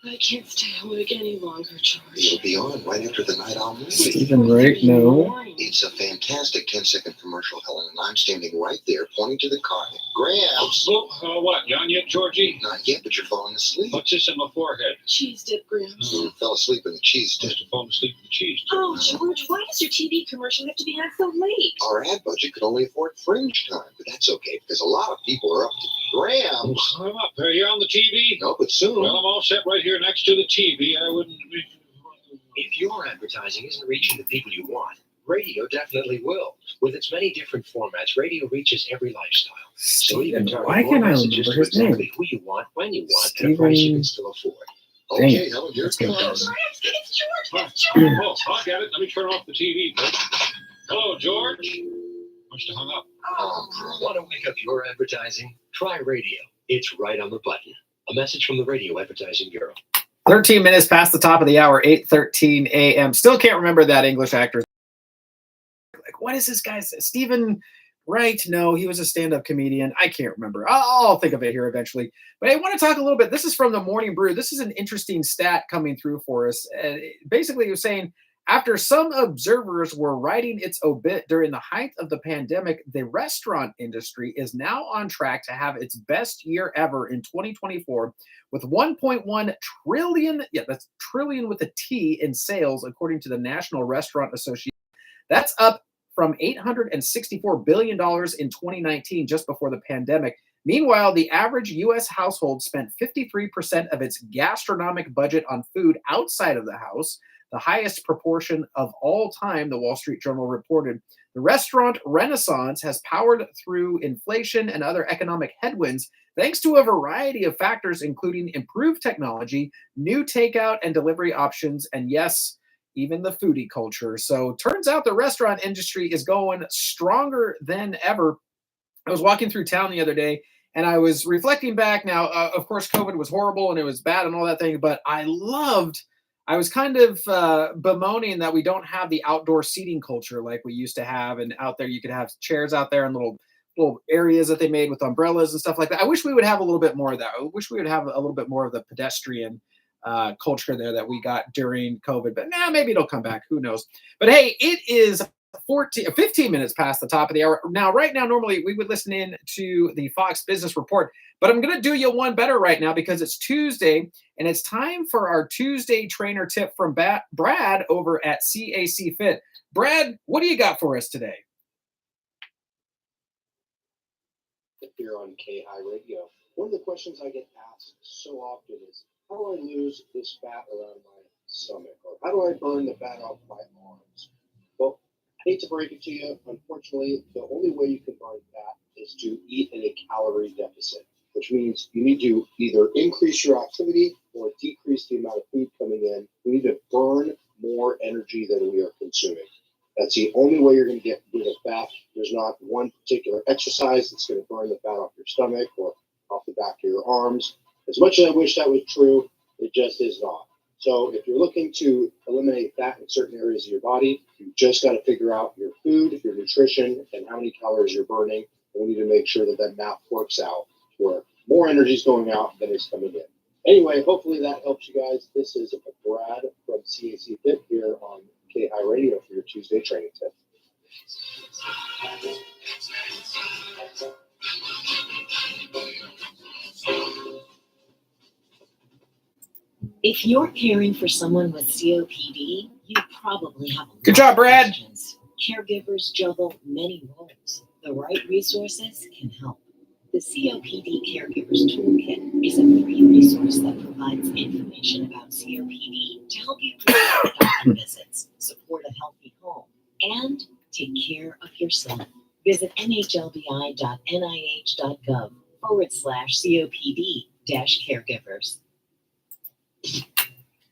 I can't stay awake any longer, George. It'll be on right after the night owl movie. Stephen Wright, no. It's a fantastic 10-second commercial, Helen, and I'm standing right there pointing to the car. Grams! What, yawn yet, Georgie? Not yet, but you're falling asleep. What's this on my forehead? Cheese dip, Grams. Fell asleep in the cheese dip. Must have fallen asleep in the cheese dip. Oh, George, why does your TV commercial have to be on so late? Our ad budget could only afford fringe time, but that's okay because a lot of people are up to grams. I'm up. You're on the TV? No, but soon. Well, I'm all set right here next to the TV. I wouldn't be... If your advertising isn't reaching the people you want, radio definitely will. With its many different formats, radio reaches every lifestyle. So you can target Why more can't I messages remember to his name? exactly who you want, when you want, at a price you can still afford. Okay, Helen, here it comes. It's George. It's Oh, George. I get it. Let me turn off the TV. Hello, George. Must have hung up. Want to wake up your advertising? Try radio. It's right on the button. A message from the Radio Advertising Bureau. 13 minutes past the top of the hour, 8:13 a.m. Still can't remember that English actor. Like, what is this guy's? Stephen Wright? No, he was a stand-up comedian. I can't remember. I'll think of it here eventually. But I want to talk a little bit. This is from the Morning Brew. This is an interesting stat coming through for us. Basically, he was saying, after some observers were writing its obit during the height of the pandemic, the restaurant industry is now on track to have its best year ever in 2024 with 1.1 trillion, that's trillion with a T, in sales, according to the National Restaurant Association. That's up from $864 billion in 2019, just before the pandemic. Meanwhile, the average U.S. household spent 53% of its gastronomic budget on food outside of the house, the highest proportion of all time, the Wall Street Journal reported. The restaurant renaissance has powered through inflation and other economic headwinds thanks to a variety of factors, including improved technology, new takeout and delivery options, and yes, even the foodie culture. So turns out the restaurant industry is going stronger than ever. I was walking through town the other day and I was reflecting back. Now, of course, COVID was horrible and it was bad and all that thing, but I was kind of bemoaning that we don't have the outdoor seating culture like we used to have. And out there, you could have chairs out there and little areas that they made with umbrellas and stuff like that. I wish we would have a little bit more of that. I wish we would have a little bit more of the pedestrian culture there that we got during COVID. But maybe it'll come back. Who knows? But hey, it is 15 minutes past the top of the hour. Now, right now, normally we would listen in to the Fox Business Report, but I'm going to do you one better right now because it's Tuesday and it's time for our Tuesday trainer tip from Brad over at CAC Fit. Brad, what do you got for us today? Here on KAHI Radio, one of the questions I get asked so often is, how do I lose this fat around my stomach? Or how do I burn the fat off my arms? Well, I hate to break it to you. Unfortunately, the only way you can burn fat is to eat in a calorie deficit, which means you need to either increase your activity or decrease the amount of food coming in. We need to burn more energy than we are consuming. That's the only way you're going to get rid of fat. There's not one particular exercise that's going to burn the fat off your stomach or off the back of your arms. As much as I wish that was true, it just is not. So if you're looking to eliminate fat in certain areas of your body, you just got to figure out your food, your nutrition, and how many calories you're burning. And we need to make sure that that math works out where more energy is going out than is coming in. Anyway, hopefully that helps you guys. This is Brad from CAC Fit here on KAHI Radio for your Tuesday training tip. If you're caring for someone with COPD, you probably have a Good job, Brad. questions. Caregivers juggle many roles. The right resources can help. The COPD Caregivers Toolkit is a free resource that provides information about COPD to help you prepare doctor visits, support a healthy home, and take care of yourself. Visit nhlbi.nih.gov/COPD-caregivers.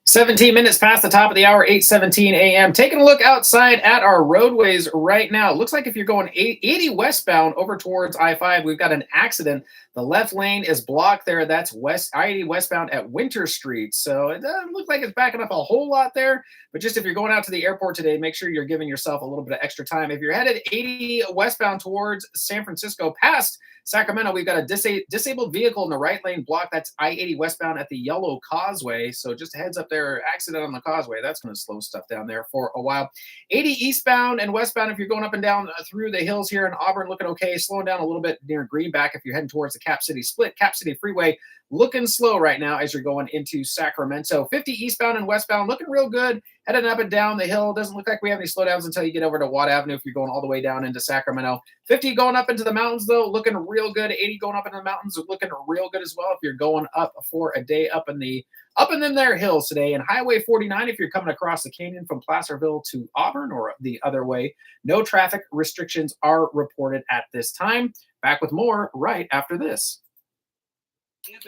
17 minutes past the top of the hour, 8:17 a.m. Taking a look outside at our roadways right now. It looks like if you're going 80 westbound over towards I-5, we've got an accident. The left lane is blocked there. That's I-80 westbound at Winter Street. So it doesn't look like it's backing up a whole lot there. But just if you're going out to the airport today, make sure you're giving yourself a little bit of extra time. If you're headed 80 westbound towards San Francisco, past Sacramento, we've got a disabled vehicle in the right lane block. That's I-80 westbound at the Yellow Causeway. So just a heads up there, accident on the causeway. That's going to slow stuff down there for a while. 80 eastbound and westbound, if you're going up and down through the hills here in Auburn, looking okay. Slowing down a little bit near Greenback if you're heading towards the Cap City split. Cap City Freeway looking slow right now as you're going into Sacramento. 50 eastbound and westbound looking real good. Heading up and down the hill. Doesn't look like we have any slowdowns until you get over to Watt Avenue if you're going all the way down into Sacramento. 50 going up into the mountains, though, looking real good. 80 going up into the mountains, looking real good as well if you're going up for a day up in them there hills today. And Highway 49, if you're coming across the canyon from Placerville to Auburn or the other way, no traffic restrictions are reported at this time. Back with more right after this.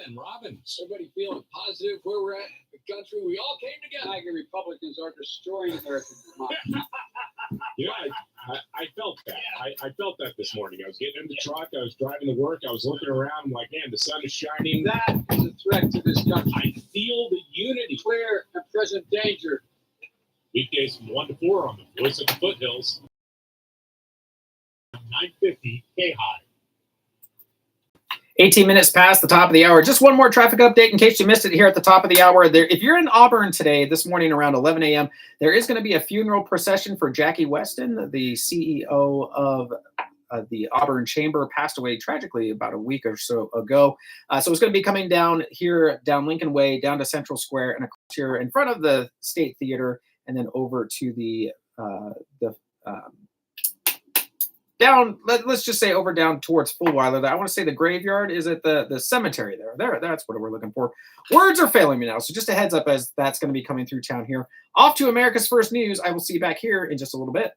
And Robin, everybody feeling positive where we're at in the country. We all came together. Tiger Republicans are destroying American democracy. Yeah, I felt that. I felt that this morning. I was getting in the truck. I was driving to work. I was looking around. I'm like, man, the sun is shining. That is a threat to this country. I feel the unity. Clear and present danger. Weekdays from 1 to 4 on the Voice of the Foothills. 950 KAHI. 18 minutes past the top of the hour. Just one more traffic update in case you missed it here at the top of the hour. If you're in Auburn today, this morning around 11 a.m., there is going to be a funeral procession for Jackie Weston, the CEO of the Auburn Chamber, passed away tragically about a week or so ago. So it's going to be coming down here, down Lincoln Way, down to Central Square, and across here in front of the State Theater, and then over to the down, let's just say over down towards Fulweiler. I want to say the graveyard is at the cemetery there. That's what we're looking for. Words are failing me now, so just a heads up as that's going to be coming through town here. Off to America's First News. I will see you back here in just a little bit.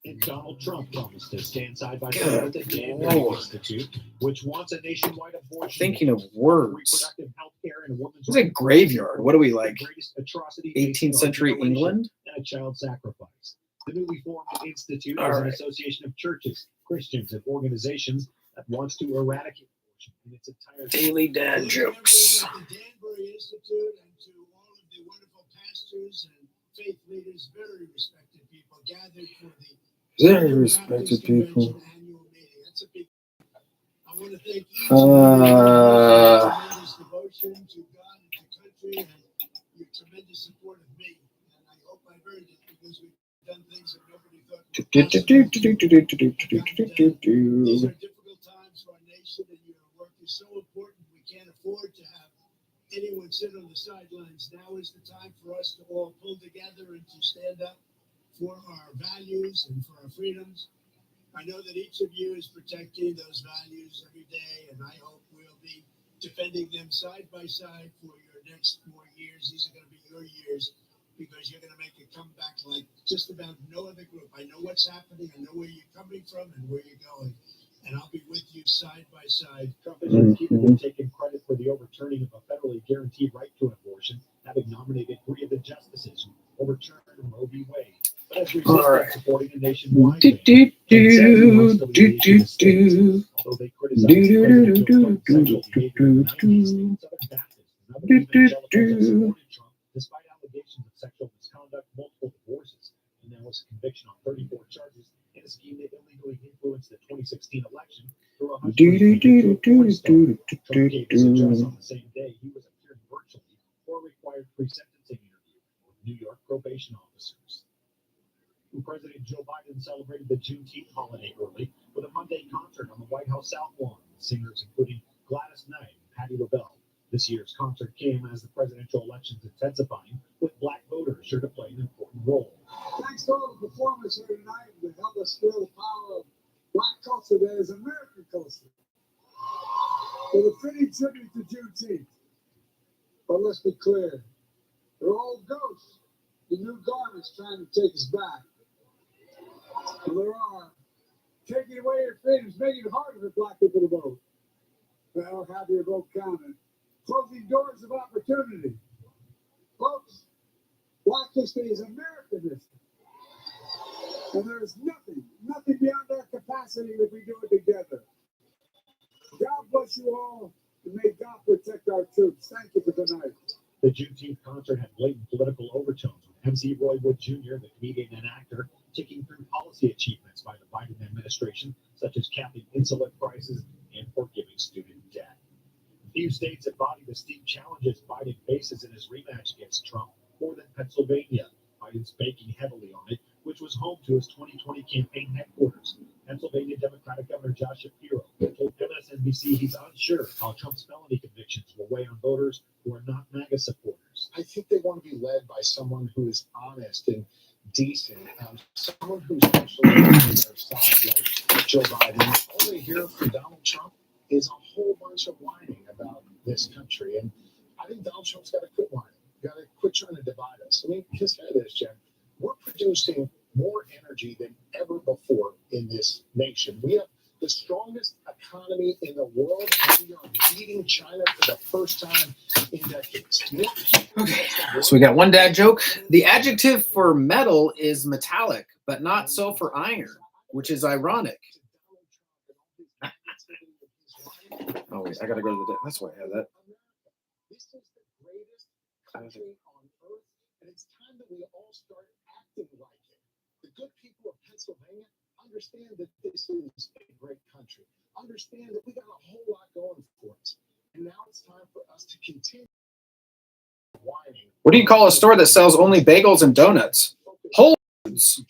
And Donald Trump promised to stand side by side with the Danbury Institute, which wants a nationwide abortion. Thinking of words. Reproductive health care and women's It's a graveyard. What are we like? 18th century England? And a child sacrifice. The newly formed institute All is an right. association of churches, Christians, and organizations that wants to eradicate abortion in its entirety. Daily dad jokes. The Danbury Institute and to all of the wonderful pastors and faith leaders, very respected people, gathered for the Very respected people. annual meeting. That's a big. I want to thank each of you for your tremendous devotion to God and to country and your tremendous support of me. And I hope I've earned it because we've done things that nobody thought were possible. These are difficult times for our nation, and your work is so important. We can't afford to have anyone sit on the sidelines. Now is the time for us to all pull together and to stand up for our values and for our freedoms. I know that each of you is protecting those values every day, and I hope we'll be defending them side by side for your next 4 years. These are going to be your years, because you're going to make a comeback like just about no other group. I know what's happening. I know where you're coming from and where you're going. And I'll be with you side by side. Trump is repeatedly taking credit for the overturning of a federally guaranteed right to an abortion, having nominated 3 of the justices who overturned Roe v. Wade. But as resisted supporting a nationwide ban, and said he wants to lead the nation to states, although they criticize President Trump's sexual behavior in the 90s, Southern Baptists and other evangelicals have supported Trump despite allegations of sexual misconduct, multiple divorces, and now his conviction on 34 charges in a scheme that illegally influenced the 2016 election through a hush money to a porn star. Trump gave his address on the same day he was appearing virtually for a required pre-sentencing interview with New York probation officers. President Joe Biden celebrated the Juneteenth holiday early with a Monday concert on the White House South Lawn with singers including Gladys Knight and Patti LaBelle. This year's concert came as the presidential election's intensifying, with black voters sure to play an important role. Thanks to all the performers here tonight that help us feel the power of black culture that is American culture. With a fitting tribute to Juneteenth. But let's be clear, they're all ghosts. The new garments trying to take us back. And there are taking away your freedoms, making it harder for black people to vote. Well, have your vote counted. Closing doors of opportunity. Folks, black history is American history. And there is nothing beyond our capacity if we do it together. God bless you all, and may God protect our troops. Thank you for tonight. The Juneteenth concert had blatant political overtones, with MC Roy Wood Jr., the comedian and actor, ticking through policy achievements by the Biden administration, such as capping insulin prices and forgiving student debt. Few states embody the steep challenges Biden faces in his rematch against Trump more than Pennsylvania. Biden's banking heavily on it, which was home to his 2020 campaign headquarters. Pennsylvania Democratic Governor Josh Shapiro told MSNBC he's unsure how Trump's felony convictions will weigh on voters who are not MAGA supporters. I think they want to be led by someone who is honest and decent, someone who's actually on their side, like Joe Biden. All they hear from Donald Trump is a whole bunch of whining about this country, and I think Donald Trump's got to quit whining. Got to quit trying to divide us. I mean, consider this, Jen. We're producing more energy than ever before in this nation. We have the strongest economy in the world, and we are beating China for the first time in decades. Okay, so we got one dad joke. The adjective for metal is metallic, but not so for iron, which is ironic. Oh, wait, I got to go to the... That's why I have that. This is the greatest country on earth, and it's time that we all start acting like it. The good people of Pennsylvania understand that this is a great country. Understand that we got a whole lot going for us. And now it's time for us to continue whining. What do you call a store that sells only bagels and donuts? Whole Foods.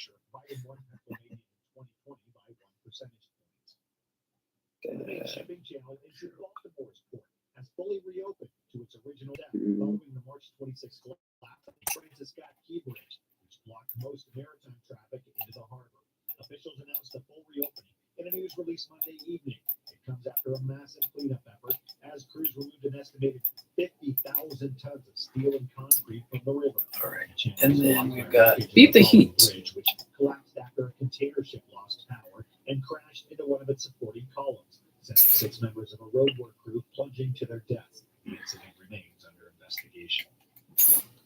The shipping channel into Baltimore's port has fully reopened to its original depth following the March 26th collapse of the Francis Scott Key Bridge, which blocked most maritime traffic into the harbor. Officials announced a full reopening in a news release Monday evening. It comes after a massive cleanup effort as crews removed an estimated 50,000 tons of steel and concrete from the river. All right, and then we've got Beat the Heat. Bridge, which collapsed after a container ship lost power and crashed into one of its supporting columns, sending 6 members of a roadwork crew plunging to their deaths. The incident remains under investigation.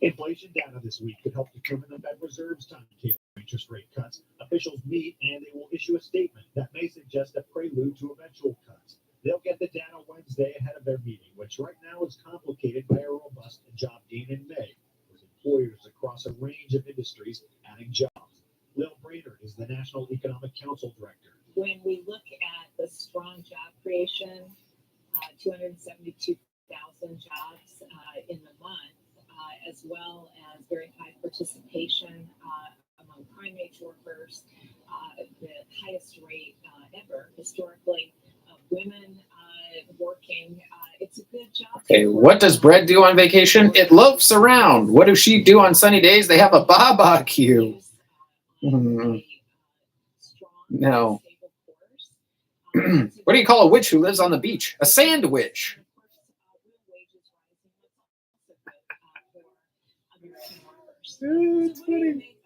Inflation data this week could help determine the Fed Reserve's timetable for interest rate cuts. Officials meet and they will issue a statement that may suggest a prelude to eventual cuts. They'll get the data Wednesday ahead of their meeting, which right now is complicated by a robust job gain in May, with employers across a range of industries adding jobs. Lil Brainerd is the National Economic Council Director. When we look at the strong job creation, 272,000 jobs in the month, as well as very high participation among prime-age workers, the highest rate ever historically of women working. It's a good job. Okay, what does bread do on vacation? It loafs around. What does she do on sunny days? They have a barbecue. No. What do you call a witch who lives on the beach? A sandwich. That's funny.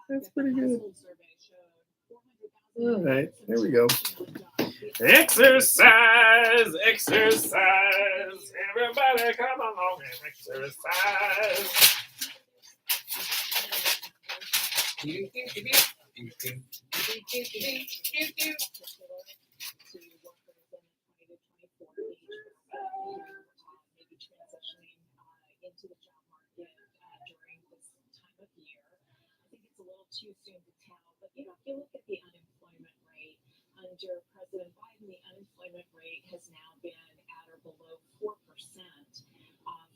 That's pretty good. All right, there we go. Exercise, exercise. Everybody come along and exercise. Into the job market during this time of year. I think it's a little too soon to tell, but if you look at the unemployment rate under President Biden, the unemployment rate has now been at or below 4%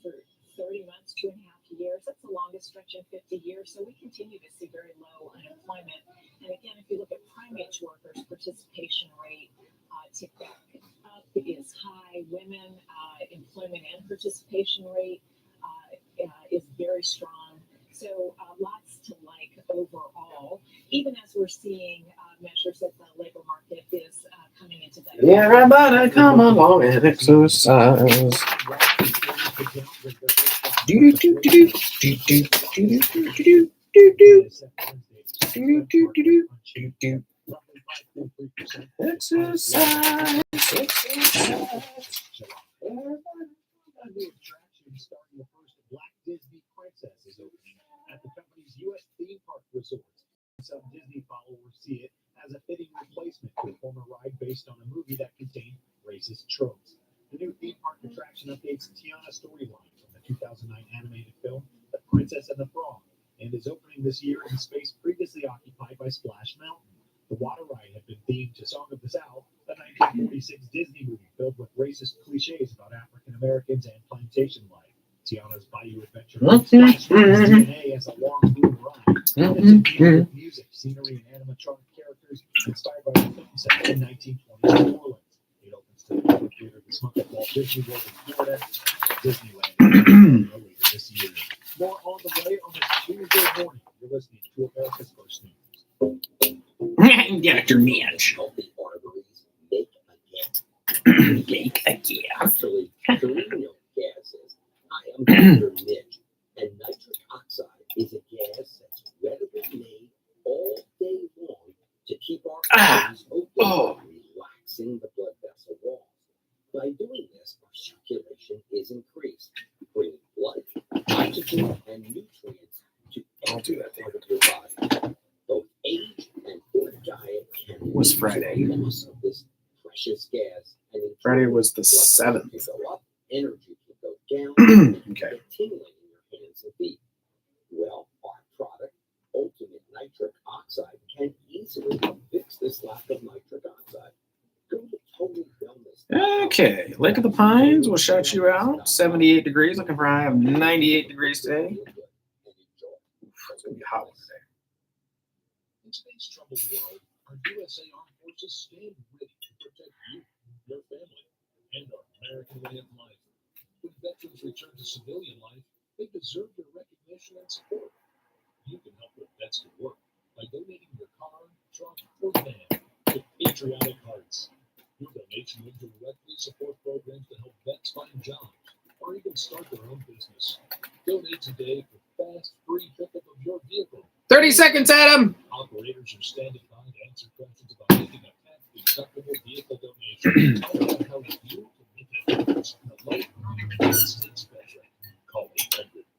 for 30 months, 2.5 years. That's the longest stretch in 50 years. So we continue to see very low unemployment. And again, if you look at prime-age workers, participation rate ticked back up is high. Women employment and participation rate is very strong. So lots to like overall, even as we're seeing measures that the labor market is coming into better. Everybody come along and exercise. Exercise. Starting the first Black Disney Princess is opening at the company's U.S. theme park resorts. Some Disney followers see it as a fitting replacement for a former ride based on a movie that contained racist tropes. The new theme park attraction updates Tiana's storyline from the 2009 animated film, The Princess and the Frog, and is opening this year in space previously occupied by Splash Mountain. The water ride had been themed to Song of the South, a 1946 Disney movie filled with racist cliches about African Americans and plantation life. Tiana's Bayou Adventure Splash Mountain's DNA as a long boom ride. It's a theater with music, scenery, and animatronic characters inspired by the film set in 1920s New Orleans. It opens to the public theater this month at Walt Disney World in Florida and Disneyland later this year. More on the way on this Tuesday morning. You're listening to America's First News. Dr. Mitch. Healthy arteries make a gas. Actually, carino gases. Hi, I'm Dr. Mitch, and nitric oxide is a gas that's readily made all day long to keep our arteries open by relaxing the blood vessel walls. By doing this, our circulation is increased, bringing blood, oxygen, and nutrients to every part of your body. Both age and poor diet can was Friday. loss of this precious gas. And Friday was the 7th. can go up, energy can go down, Okay. get tingling in your hands and feet. Well, our product, Ultimate Nitric Oxide, can easily fix this lack of nitric oxide. Go to Total Wellness. Okay, Lake of the Pines will shout you out. 78 degrees. Looking for a high of 98 degrees today. It's going to be a hot one today. In today's troubled world, our USA Armed Forces stand ready to protect you, your family, and our American way of life. When veterans return to civilian life, they deserve your recognition and support. You can help put vets to work by donating your car, truck, or van to Patriotic Hearts. Your donation will directly support programs to help vets find jobs or even start their own business. Donate today for fast, free pickup of your vehicle. 30 seconds, Adam. Operators are standing by to answer questions about making a tax-deductible vehicle donation. Find out how you can make a difference in the life of the United States veteran. Call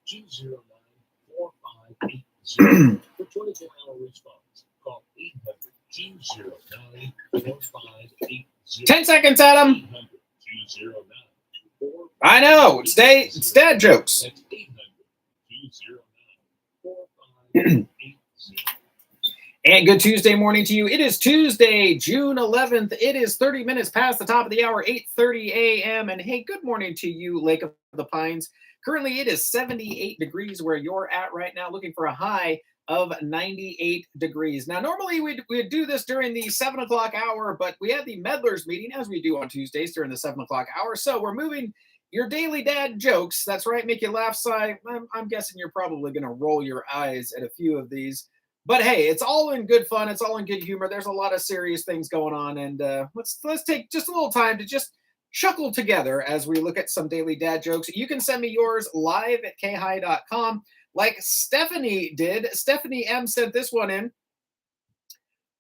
800-209-4580 for 24-hour response. Call 800-209-4580. 10 seconds, Adam. 800-209-4580. I know. It's dad jokes. That's 800-209-4580. And good Tuesday morning to you. It is Tuesday, June 11th. It is 30 minutes past the top of the hour, 8:30 a.m. And hey, good morning to you, Lake of the Pines. Currently, it is 78 degrees where you're at right now, looking for a high of 98 degrees. Now, normally we'd do this during the 7 o'clock hour, but we had the meddlers meeting, as we do on Tuesdays during the 7 o'clock hour. So we're moving your daily dad jokes. That's right, make you laugh. I'm guessing you're probably going to roll your eyes at a few of these. But hey, it's all in good fun. It's all in good humor. There's a lot of serious things going on. And let's take just a little time to just chuckle together as we look at some daily dad jokes. You can send me yours live at KAHI.com like Stephanie did. Stephanie M sent this one in.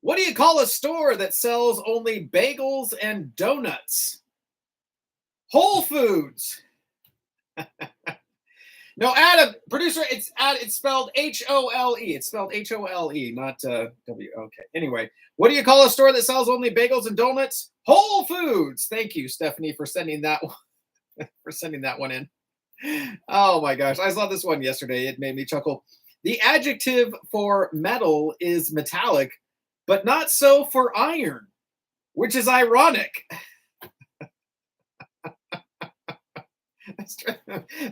What do you call a store that sells only bagels and donuts? Whole Foods. No, Adam, producer, it's spelled H-O-L-E. It's spelled H-O-L-E, not W. Okay. Anyway, what do you call a store that sells only bagels and donuts? Whole Foods. Thank you, Stephanie, for sending that one in. Oh my gosh, I saw this one yesterday. It made me chuckle. The adjective for metal is metallic, but not so for iron, which is ironic.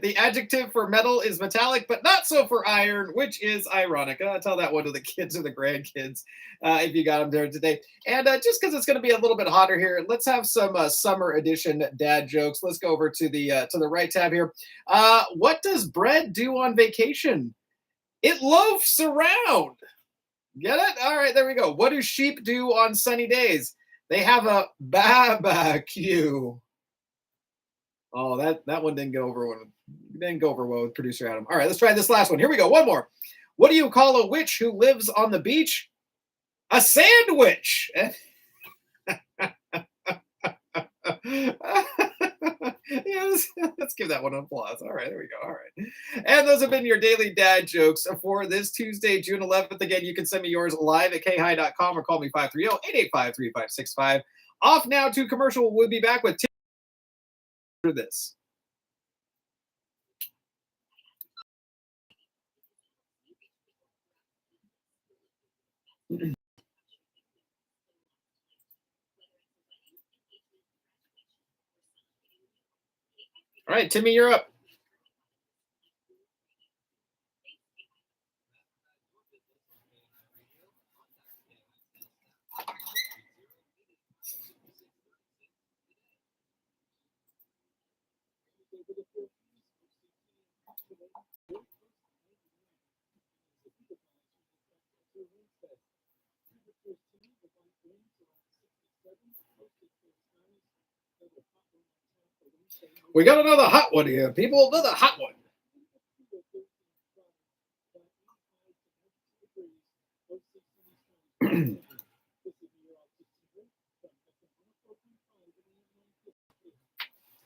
The adjective for metal is metallic, but not so for iron, which is ironic. I'll tell that one to the kids or the grandkids if you got them there today. And just because it's going to be a little bit hotter here, let's have some summer edition dad jokes. Let's go over to the right tab here. What does bread do on vacation? It loafs around. Get it? All right, there we go. What do sheep do on sunny days? They have a barbecue. Oh, that one didn't go over well with producer Adam. All right, let's try this last one. Here we go. One more. What do you call a witch who lives on the beach? A sandwich. Yes, let's give that one an applause. All right, there we go. All right. And those have been your daily dad jokes for this Tuesday, June 11th. Again, you can send me yours live at KAHI.com or call me 530-885-3565. Off now to commercial. We'll be back with this. right, Timmy, you're up. We got another hot one here, people. Another hot one.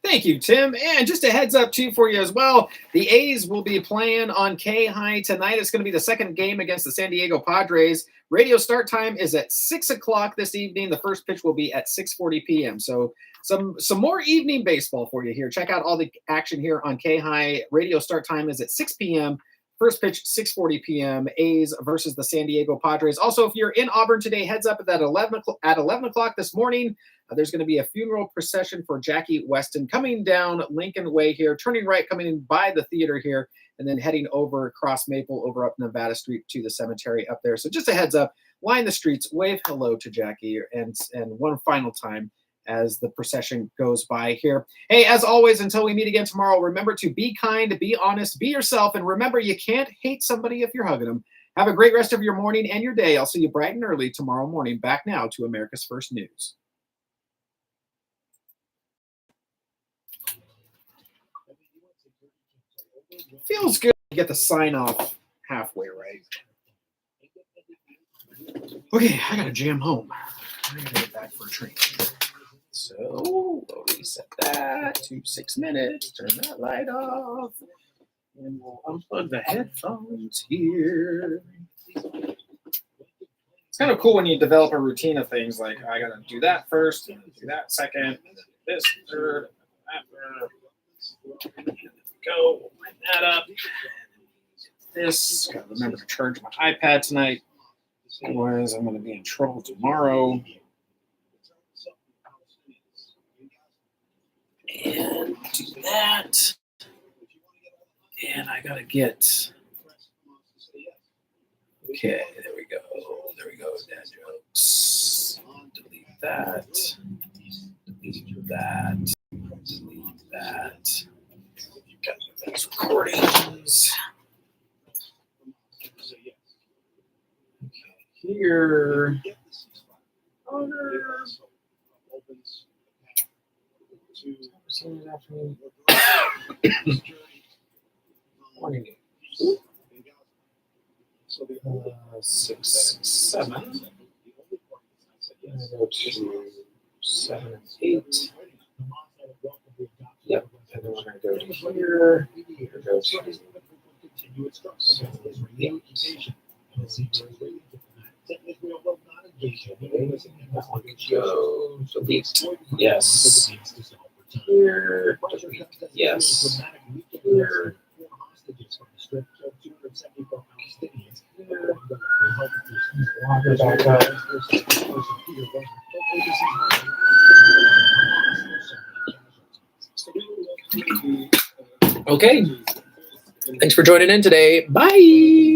Thank you, Tim. And just a heads up, too, for you as well. The A's will be playing on KAHI tonight. It's going to be the second game against the San Diego Padres. Radio start time is at 6 o'clock this evening. The first pitch will be at 6:40 p.m. So some more evening baseball for you here. Check out all the action here on KAHI. Radio start time is at 6 p.m. First pitch, 6:40 p.m. A's versus the San Diego Padres. Also, if you're in Auburn today, heads up at 11 o'clock this morning. There's going to be a funeral procession for Jackie Weston coming down Lincoln Way here, turning right, coming in by the theater here, and then heading over across Maple, over up Nevada Street to the cemetery up there. So just a heads up, line the streets, wave hello to Jackie, and one final time as the procession goes by here. Hey, as always, until we meet again tomorrow, remember to be kind, be honest, be yourself, and remember you can't hate somebody if you're hugging them. Have a great rest of your morning and your day. I'll see you bright and early tomorrow morning. Back now to America's First News. Feels good to get the sign off halfway right. Okay, I gotta jam home. I gotta get back for a train. So we'll reset that to 6 minutes. Turn that light off, and we'll unplug the headphones here. It's kind of cool when you develop a routine of things like I gotta do that first, and do that second, and then this third, and that third. Go line that up. This gotta remember to charge my iPad tonight, otherwise I'm going to be in trouble tomorrow. And do that. And I gotta get. Okay, there we go. There we go. Dad jokes. Delete that. Delete that. Delete that. Got these recordings. Okay, here. Morning. 6, 7. I'm gonna go to 7 and 8. Yep, and then we're going to go to here. We're going to go to 7, 8. That one can go delete. Yes. Here. Delete. Yes. Here. Water back up. Okay. Thanks for joining in today. Bye.